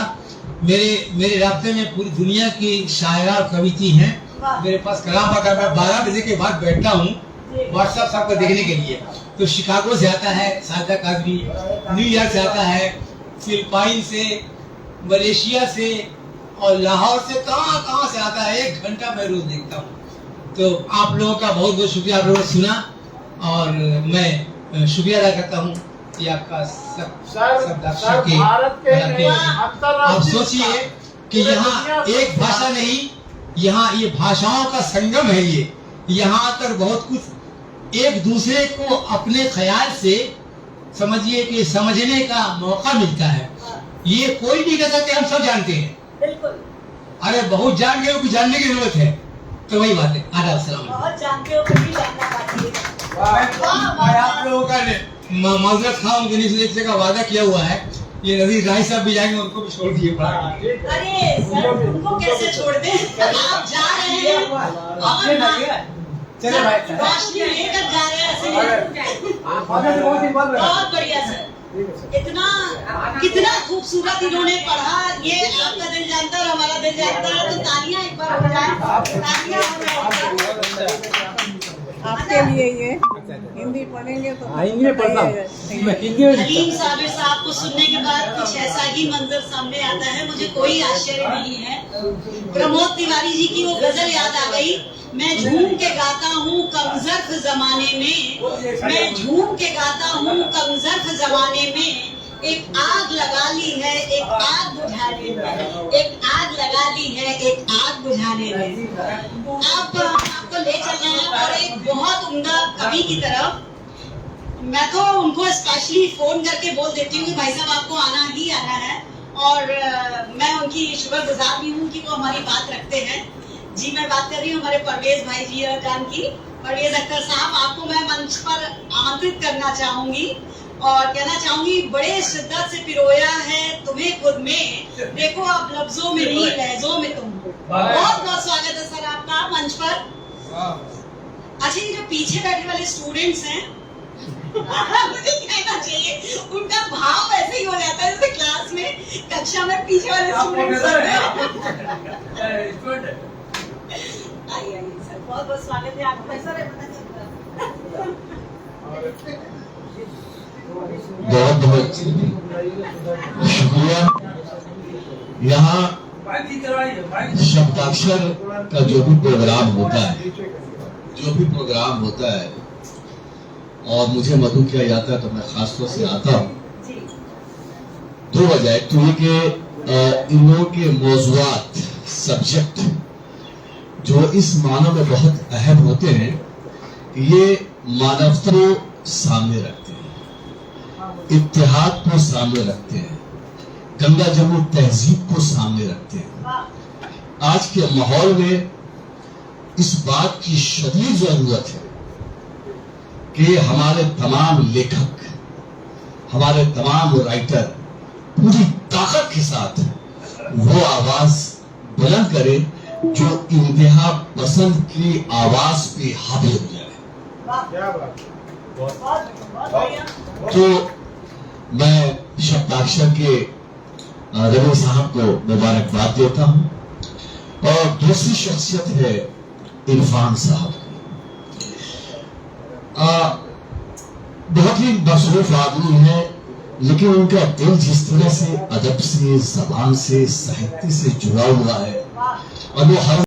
मेरे रास्ते में पूरी दुनिया की शायरा और कविती हैं। मेरे पास कलाम पका, मैं 12 बजे के बाद बैठता हूँ व्हाट्सएप सबको देखने के लिए। तो शिकागो से आता है साजदा काजमी, न्यूयॉर्क से आता है, फिलिपाइन से, मलेशिया से और लाहौर से, कहाँ से आता है। 1 घंटा मैं रोज देखता हूँ। तो आप लोगों का बहुत बहुत शुक्रिया, आप लोगों ने सुना और मैं शुक्रिया अदा करता हूँ कि आपका सब के आप सोचिए कि यहाँ एक भाषा नहीं, यहाँ ये भाषाओं का संगम है। ये यहाँ आकर बहुत कुछ एक दूसरे को अपने ख्याल से समझिए कि समझने का मौका मिलता है। ये कोई नहीं कह सकते हम सब जानते हैं, बिल्कुल। अरे बहुत जान गए, कुछ जानने की जरूरत है। तो वही बात है। आदाब सलाम। बहुत जानते हो, फिर भी जानना बाकी है। आप लोगों का माजरत खां उनके नीचे का वादा किया हुआ है। ये नजीर राय साहब भी जाएंगे, उनको भी छोड़ दिए पड़ा। अरे सर, उनको कैसे छोड़ दें? आप जा रहे हैं और चले भाई, रोशनी लेकर जा रहे हैं। बहुत बढ़िया सर। इतना कितना खूबसूरत इन्होंने पढ़ा, ये आपका दिल जानता है और हमारा दिल जानता है। तो तालियां एक बार हो जाए, तालियां हो जाए आपके लिए। ये हिंदी पढ़ेंगे तो हिंदी में पढ़ता हूँ। हलीम साबिर साहब को सुनने के बाद कुछ ऐसा ही मंजर सामने आता है, मुझे कोई आश्चर्य नहीं है। प्रमोद तिवारी जी की वो गजल याद आ गई, मैं झूम के गाता हूँ कमजर्फ जमाने में, मैं झूम के गाता हूँ कमजर्फ जमाने में, एक आग लगा ली है एक आग बुझाने में, एक आग लगा ली है एक आग बुझाने में। आपको ले चलना है और एक बहुत उम्दा कवि की तरफ। मैं तो उनको स्पेशली फोन करके बोल देती हूँ कि भाई साहब आपको आना ही आना है, और मैं उनकी शुक्रगुजार भी हूँ कि वो हमारी बात रखते हैं। जी मैं बात कर रही हूँ हमारे परवेज भाई जी जान की। परवेज अख्तर साहब, आपको मैं मंच पर आमंत्रित करना चाहूंगी और कहना चाहूंगी, बड़े शिद्दत से पिरोया है तुम्हें खुद में, देखो अब लफ्जों में नहीं लहजों में तुम। बहुत बहुत स्वागत है सर आपका मंच पर। अच्छा, ये जो पीछे बैठे वाले स्टूडेंट्स हैं मुझे कहना चाहिए उनका भाव ऐसे ही हो जाता है जैसे क्लास में कक्षा में पीछे वाले स्टूडेंट्स होते हैं। आइए सर, बहुत बहुत स्वागत है आपका सर। बहुत बहुत शुक्रिया। यहाँ शब्दाक्षर का जो भी प्रोग्राम होता है, और मुझे मधु किया जाता है तो मैं खासतौर से आता हूँ। 2 वजह, एक तो ये कि इन लोगों के मौजूआत सब्जेक्ट जो इस मानव में बहुत अहम होते हैं, ये मानवता को सामने रखते हैं, इत्तेहाद को सामने रखते हैं, गंगा जमुनी तहजीब को सामने रखते हैं। आज के माहौल में इस बात की शदीद जरूरत है कि हमारे तमाम लेखक, हमारे तमाम राइटर पूरी ताकत के साथ वो आवाज बुलंद करे जो इंतहा पसंद की आवाज पे हावी हो जाए। तो मैं शब्दाक्षर के रवि साहब को मुबारकबाद देता हूं, और दूसरी शख्सियत है इरफान साहब। बहुत ही मसरूफ आदमी है, लेकिन उनका दिल जिस तरह से अदब से, जबान से, साहित्य से जुड़ा हुआ है, और वो हर